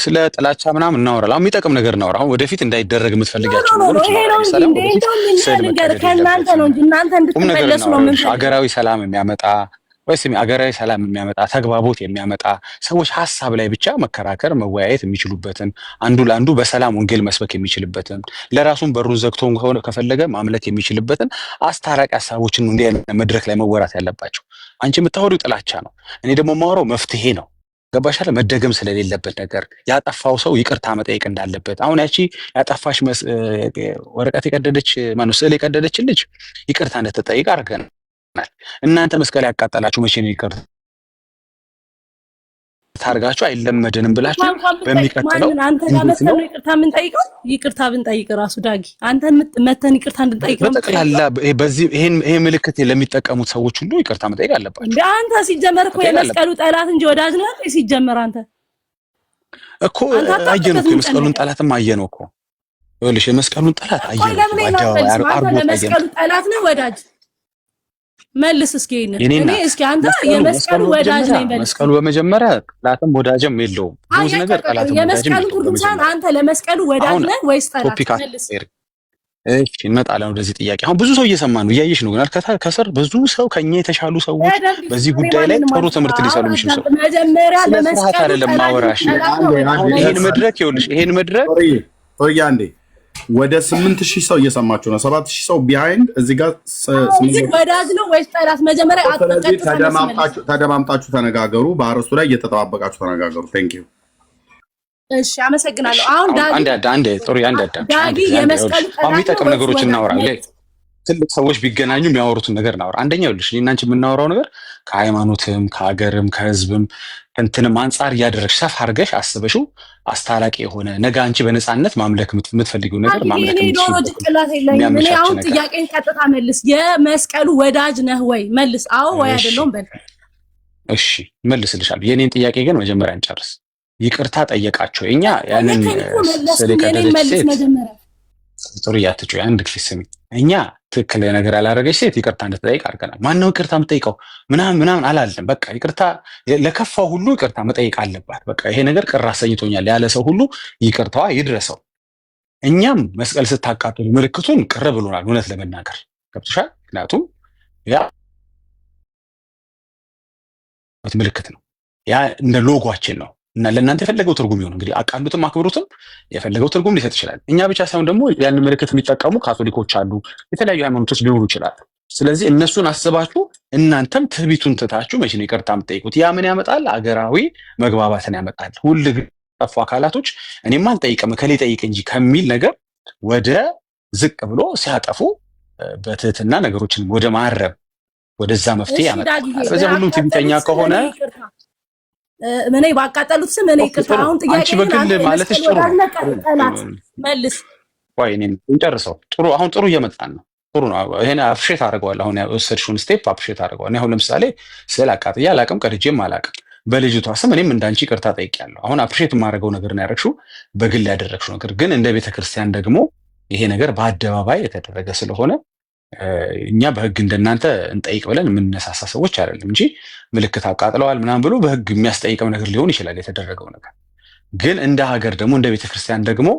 ስለ ጥላቻ ምናምን እናወራለን። አሁን የሚጠቅም ነገር እናወራ። አሁን ወደፊት እንዳይደረግ የምትፈልጋቸው ነገሮች ከእናንተ ነው እንጂ እናንተ እንድትመለሱ ነው የምንፈልገው። አገራዊ ሰላም የሚያመጣ ወይስ አገራዊ ሰላም የሚያመጣ ተግባቦት የሚያመጣ ሰዎች ሀሳብ ላይ ብቻ መከራከር መወያየት የሚችሉበትን አንዱ ለአንዱ በሰላም ወንጌል መስበክ የሚችልበትን ለራሱን በሩን ዘግቶ ከፈለገ ማምለክ የሚችልበትን አስታራቂ ሀሳቦችን እንዲህ አይነት መድረክ ላይ መወራት ያለባቸው። አንቺ የምታወሪው ጥላቻ ነው፣ እኔ ደግሞ የማወራው መፍትሄ ነው። ገባሽ አይደል? መደገም ስለሌለበት ነገር ያጠፋው ሰው ይቅርታ መጠየቅ እንዳለበት። አሁን ያቺ ያጠፋሽ ወረቀት የቀደደች ማነው ስዕል የቀደደች ልጅ ይቅርታ እንድትጠይቅ አድርገናል። እናንተ መስቀል ያቃጠላችሁ መቼ ነው ይቅርታ ታርጋችሁ አይለመደንም ብላችሁ በሚቀጥለው አንተ ጋር መተን ነው ይቅርታ የምንጠይቀው? ይቅርታ ብንጠይቅ ራሱ ዳጊ አንተን መተን ይቅርታ እንድንጠይቅ ነው። በጠቅላላ በዚህ ይሄን ምልክት ለሚጠቀሙት ሰዎች ሁሉ ይቅርታ መጠየቅ አለባቸው። አንተ ሲጀመር እኮ የመስቀሉ ጠላት እንጂ ወዳጅ ነው እንዴ? ሲጀመር አንተ እኮ አየነው እኮ የመስቀሉን ጠላትም አየነው እኮ። ይኸውልሽ የመስቀሉን ጠላት አየነው አደባባይ አርጎ የመስቀሉ ጠላት ነው ወዳጅ መልስ እስኪ እኔ እስኪ አንተ የመስቀሉ ወዳጅ ነኝ በል። መስቀሉ በመጀመሪያ ጠላትም ወዳጅም የለውም። ብዙ ነገር ጠላትም ወዳጅም የመስቀሉ ትርጉም አንተ ለመስቀሉ ወዳጅ ነህ ወይስ ጠላት? መልስ። እሺ እንመጣለን ወደዚህ ጥያቄ። አሁን ብዙ ሰው እየሰማ ነው እያየሽ ነው። ግን ከስር ብዙ ሰው ከኛ የተሻሉ ሰዎች በዚህ ጉዳይ ላይ ጥሩ ትምህርት ሊሰሩ የሚችሉ ሰው መጀመሪያ ለመስቀሉ አይደለም ማወራሽ። ይሄን መድረክ ይኸውልሽ ይሄን መድረክ አንዴ ወደ 8000 ሰው እየሰማችሁ ነው። 7000 ሰው ቢሃይንድ እዚህ ጋር ወዳጅ ነው ወይስ ጠላት? መጀመሪያ ተደማምጣችሁ ተነጋገሩ። በአርስቱ ላይ እየተጠባበቃችሁ ተነጋገሩ። ቴንክ ዩ። እሺ አመሰግናለሁ። አሁን አንዴ ጥሩ ዳጊ የመስቀሉ ጠላት የሚጠቅም ነገሮች እናወራለን። ትልቅ ሰዎች ቢገናኙ የሚያወሩትን ነገር እናወራ። አንደኛው ልሽ እኔና አንቺ የምናወራው ነገር ከሃይማኖትም ከሀገርም ከህዝብም እንትንም አንጻር እያደረግሽ ሰፋ አድርገሽ አስበሽው አስታራቂ የሆነ ነገ አንቺ በነፃነት ማምለክ የምትፈልጊው ነገር ማምለክ የምትችይው። እኔ አሁን ጥያቄን ቀጥታ መልስ። የመስቀሉ ወዳጅ ነህ ወይ? መልስ አዎ ወይ አይደለም በል። እሺ መልስልሻለሁ። የኔን ጥያቄ ግን መጀመሪያ እንጨርስ። ይቅርታ ጠየቃቸው እኛ ያንን ስለቀደደች ሴት ጥሩ ያትጩ አንድ ጊዜ ስሚ። እኛ ትክክል ነገር ያላረገች ሴት ይቅርታ እንድትጠይቅ አድርገናል። ማነው ይቅርታ የምጠይቀው ምናምን አላልንም። በቃ ይቅርታ ለከፋው ሁሉ ይቅርታ መጠየቅ አለባት። በቃ ይሄ ነገር ቅር አሰኝቶኛል ያለ ሰው ሁሉ ይቅርታዋ ይድረሰው። እኛም መስቀል ስታቃጥሉ ምልክቱን ቅር ብሎናል። እውነት ለመናገር ገብቶሻል። ምክንያቱም ያ ምልክት ነው፣ ያ እንደ ሎጓችን ነው እና ለእናንተ የፈለገው ትርጉም ይሁን እንግዲህ አቃሉትም አክብሩትም የፈለገው ትርጉም ሊሰጥ ይችላል። እኛ ብቻ ሳይሆን ደግሞ ያን ምልክት የሚጠቀሙ ካቶሊኮች አሉ፣ የተለያዩ ሃይማኖቶች ሊኖሩ ይችላል። ስለዚህ እነሱን አስባችሁ እናንተም ትዕቢቱን ትታችሁ መቼ ነው ይቅርታ የምትጠይቁት? ያ ምን ያመጣል? አገራዊ መግባባትን ያመጣል። ሁሉ ጠፉ አካላቶች እኔማ አልጠይቅም እከሌ ጠይቅ እንጂ ከሚል ነገር ወደ ዝቅ ብሎ ሲያጠፉ በትህትና ነገሮችን ወደ ማረም ወደዛ መፍትሄ ያመጣል። ስለዚህ ሁሉም ትዕቢተኛ ከሆነ እኔ ባቃጠሉት ስም እኔ ይቅርታ። አሁን ጥያቄ በግል ማለት ጥሩ መልስ ወይ እኔ እንጨርሰው። ጥሩ አሁን ጥሩ እየመጣን ነው። ጥሩ ነው። ይሄን አፕሪሼት አድርገዋል። አሁን የወሰድሽውን ስቴፕ አፕሪሼት አድርገዋል። እኔ አሁን ለምሳሌ ስለ አቃጥያ አላቅም ቀድጄም አላቅም። በልጅቷ ስም እኔም እንዳንቺ ይቅርታ ጠይቄያለሁ። አሁን አፕሪሼት የማደርገው ነገር ነው ያደረግሽው፣ በግል ያደረግሽው ነገር ግን እንደ ቤተክርስቲያን ደግሞ ይሄ ነገር በአደባባይ የተደረገ ስለሆነ እኛ በህግ እንደናንተ እንጠይቅ ብለን የምንነሳሳ ሰዎች አይደለም እንጂ ምልክት አቃጥለዋል ምናምን ብሎ በህግ የሚያስጠይቀው ነገር ሊሆን ይችላል የተደረገው ነገር። ግን እንደ ሀገር ደግሞ እንደ ቤተክርስቲያን ደግሞ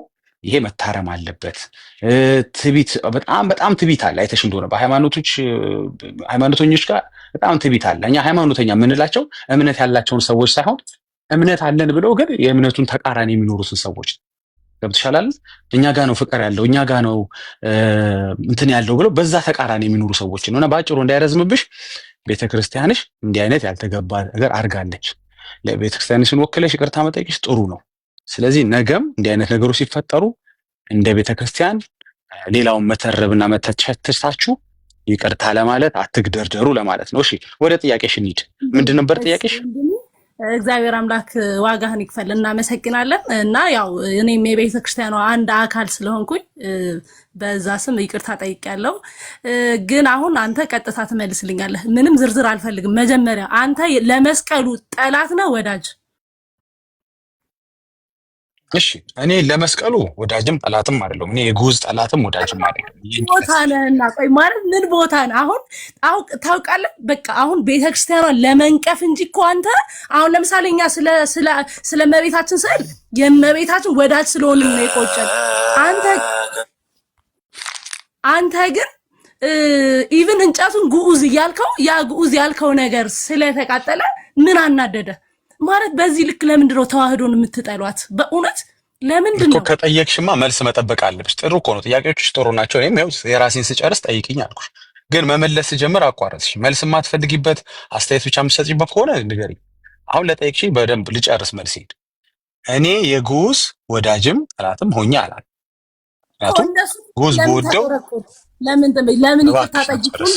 ይሄ መታረም አለበት። ትዕቢት በጣም ትዕቢት አለ። አይተሽ እንደሆነ ሃይማኖተኞች ጋር በጣም ትዕቢት አለ። እኛ ሃይማኖተኛ የምንላቸው እምነት ያላቸውን ሰዎች ሳይሆን እምነት አለን ብለው ግን የእምነቱን ተቃራኒ የሚኖሩትን ሰዎች ገብተሻል። እኛ ጋ ነው ፍቅር ያለው እኛ ጋ ነው እንትን ያለው ብለው በዛ ተቃራኒ የሚኖሩ ሰዎች ነው። እና ባጭሩ እንዳይረዝምብሽ ቤተክርስቲያንሽ እንዲህ አይነት ያልተገባ ነገር አድርጋለች። ለቤተክርስቲያንሽን ወክለሽ ይቅርታ መጠየቅሽ ጥሩ ነው። ስለዚህ ነገም እንዲህ አይነት ነገሮች ሲፈጠሩ እንደ ቤተክርስቲያን ሌላውን መተረብና መተቸታችሁ ይቅርታ ለማለት አትግደርደሩ ለማለት ነው። እሺ ወደ ጥያቄሽ እንሂድ። ምንድን ነበር ጥያቄሽ? እግዚአብሔር አምላክ ዋጋህን ይክፈል። እናመሰግናለን። እና ያው እኔም የቤተ ክርስቲያኗ አንድ አካል ስለሆንኩኝ በዛ ስም ይቅርታ ጠይቄያለሁ። ግን አሁን አንተ ቀጥታ ትመልስልኛለህ። ምንም ዝርዝር አልፈልግም። መጀመሪያ አንተ ለመስቀሉ ጠላት ነው ወዳጅ? እሺ እኔ ለመስቀሉ ወዳጅም ጠላትም አይደለም። እኔ የጉዝ ጠላትም ወዳጅም አይደለም። ቦታ ነህና ቆይ ማለት ምን ቦታ ነህ? አሁን ታውቃለህ። በቃ አሁን ቤተክርስቲያኗን ለመንቀፍ እንጂ እኮ አንተ አሁን ለምሳሌ እኛ ስለ እመቤታችን ስዕል የእመቤታችን ወዳጅ ስለሆንን ነው የቆጨን። አንተ ግን ኢቭን እንጨቱን ግዑዝ እያልከው ያ ግዑዝ ያልከው ነገር ስለተቃጠለ ምን አናደደ? ማለት በዚህ ልክ ለምንድን ነው ተዋህዶን የምትጠሏት? በእውነት ለምንድን ነው? ከጠየቅሽማ መልስ መጠበቅ አለብሽ። ጥሩ እኮ ነው፣ ጥያቄዎችሽ ጥሩ ናቸው። እኔም ይኸው የራሴን ስጨርስ ጠይቅኝ አልኩሽ። ግን መመለስ ስጀምር አቋረጥሽ። መልስ የማትፈልጊበት አስተያየት ብቻ የምትሰጪበት ከሆነ ንገሪኝ። አሁን ለጠየቅሽኝ በደንብ ልጨርስ መልሴን። እኔ የግዑዝ ወዳጅም ጠላትም ሆኜ አላውቅም። ምክንያቱም ግዑዝ በወደው ለምን ይቅርታ ጠይቁን?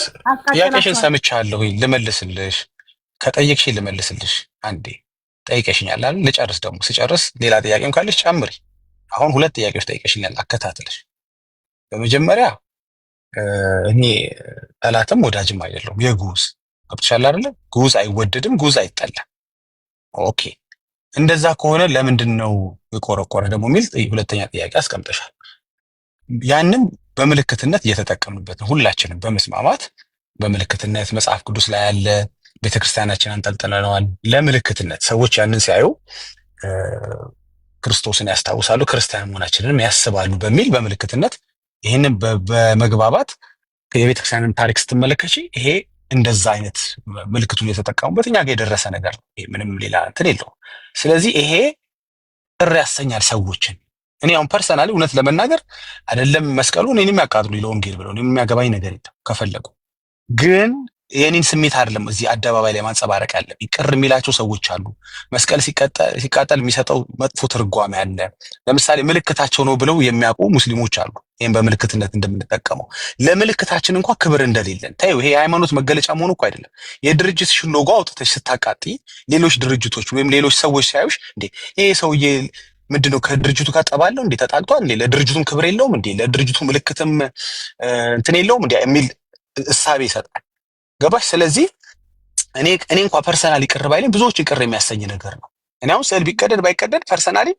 ጥያቄሽን ሰምቻለሁ፣ ልመልስልሽ። ከጠየቅሽኝ ልመልስልሽ። አንዴ ጠይቀሽኛል አይደል? ልጨርስ ደግሞ ስጨርስ ሌላ ጥያቄም ካለሽ ጨምሪ። አሁን 2 ጥያቄዎች ጠይቀሽኛል፣ አከታትልሽ። በመጀመሪያ እኔ ጠላትም ወዳጅም አይደለሁም የግዑዝ ገብቶሻል አይደለ? ግዑዝ አይወደድም፣ ግዑዝ አይጠላም። ኦኬ፣ እንደዛ ከሆነ ለምንድን ነው የቆረቆረ ደግሞ የሚል 2ኛ ጥያቄ አስቀምጠሻል። ያንን በምልክትነት እየተጠቀምንበት ነው ሁላችንም በመስማማት በምልክትነት መጽሐፍ ቅዱስ ላይ ያለ ቤተክርስቲያናችን አንጠልጥለነዋል ለምልክትነት። ሰዎች ያንን ሲያዩ ክርስቶስን ያስታውሳሉ፣ ክርስቲያን መሆናችንንም ያስባሉ በሚል በምልክትነት ይህንን በመግባባት የቤተክርስቲያንን ታሪክ ስትመለከቺ ይሄ እንደዛ አይነት ምልክቱን የተጠቀሙበት እኛ ጋር የደረሰ ነገር ነው። ምንም ሌላ እንትን የለውም። ስለዚህ ይሄ ጥሪ ያሰኛል ሰዎችን። እኔ አሁን ፐርሰናሊ እውነት ለመናገር አይደለም መስቀሉን እኔንም ያቃጥሉ ለወንጌል ብለው እኔም የሚያገባኝ ነገር የለም። ከፈለጉ ግን የኔን ስሜት አይደለም እዚህ አደባባይ ላይ ማንጸባረቅ ያለብኝ። ቅር የሚላቸው ሰዎች አሉ። መስቀል ሲቃጠል የሚሰጠው መጥፎ ትርጓሜ አለ። ለምሳሌ ምልክታቸው ነው ብለው የሚያውቁ ሙስሊሞች አሉ። ይሄን በምልክትነት እንደምንጠቀመው ለምልክታችን እንኳን ክብር እንደሌለን ታዩ። ይሄ የሃይማኖት መገለጫ መሆኑ እኮ አይደለም። የድርጅትሽን ሎጎ አውጥተሽ ስታቃጥይ ሌሎች ድርጅቶች ወይም ሌሎች ሰዎች ሲያዩሽ እንዴ ይሄ ሰውዬ ምንድነው ከድርጅቱ ጋር ጠባለው እንዴ ተጣልቷል እንዴ ለድርጅቱም ክብር የለውም እንዴ ለድርጅቱ ምልክትም እንትን የለውም እንዴ የሚል እሳቤ ይሰጣል። ገባሽ? ስለዚህ እኔ እንኳን ፐርሰናሊ ቅር ባይለኝ ብዙዎችን ቅር የሚያሰኝ ነገር ነው። እኔ አሁን ስዕል ቢቀደድ ባይቀደድ ፐርሰናሊ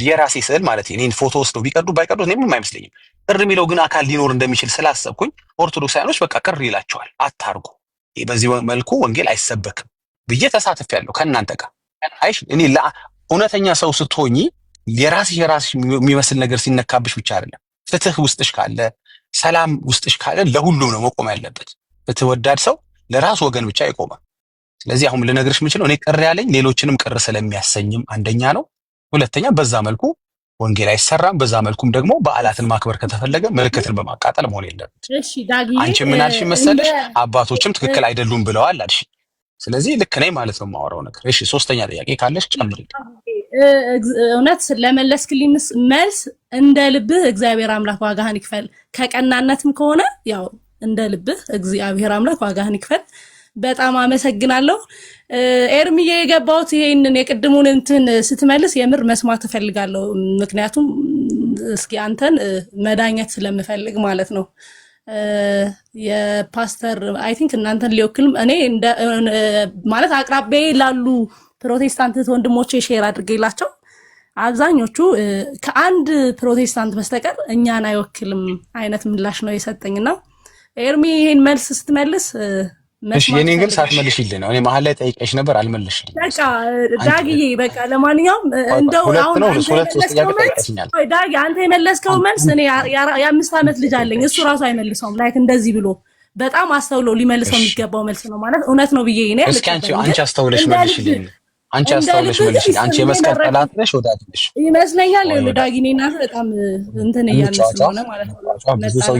የራሴ ስዕል ማለት እኔን ፎቶ ወስደው ቢቀዱ ባይቀዱ እኔ ምንም አይመስለኝም። ቅር የሚለው ግን አካል ሊኖር እንደሚችል ስላሰብኩኝ ኦርቶዶክሳውያኖች በቃ ቅር ይላቸዋል። አታርጉ፣ በዚህ መልኩ ወንጌል አይሰበክም ብዬ ተሳትፌያለሁ ከእናንተ ጋር። አይሽ እኔ እውነተኛ ሰው ስትሆኚ የራስሽ የሚመስል ነገር ሲነካብሽ ብቻ አይደለም። ፍትህ ውስጥሽ ካለ፣ ሰላም ውስጥሽ ካለ ለሁሉም ነው መቆም ያለበት። ፍትህ ወዳድ ሰው ለራሱ ወገን ብቻ ይቆማል። ስለዚህ አሁን ልነግርሽ የምችለው እኔ ቅር ያለኝ ሌሎችንም ቅር ስለሚያሰኝም አንደኛ ነው። ሁለተኛ በዛ መልኩ ወንጌል አይሰራም። በዛ መልኩም ደግሞ በዓላትን ማክበር ከተፈለገ ምልክትን በማቃጠል መሆን የለበትም። እሺ ዳግዬ፣ አንቺ ምን አልሽ መሰለሽ? አባቶችም ትክክል አይደሉም ብለዋል አልሽ። ስለዚህ ልክ ነኝ ማለት ነው የማወራው ነገር። እሺ 3ኛ ጥያቄ ካለሽ ጨምሪ። እውነት ለመለስክልኝ መልስ እንደ ልብህ እግዚአብሔር አምላክ ዋጋህን ይክፈል። ከቀናነትም ከሆነ ያው እንደ ልብህ እግዚአብሔር አምላክ ዋጋህን ይክፈል። በጣም አመሰግናለሁ። ኤርሚዬ የገባሁት ይሄንን የቅድሙን እንትን ስትመልስ የምር መስማት እፈልጋለሁ። ምክንያቱም እስኪ አንተን መዳኘት ስለምፈልግ ማለት ነው። የፓስተር አይ ቲንክ እናንተን ሊወክልም እኔ ማለት አቅራቢያዬ ላሉ ፕሮቴስታንት ወንድሞቼ ሼር አድርጌላቸው አብዛኞቹ ከአንድ ፕሮቴስታንት በስተቀር እኛን አይወክልም አይነት ምላሽ ነው የሰጠኝና ኤርሚ ይሄን መልስ ስትመልስ እሺ የኔን ግን ሳትመልሽልኝ ነው። እኔ መሀል ላይ ጠይቀሽ ነበር አልመለስሽልኝ። በቃ ዳግዬ በቃ ለማንኛውም እንደው አሁን ዳጊ አንተ የመለስከው መልስ እኔ የ5 ዓመት ልጅ አለኝ እሱ ራሱ አይመልሰውም። ላይክ እንደዚህ ብሎ በጣም አስተውሎ ሊመልሰው የሚገባው መልስ ነው ማለት እውነት ነው ብዬ እኔ እስኪ አንቺ አስተውለሽ መልሽልኝ። አንቺ አስተውለሽ መልሽልኝ። አንቺ የመስቀል ጠላት ነሽ ወዳጅ ነሽ ይመስለኛል። ዳጊ እኔና በጣም እንትን እያልን ስለሆነ ማለት ነው ብዙ ሰው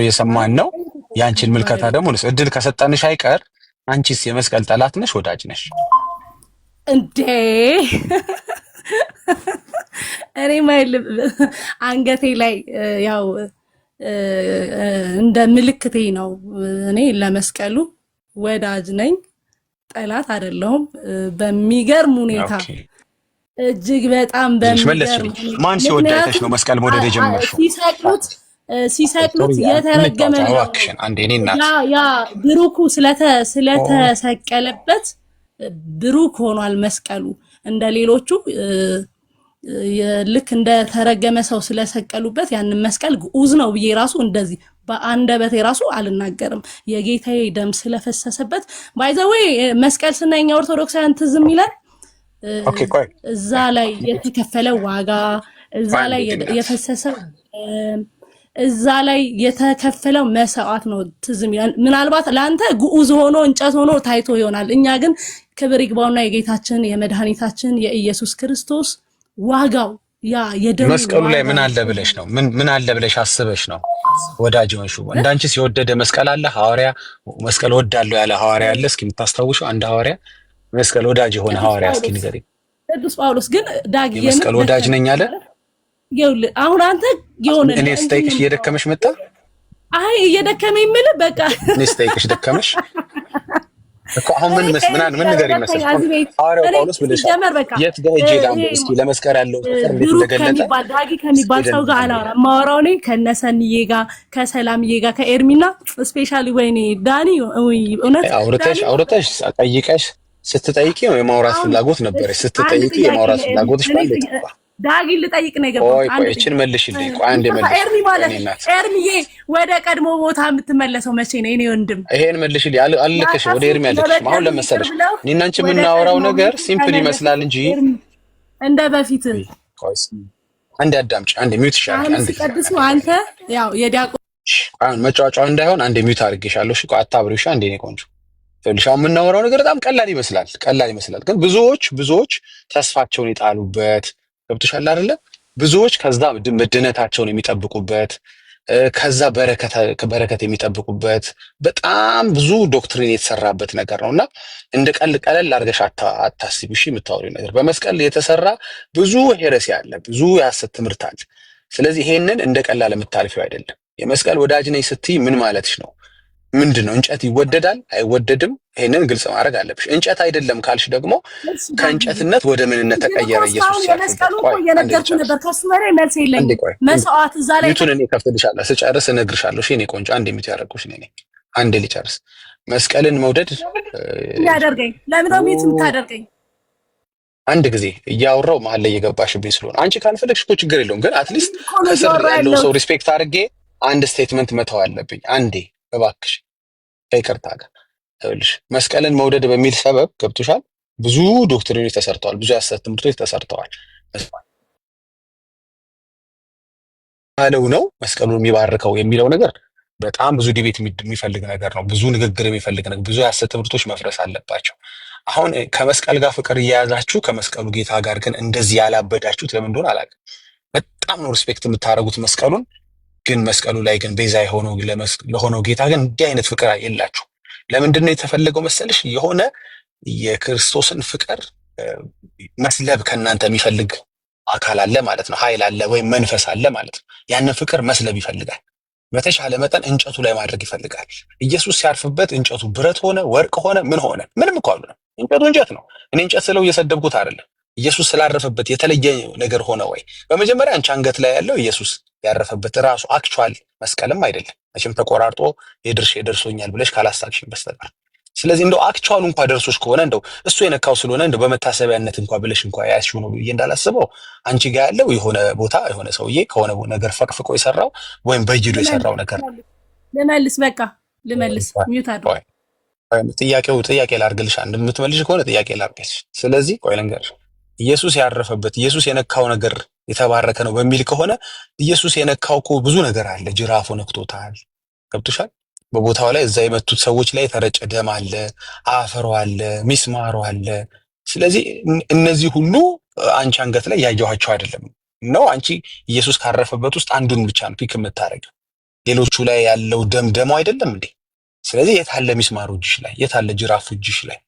እየሰማን ነው። ያንቺን ምልከታ ደግሞ እድል ከሰጠንሽ አይቀር አንቺስ የመስቀል ጠላት ነሽ ወዳጅ ነሽ እንዴ? እኔ ማይል አንገቴ ላይ ያው እንደ ምልክቴ ነው። እኔ ለመስቀሉ ወዳጅ ነኝ፣ ጠላት አይደለሁም። በሚገርም ሁኔታ እጅግ በጣም በሚገርም ማን ሲወደደሽ ነው መስቀል መውደድ የጀመርሽው? ሲሰቅሉት የተረገመ ነው። ያ ብሩኩ ስለተሰቀለበት ብሩክ ሆኗል መስቀሉ። እንደ ሌሎቹ ልክ እንደ ተረገመ ሰው ስለሰቀሉበት ያንን መስቀል ግዑዝ ነው ብዬ ራሱ እንደዚህ በአንደበቴ ራሱ አልናገርም። የጌታዬ ደም ስለፈሰሰበት ባይ ዘ ዌይ መስቀል ስናኛ ኦርቶዶክሳውያን ትዝም ይላል። እዛ ላይ የተከፈለ ዋጋ፣ እዛ ላይ የፈሰሰው እዛ ላይ የተከፈለው መስዋዕት ነው ትዝም ይላል። ምናልባት ለአንተ ግዑዝ ሆኖ እንጨት ሆኖ ታይቶ ይሆናል። እኛ ግን ክብር ይግባውና የጌታችን የመድኃኒታችን የኢየሱስ ክርስቶስ ዋጋው ያ የደሙ መስቀሉ ላይ ምን አለ ብለሽ ነው? ምን አለ ብለሽ አስበሽ ነው ወዳጅ ሆንሽ? እንዳንቺስ የወደደ መስቀል አለ? ሐዋርያ መስቀል ወዳለው ያለ ሐዋርያ አለ? እስኪ የምታስታውሽው አንድ ሐዋርያ መስቀል ወዳጅ የሆነ ሐዋርያ እስኪ ንገረኝ። ቅዱስ ጳውሎስ ግን ዳጊ መስቀል ወዳጅ ነኝ አለ። ይኸውልህ አሁን አንተ የሆነ እኔ ስጠይቅሽ እየደከመሽ መጣ። አይ እየደከመኝ የምልህ በቃ እኔ ስጠይቅሽ ደከመሽ እኮ። አሁን ምን ነገር ይመስል ሐዋርያው ጳውሎስ ብለሻል። የት ጋር ሄጄ ላምበው እስኪ ለመስቀል ያለው ፍቅር እንዴት እንደገለጠ። ዳጊ ከሚባል ሰው ጋር አላወራም። የማወራው እኔ ከነሰንዬ ጋር ከሰላምዬ ጋር ከኤርሚና ስፔሻሊ ወይኔ ዳኒ እውነት አውርተሽ ጠይቀሽ ስትጠይቂ የማውራት ፍላጎት ነበረሽ። ስትጠይቂ የማውራት ፍላጎትሽ ባለ ተጣጣ ዳጊ ልጠይቅ ነው የገባው። ቆይ እቺን መልሽልኝ። ቆይ አንዴ መልሽ። ኤርሚ ማለት ኤርሚዬ ወደ ቀድሞ ቦታ የምትመለሰው መቼ ነው? እኔ ወንድም ይሄን መልሽልኝ። አልልከሽ ወደ ኤርሚ አልልከሽ። አሁን ለመሰለሽ እኔና አንቺ የምናወራው ነገር ሲምፕል ይመስላል እንጂ እንደ በፊት። ቆይ አንዴ አዳምጪ። አንዴ ሚውት ይሻላል። አንዴ ቀድሱ አንተ ያው የዲያቆ አሁን መጫወጫው እንዳይሆን አንዴ ሚውት አድርጌሻለሁ። እሺ ቆይ አታብሪሽ። አንዴ ነው ቆንጆ ፈልሻው የምናወራው ነገር በጣም ቀላል ይመስላል። ግን ብዙዎች ተስፋቸውን ይጣሉበት ገብቶሻል አይደለ? ብዙዎች ከዛ መድነታቸውን የሚጠብቁበት ከዛ በረከት የሚጠብቁበት በጣም ብዙ ዶክትሪን የተሰራበት ነገር ነውና እንደ ቀለል አድርገሽ አታስቢ። እሺ የምታወሪው ነገር በመስቀል የተሰራ ብዙ ሄረሲ አለ፣ ብዙ የሐሰት ትምህርት አለ። ስለዚህ ይሄንን እንደ ቀላል የምታልፊው አይደለም። የመስቀል ወዳጅ ነኝ ስትይ ምን ማለትሽ ነው? ምንድነው? እንጨት ይወደዳል አይወደድም? ይሄንን ግልጽ ማድረግ አለብሽ። እንጨት አይደለም ካልሽ ደግሞ ከእንጨትነት ወደ ምንነት ተቀየረ ኢየሱስ ሲያልፍበት። ቆይ የነገርኩህ ነበር ከሱ በላይ መልስ የለኝም። መስዋዕት እዛ ላይ ሚቱን እኔ ከፍትልሻለሁ፣ ስጨርስ እነግርሻለሁ። እሺ እኔ ቆንጆ አንዴ ሚቱ ያደረኩሽ እኔ ነኝ። አንዴ ልጨርስ። መስቀልን መውደድ ያደርገኝ ለምን ነው ሚቱ የምታደርገኝ? አንድ ጊዜ እያወራው መሀል ላይ እየገባሽብኝ ስለሆነ አንቺ ካልፈለግሽ እኮ ችግር የለውም። ግን አትሊስት ከስር ያለው ሰው ሪስፔክት አድርጌ አንድ ስቴትመንት መተው አለብኝ። አንዴ እባክሽ ከይቅርታ ጋር ይኸውልሽ፣ መስቀልን መውደድ በሚል ሰበብ ገብቶሻል፣ ብዙ ዶክትሪኖች ተሰርተዋል፣ ብዙ የሐሰት ትምህርቶች ተሰርተዋል። ያለው ነው መስቀሉን የሚባርከው የሚለው ነገር በጣም ብዙ ዲቤት የሚፈልግ ነገር ነው። ብዙ ንግግር የሚፈልግ ነገር፣ ብዙ የሐሰት ትምህርቶች መፍረስ አለባቸው። አሁን ከመስቀል ጋር ፍቅር እየያዛችሁ ከመስቀሉ ጌታ ጋር ግን እንደዚህ ያላበዳችሁት ለምን እንደሆነ አላውቅም። በጣም ነው ሪስፔክት የምታደርጉት መስቀሉን፣ ግን መስቀሉ ላይ ግን ቤዛ ለሆነው ጌታ ግን እንዲህ አይነት ፍቅር የላችሁ። ለምንድን ነው የተፈለገው መሰልሽ? የሆነ የክርስቶስን ፍቅር መስለብ ከእናንተ የሚፈልግ አካል አለ ማለት ነው። ኃይል አለ ወይም መንፈስ አለ ማለት ነው። ያንን ፍቅር መስለብ ይፈልጋል። በተሻለ መጠን እንጨቱ ላይ ማድረግ ይፈልጋል። ኢየሱስ ሲያርፍበት እንጨቱ ብረት ሆነ፣ ወርቅ ሆነ፣ ምን ሆነ? ምንም እኮ አሉ ነው። እንጨቱ እንጨት ነው። እኔ እንጨት ስለው እየሰደብኩት አይደለም። ኢየሱስ ስላረፈበት የተለየ ነገር ሆነ ወይ? በመጀመሪያ አንቺ አንገት ላይ ያለው ኢየሱስ ያረፈበት ራሱ አክቹዋል መስቀልም አይደለም መቼም ተቆራርጦ የድርሼ ደርሶኛል ብለሽ ካላሳቅሽኝ በስተቀር። ስለዚህ እንደው አክቹዋሉ እንኳን ደርሶሽ ከሆነ እንደው እሱ የነካው ስለሆነ እንደው በመታሰቢያነት እንኳን ብለሽ እንኳን ያስሽው ነው ብዬ እንዳላስበው አንቺ ጋር ያለው የሆነ ቦታ የሆነ ሰውዬ ከሆነ ነገር ፈቅፍቆ የሰራው ወይም በይዶ የሰራው ነገር ነው። ልመልስ ሚውት አድርግ። ጥያቄ ላድርግልሽ። አንድ የምትመልሽ ከሆነ ጥያቄ ላድርግልሽ። ስለዚህ ቆይ ልንገርሽ፣ ኢየሱስ ያረፈበት ኢየሱስ የነካው ነገር የተባረከ ነው በሚል ከሆነ ኢየሱስ የነካው እኮ ብዙ ነገር አለ። ጅራፉ ነክቶታል። ገብቶሻል? በቦታው ላይ እዛ የመቱት ሰዎች ላይ የተረጨ ደም አለ፣ አፈሩ አለ፣ ሚስማሩ አለ። ስለዚህ እነዚህ ሁሉ አንቺ አንገት ላይ ያየኋቸው አይደለም ነው። አንቺ ኢየሱስ ካረፈበት ውስጥ አንዱን ብቻ ነው ፒክ የምታደርገው። ሌሎቹ ላይ ያለው ደሙ አይደለም እንዴ? ስለዚህ የታለ ሚስማሩ እጅሽ ላይ? የታለ ጅራፉ እጅሽ ላይ?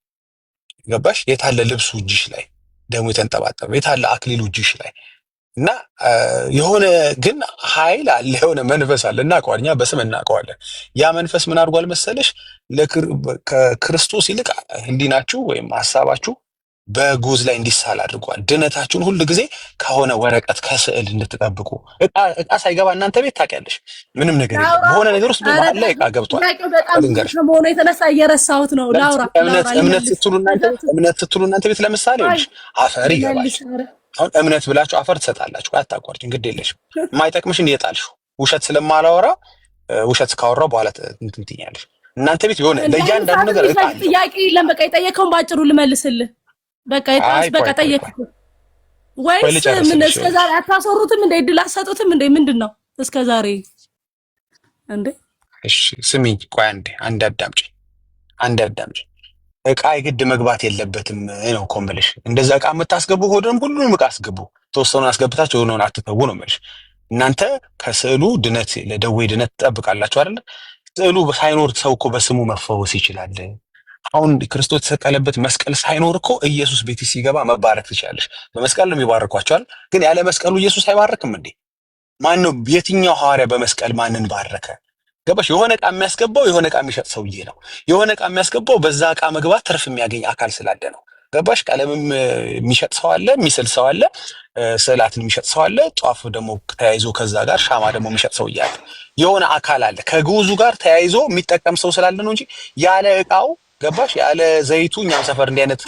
ገባሽ? የታለ ልብሱ እጅሽ ላይ ደሙ የተንጠባጠበ? የታለ አክሊሉ እጅሽ ላይ? እና የሆነ ግን ኃይል አለ፣ የሆነ መንፈስ አለ። እናውቀዋለን፣ እኛ በስም እናውቀዋለን። ያ መንፈስ ምን አድርጓል መሰለሽ? ከክርስቶስ ይልቅ ህሊናችሁ ወይም ሀሳባችሁ በጉዝ ላይ እንዲሳል አድርጓል። ድነታችሁን ሁል ጊዜ ከሆነ ወረቀት ከስዕል እንድትጠብቁ። እቃ ሳይገባ እናንተ ቤት ታውቂያለሽ፣ ምንም ነገር የለም። በሆነ ነገር ውስጥ በመሀል ላይ እቃ ገብቷል። ከመሆኑ የተነሳ እየረሳሁት ነው። ላውራ እምነት ስትሉ እናንተ ቤት ለምሳሌ አፈር ይገባል። አሁን እምነት ብላችሁ አፈር ትሰጣላችሁ። አታቋርጭ፣ እንግዲህ የለሽም። የማይጠቅምሽን እየጣልሽው ውሸት ስለማላወራ ውሸት ካወራው በኋላ እንትን ትይኛለሽ። እናንተ ቤት የሆነ ለእያንዳንዱ ነገር ጥያቄ የለም። በቃ የጠየቀውን ባጭሩ ልመልስልህ። በቃ ጠየቅኩ ወይስ ምን? እስከዛሬ አታሰሩትም እንዴ? እድል አትሰጡትም እንዴ? ምንድን ነው እስከዛሬ እንዴ? እሺ ስሚኝ፣ ቆይ አንድ አዳምጪ። እቃ የግድ መግባት የለበትም ነው እኮ የምልሽ። እንደዛ እቃ የምታስገቡ ሆደም ሁሉንም እቃ አስገቡ። ተወሰኑን አስገብታችሁ የሆነውን አትተው ነው የምልሽ። እናንተ ከስዕሉ ድነት ለደዌ ድነት ትጠብቃላችሁ አይደለ? ስዕሉ ሳይኖር ሰው እኮ በስሙ መፈወስ ይችላል። አሁን ክርስቶስ የተሰቀለበት መስቀል ሳይኖር እኮ ኢየሱስ ቤት ሲገባ መባረክ ትችላለሽ። በመስቀል ነው የሚባርኳቸዋል። ግን ያለ መስቀሉ ኢየሱስ አይባርክም እንዴ? ማን ነው? የትኛው ሐዋርያ በመስቀል ማንን ባረከ? ገባሽ? የሆነ ዕቃ የሚያስገባው የሆነ ዕቃ የሚሸጥ ሰውዬ ነው። የሆነ ዕቃ የሚያስገባው በዛ ዕቃ መግባት ትርፍ የሚያገኝ አካል ስላለ ነው። ገባሽ? ቀለምም የሚሸጥ ሰው አለ፣ የሚስል ሰው አለ፣ ስዕላትን የሚሸጥ ሰው አለ። ጧፍ ደግሞ ተያይዞ ከዛ ጋር ሻማ ደግሞ የሚሸጥ ሰው እያለ የሆነ አካል አለ። ከግዑዙ ጋር ተያይዞ የሚጠቀም ሰው ስላለ ነው እንጂ ያለ ዕቃው ገባሽ? ያለ ዘይቱ እኛም ሰፈር እንዲህ አይነት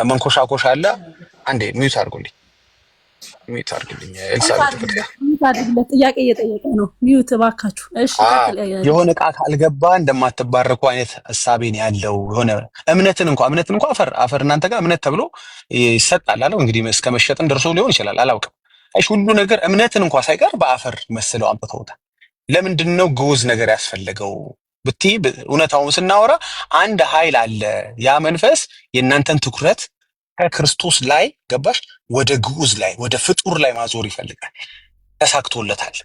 መንኮሻኮሻ አለ። አንዴ ሚዩት አድርጉልኝ፣ ሚዩት አድርጉልኝ። ኤልሳቤጥ ጥያቄ እየጠየቀ ነው። ሚዩት እባካችሁ። እሺ የሆነ ዕቃ ካልገባ እንደማትባረኩ አይነት ሐሳቤን ያለው የሆነ እምነትን እንኳን አፈር እናንተ ጋር እምነት ተብሎ ይሰጣል አለው። እንግዲህ እስከ መሸጥን ደርሶ ሊሆን ይችላል፣ አላውቅም። አይሽ ሁሉ ነገር እምነትን እንኳን ሳይቀር በአፈር መስለው አምጥተውታል። ለምንድን ነው ግዑዝ ነገር ያስፈልገው ብትይ፣ እውነታውን ስናወራ አንድ ኃይል አለ። ያ መንፈስ የእናንተን ትኩረት ከክርስቶስ ላይ ገባሽ ወደ ግዑዝ ላይ ወደ ፍጡር ላይ ማዞር ይፈልጋል። ተሳክቶለታል።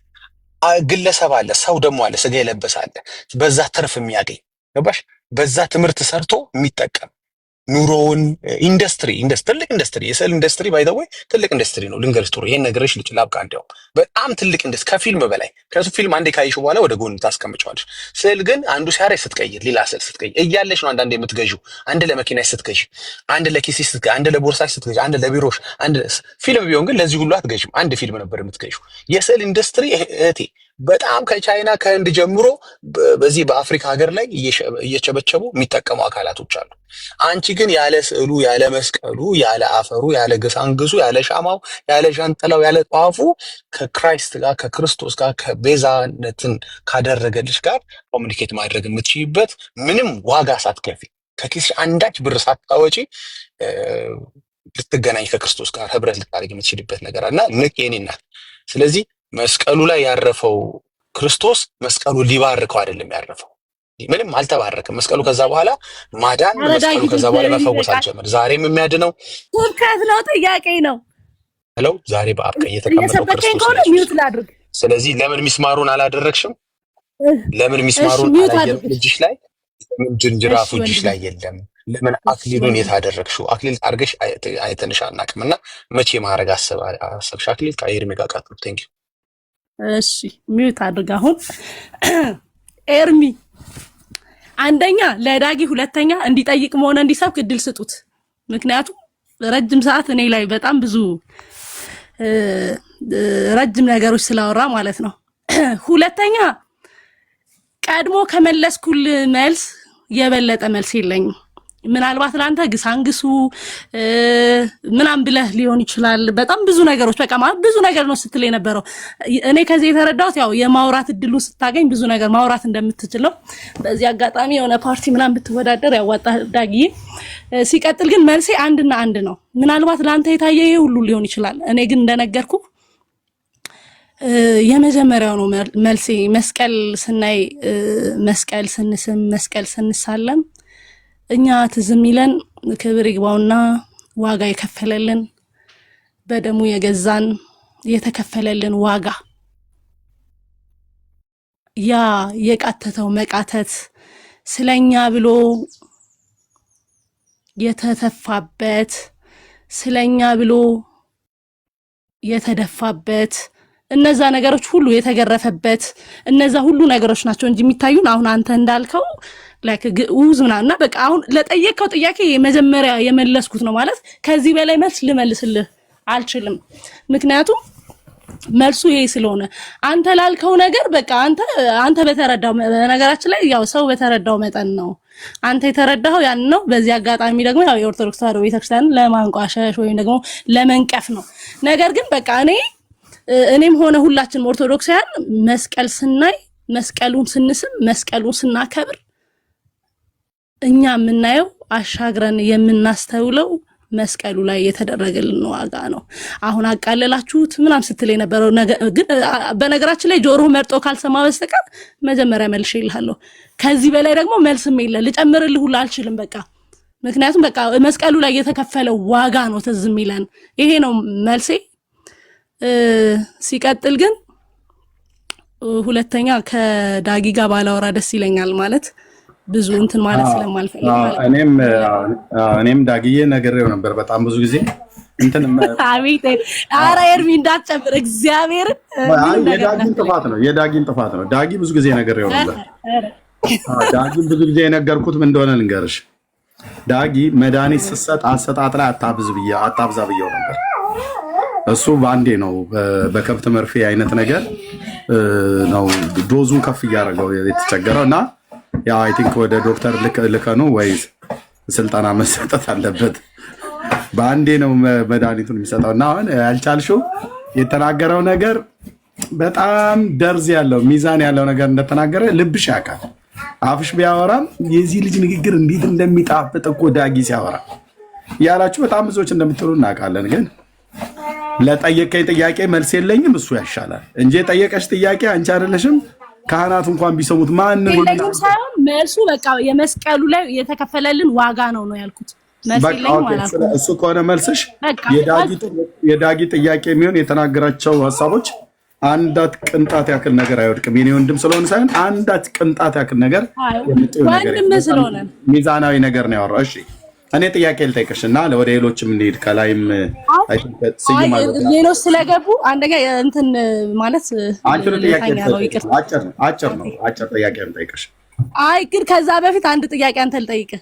ግለሰብ አለ፣ ሰው ደግሞ አለ፣ ስጋ የለበሰ አለ። በዛ ትርፍ የሚያገኝ ገባሽ? በዛ ትምህርት ሰርቶ የሚጠቀም ኑሮውን ትልቅ ኢንዱስትሪ የስዕል ኢንዱስትሪ ባይ ዘ ወይ ትልቅ ኢንዱስትሪ ነው። ልንገርሽ ጥሩ ይሄን ነገርሽ ልጭ ላብቃ። እንዲያውም በጣም ትልቅ ኢንዱስትሪ ከፊልም በላይ ከሱ ፊልም አንዴ ካይሽ በኋላ ወደ ጎን ታስቀምጫለሽ። ስዕል ግን አንዱ ሲያረይ ስትቀይር ሌላ ስዕል ስትቀይር እያለሽ ነው። አንዳንዴ የምትገዢው አንድ ለመኪናሽ ስትገዢ፣ አንድ ለኪስሽ ስትገዢ፣ አንድ ለቦርሳሽ ስትገዢ፣ አንድ ለቢሮሽ፣ አንድ ፊልም ቢሆን ግን ለዚህ ሁሉ አትገዢም። አንድ ፊልም ነበር የምትገዢው። የስዕል ኢንዱስትሪ እህቴ በጣም ከቻይና ከህንድ ጀምሮ በዚህ በአፍሪካ ሀገር ላይ እየቸበቸቡ የሚጠቀሙ አካላቶች አሉ። አንቺ ግን ያለ ስዕሉ፣ ያለ መስቀሉ፣ ያለ አፈሩ፣ ያለ ግሳንግሱ፣ ያለ ሻማው፣ ያለ ዣንጥላው፣ ያለ ጧፉ ከክራይስት ጋር ከክርስቶስ ጋር ከቤዛነትን ካደረገልሽ ጋር ኮሚኒኬት ማድረግ የምትችይበት ምንም ዋጋ ሳትከፊ ከኪስሽ አንዳች ብር ሳታወጪ ልትገናኝ ከክርስቶስ ጋር ህብረት ልታደርግ የምትችልበት ነገር እና ንቅ የኔ ናት። ስለዚህ መስቀሉ ላይ ያረፈው ክርስቶስ መስቀሉ ሊባርከው አይደለም ያረፈው። ምንም አልተባረከም መስቀሉ። ከዛ በኋላ ማዳን መስቀሉ ከዛ በኋላ መፈወስ አልጀመረ። ዛሬም የሚያድነው ስብከት ነው፣ ጥያቄ ነው። ሄሎ ዛሬ በአብ ቀኝ የተቀመጠው ክርስቶስ ነው። ስለዚህ ለምን ሚስማሩን አላደረግሽም? ለምን ሚስማሩን አላየም እጅሽ ላይ? ለምን ጅንጅራፉ እጅሽ ላይ የለም? ለምን አክሊሉን የታደረግሽው? አክሊል አድርገሽ አይተንሽ አናውቅምና መቼ ማድረግ አሰብሽ? አክሊል ከኤርሚ ጋር ቀጥሉ። ቴንክ ዩ። እሺ ሚዩት አድርግ። አሁን ኤርሚ አንደኛ ለዳጊ፣ ሁለተኛ እንዲጠይቅ መሆነ እንዲሰብክ እድል ስጡት። ምክንያቱም ረጅም ሰዓት እኔ ላይ በጣም ብዙ ረጅም ነገሮች ስላወራ ማለት ነው። ሁለተኛ ቀድሞ ከመለስኩል መልስ የበለጠ መልስ የለኝም። ምናልባት ላንተ ግሳንግሱ ምናም ብለህ ሊሆን ይችላል። በጣም ብዙ ነገሮች በቃ ማለት ብዙ ነገር ነው ስትል የነበረው። እኔ ከዚህ የተረዳሁት ያው የማውራት እድሉ ስታገኝ ብዙ ነገር ማውራት እንደምትችል ነው። በዚህ አጋጣሚ የሆነ ፓርቲ ምናም ብትወዳደር ያዋጣ ዳጊ። ሲቀጥል ግን መልሴ አንድና አንድ ነው። ምናልባት ላንተ የታየ ይሄ ሁሉ ሊሆን ይችላል። እኔ ግን እንደነገርኩ የመጀመሪያው ነው መልሴ። መስቀል ስናይ፣ መስቀል ስንስም፣ መስቀል ስንሳለም እኛ ትዝም ይለን ክብር ይግባውና ዋጋ የከፈለልን በደሙ የገዛን የተከፈለልን ዋጋ ያ የቃተተው መቃተት ስለኛ ብሎ የተተፋበት ስለኛ ብሎ የተደፋበት እነዛ ነገሮች ሁሉ የተገረፈበት እነዛ ሁሉ ነገሮች ናቸው እንጂ የሚታዩን አሁን አንተ እንዳልከው ላይክ ግዑዝ ምናምን እና በቃ አሁን ለጠየቀው ጥያቄ የመጀመሪያ የመለስኩት ነው ማለት ከዚህ በላይ መልስ ልመልስልህ አልችልም። ምክንያቱም መልሱ ይሄ ስለሆነ አንተ ላልከው ነገር በቃ አንተ በተረዳው ነገራችን ላይ ያው ሰው በተረዳው መጠን ነው አንተ የተረዳው ያን ነው። በዚህ አጋጣሚ ደግሞ ያው የኦርቶዶክስ ተዋሕዶ ቤተክርስቲያን ለማንቋሸሽ ወይም ደግሞ ለመንቀፍ ነው። ነገር ግን በቃ እኔም ሆነ ሁላችንም ኦርቶዶክሳውያን መስቀል ስናይ፣ መስቀሉን ስንስም፣ መስቀሉን ስናከብር እኛ የምናየው አሻግረን የምናስተውለው መስቀሉ ላይ የተደረገልን ዋጋ ነው። አሁን አቃለላችሁት ምናም ስትል የነበረው ግን በነገራችን ላይ ጆሮ መርጦ ካልሰማ በስተቀር መጀመሪያ መልሼ ይልሃለሁ። ከዚህ በላይ ደግሞ መልስም የለ ልጨምርልህ ሁሉ አልችልም። በቃ ምክንያቱም በቃ መስቀሉ ላይ የተከፈለው ዋጋ ነው ትዝ የሚለን። ይሄ ነው መልሴ። ሲቀጥል ግን ሁለተኛ ከዳጊ ጋር ባላወራ ደስ ይለኛል ማለት ብዙ እንትን ማለት ስለማልፈልግ ማለት ነው። እኔም ዳግዬ ነግሬው ነበር በጣም ብዙ ጊዜ እንትን አቤት ኧረ ኤርሚ እንዳትጨምር እግዚአብሔር የዳጊን ጥፋት ነው። ዳጊ ብዙ ጊዜ ነግሬው ነበር። ዳጊ ብዙ ጊዜ የነገርኩት ምን እንደሆነ ልንገርሽ። ዳጊ መድኃኒት ስትሰጥ አሰጣጥ ላይ አታብዛ ብየው ነበር። እሱ በአንዴ ነው በከብት መርፌ አይነት ነገር ነው ዶዙን ከፍ እያደረገው የተቸገረው እና ያው አይ ቲንክ ወደ ዶክተር ልከኑ ወይ ስልጠና መሰጠት አለበት። በአንዴ ነው መድኃኒቱን የሚሰጠው እና አሁን ያልቻልሽው የተናገረው ነገር በጣም ደርዝ ያለው ሚዛን ያለው ነገር እንደተናገረ ልብሽ ያውቃል። አፍሽ ቢያወራም የዚህ ልጅ ንግግር እንዴት እንደሚጣፍጥ እኮ ዳጊ ሲያወራ ያላችሁ በጣም ብዙዎች እንደምትሉ እናውቃለን። ግን ለጠየቀኝ ጥያቄ መልስ የለኝም እሱ ያሻላል እንጂ የጠየቀሽ ጥያቄ አንቺ አይደለሽም። ካህናቱ እንኳን ቢሰሙት ማን ነው ሳይሆን መልሱ በቃ የመስቀሉ ላይ የተከፈለልን ዋጋ ነው ያልኩት። እሱ ከሆነ መልስሽ የዳጊ ጥያቄ የሚሆን የተናገራቸው ሀሳቦች አንዳት ቅንጣት ያክል ነገር አይወድቅም። የኔ ወንድም ስለሆነ ሳይሆን አንዳት ቅንጣት ያክል ነገር ሚዛናዊ ነገር ነው ያወራው። እሺ እኔ ጥያቄ ልጠይቅሽና ወደ ሌሎችም እንሂድ። ከላይም ሌሎች ስለገቡ አንደኛ እንትን ማለት አጭር ጥያቄ ልጠይቅሽ። አይ ግን ከዛ በፊት አንድ ጥያቄ አንተ ልጠይቅህ።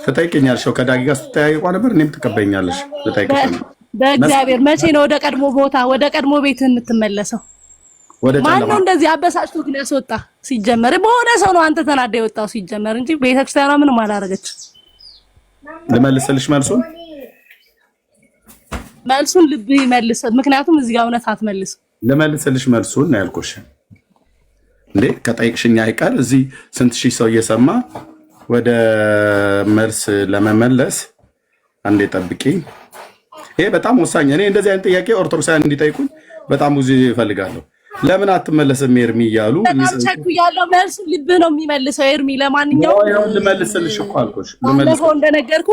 ትጠይቅኛለሽ? ከዳጊ ጋር ስትጠያየቁ ነበር። እኔም ትቀበይኛለሽ? ልጠይቅሽ ነው። በእግዚአብሔር መቼ ነው ወደ ቀድሞ ቦታ ወደ ቀድሞ ቤት የምትመለሰው? ማን ነው እንደዚህ አበሳጭቶ ግን ያስወጣ? ሲጀመር በሆነ ሰው ነው አንተ ተናዳ የወጣው ሲጀመር እንጂ ቤተክርስቲያኗ ምንም አላደረገች። ልመልስልሽ መልሱን ልብ ይመልስ። ምክንያቱም እዚህ ጋር እውነት አትመልስ። ልመልስልሽ መልሱን ነው ያልኩሽ እንዴ። ከጠይቅሽኛ አይቀር እዚህ ስንት ሺህ ሰው እየሰማ ወደ መልስ ለመመለስ አንዴ ጠብቂኝ። ይሄ በጣም ወሳኝ። እኔ እንደዚህ አይነት ጥያቄ ኦርቶዶክሳውያን እንዲጠይቁኝ በጣም ብዙ ይፈልጋለሁ። ለምን አትመለስም ኤርሚ እያሉ ያለው መልሱ ልብ ነው የሚመልሰው ኤርሚ። ለማንኛውም ልመልስልሽ እኮ አልኩሽ። ባለፈው እንደነገርኩ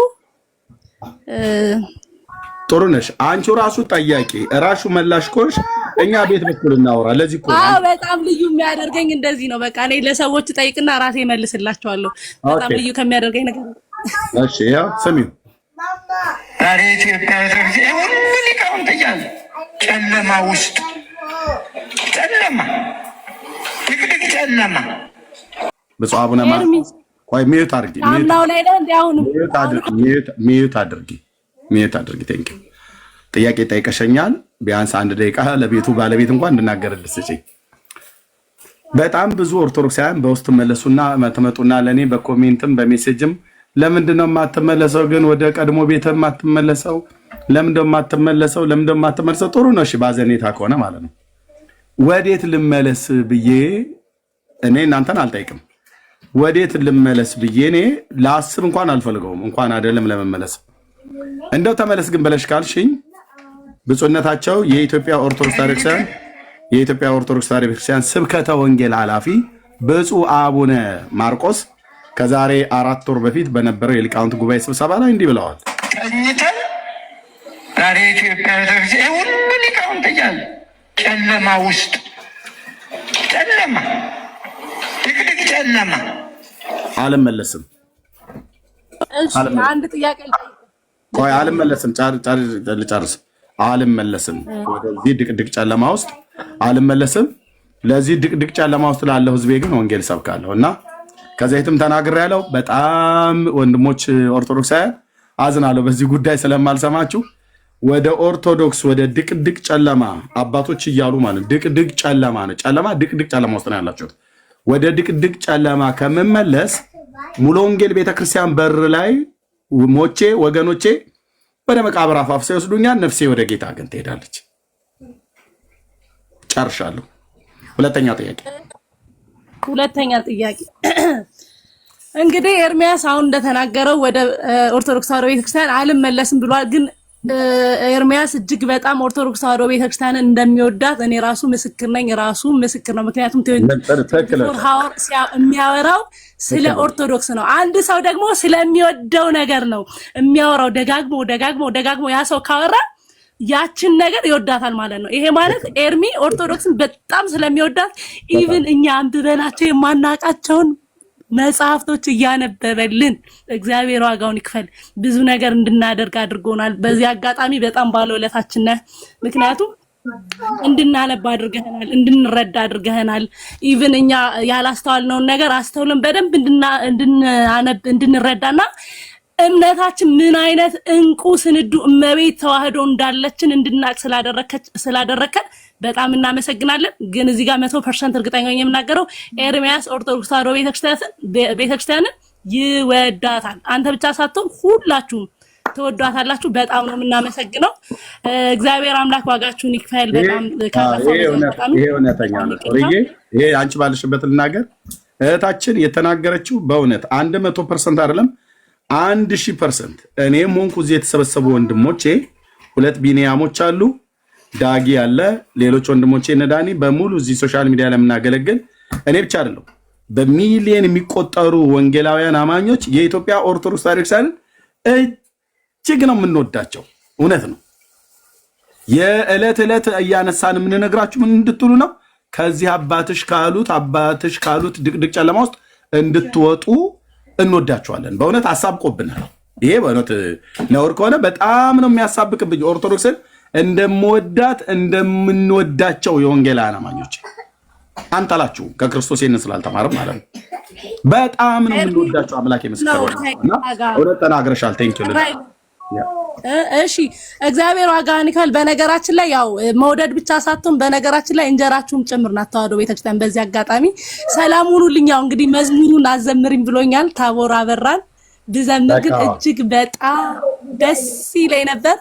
ጥሩ ነሽ አንቺው ራሱ ጠያቂ ራሱ መላሽ ኮሽ እኛ ቤት በኩል እናወራ። ለዚህ እኮ በጣም ልዩ የሚያደርገኝ እንደዚህ ነው። በቃ እኔ ለሰዎች ጠይቅና ራሴ መልስላቸዋለሁ። በጣም ልዩ ከሚያደርገኝ ነገር እሺ ያው ስሚው ዛሬ ኢትዮጵያ ሁሉ ሊቃውንት እያለ ጨለማ ውስጥ ጨለማ ድቅድቅ ጨለማ ብፁዕ አቡነ ቆይ ሚዩት አድርጊ ሚዩት አድርጊ ቴንክ ዩ ጥያቄ ጠይቀሸኛል። ቢያንስ አንድ ደቂቃ ለቤቱ ባለቤት እንኳን እንድናገርልሽ ስጪኝ። በጣም ብዙ ኦርቶዶክሳውያን በውስጥ መለሱና ተመጡና ለኔ በኮሜንትም በሜሴጅም ለምንድነው የማትመለሰው ግን ወደ ቀድሞ ቤት የማትመለሰው? ለምንድነው የማትመለሰው? ጥሩ ነው እሺ፣ ባዘኔታ ከሆነ ማለት ነው። ወዴት ልመለስ ብዬ እኔ እናንተን አልጠይቅም። ወዴት ልመለስ ብዬ እኔ ለአስብ እንኳን አልፈልገውም፣ እንኳን አይደለም ለመመለስ። እንደው ተመለስ ግን ብለሽ ካልሽኝ ብፁዕነታቸው የኢትዮጵያ ኦርቶዶክስ ተዋሕዶ ቤተክርስቲያን ስብከተ ወንጌል ኃላፊ ብፁዕ አቡነ ማርቆስ ከዛሬ 4 ወር በፊት በነበረው የሊቃውንት ጉባኤ ስብሰባ ላይ እንዲህ ብለዋል። ቀኝተን ዛሬ ኢትዮጵያ ቤተክርስቲያን ሁሉ ሊቃውንት እያለ ጨለማ ውስጥ ጨለማ ድቅድቅ ጨለማ አልመለስም። አንድ ጥያቄ ቆይ አልመለስም። ልጨርስ። አልመለስም ወደዚህ ድቅድቅ ጨለማ ውስጥ አልመለስም። ለዚህ ድቅድቅ ጨለማ ውስጥ ላለው ህዝቤ ግን ወንጌል ሰብካለሁ እና ከዚህም ተናግሬያለሁ። በጣም ወንድሞች ኦርቶዶክሳውያን አዝናለሁ በዚህ ጉዳይ ስለማልሰማችሁ። ወደ ኦርቶዶክስ ወደ ድቅድቅ ጨለማ አባቶች እያሉ ማለት ድቅድቅ ጨለማ ነው። ድቅድቅ ጨለማ ውስጥ ነው ያላችሁት። ወደ ድቅድቅ ጨለማ ከመመለስ ሙሉ ወንጌል ቤተክርስቲያን በር ላይ ሞቼ ወገኖቼ ወደ መቃብር አፋፍ ሲወስዱኛል፣ ነፍሴ ወደ ጌታ ግን ትሄዳለች። ጨርሻለሁ። ሁለተኛ ጥያቄ እንግዲህ ኤርሚያስ አሁን እንደተናገረው ወደ ኦርቶዶክስ ተዋሕዶ ቤተክርስቲያን አልመለስም ብሏል። ግን ኤርሚያስ እጅግ በጣም ኦርቶዶክስ ተዋሕዶ ቤተክርስቲያንን እንደሚወዳት እኔ ራሱ ምስክር ነኝ። ራሱ ምስክር ነው። ምክንያቱም የሚያወራው ስለ ኦርቶዶክስ ነው። አንድ ሰው ደግሞ ስለሚወደው ነገር ነው የሚያወራው። ደጋግሞ ያ ሰው ካወራ ያችን ነገር ይወዳታል ማለት ነው። ይሄ ማለት ኤርሚ ኦርቶዶክስን በጣም ስለሚወዳት ኢቭን እኛ አንብበናቸው የማናቃቸውን መጽሐፍቶች እያነበበልን እግዚአብሔር ዋጋውን ይክፈል። ብዙ ነገር እንድናደርግ አድርጎናል። በዚህ አጋጣሚ በጣም ባለውለታችን ነህ። ምክንያቱም እንድናነብ አድርገህናል፣ እንድንረዳ አድርገህናል። ኢቭን እኛ ያላስተዋልነውን ነገር አስተውለን በደንብ እንድናነብ እንድንረዳና እምነታችን ምን አይነት እንቁ ስንዱ እመቤት ተዋህዶ እንዳለችን እንድናቅ ስላደረከን በጣም እናመሰግናለን። ግን እዚህ ጋር 100% እርግጠኛ ነኝ የምናገረው ኤርሚያስ ኦርቶዶክስ ተዋህዶ ቤተክርስቲያንን ይወዳታል። አንተ ብቻ ሳትሆን ሁላችሁም ትወዷታላችሁ። በጣም ነው የምናመሰግነው። እግዚአብሔር አምላክ ዋጋችሁን ይክፈል። በጣም ይሄ እውነተኛ ነው። ይሄ አንቺ ባለሽበት ልናገር እህታችን የተናገረችው በእውነት 100% አይደለም 1000%። እኔም ሆንኩ እዚህ የተሰበሰቡ ወንድሞቼ 2 ቢኒያሞች አሉ፣ ዳጊ አለ፣ ሌሎች ወንድሞቼ ነዳኒ በሙሉ እዚህ ሶሻል ሚዲያ ላይ የምናገለግል እኔ ብቻ አይደለም በሚሊዮን የሚቆጠሩ ወንጌላውያን አማኞች የኢትዮጵያ ኦርቶዶክስ ቤተክርስቲያንን እጅግ ነው የምንወዳቸው። እውነት ነው። የዕለት ዕለት እያነሳን የምንነግራችሁ ምን እንድትሉ ነው? ከዚህ አባትሽ ካሉት ድቅድቅ ጨለማ ውስጥ እንድትወጡ እንወዳቸዋለን። በእውነት አሳብቆብናል። ይሄ በእውነት ነውር ከሆነ በጣም ነው የሚያሳብቅብኝ። ኦርቶዶክስን እንደምንወዳቸው የወንጌላውያን አማኞች አንጠላችሁ ከክርስቶስ ይህንን ስላልተማርም ማለት ነው። በጣም ነው የምንወዳቸው። አምላክ የመስከረውና እውነት ተናግረሻል። ቴንኪው። እሺ እግዚአብሔር ዋጋህን ይክፈል። በነገራችን ላይ ያው መውደድ ብቻ ሳትሆን በነገራችን ላይ እንጀራችሁም ጭምር ናት ተዋህዶ ቤተክርስቲያን። በዚህ አጋጣሚ ሰላም ሁኑልኝ። ያው እንግዲህ መዝሙሩን አዘምሪኝ ብሎኛል ታቦር አበራን ብዘምር ግን እጅግ በጣም ደስ ይለኝ ነበር።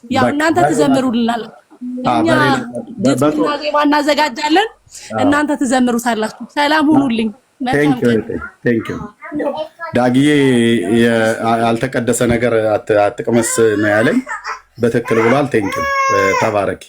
ያው እናንተ ትዘምሩልናል፣ እኛ ግጥምና ዜማ እናዘጋጃለን፣ እናንተ ትዘምሩታላችሁ። ሰላም ሁኑልኝ። ቴንኪው ዳጊዬ። ያልተቀደሰ ነገር አትቅመስ ነው ያለኝ። በትክክል ብሏል። ቴንኪው። ተባረኪ።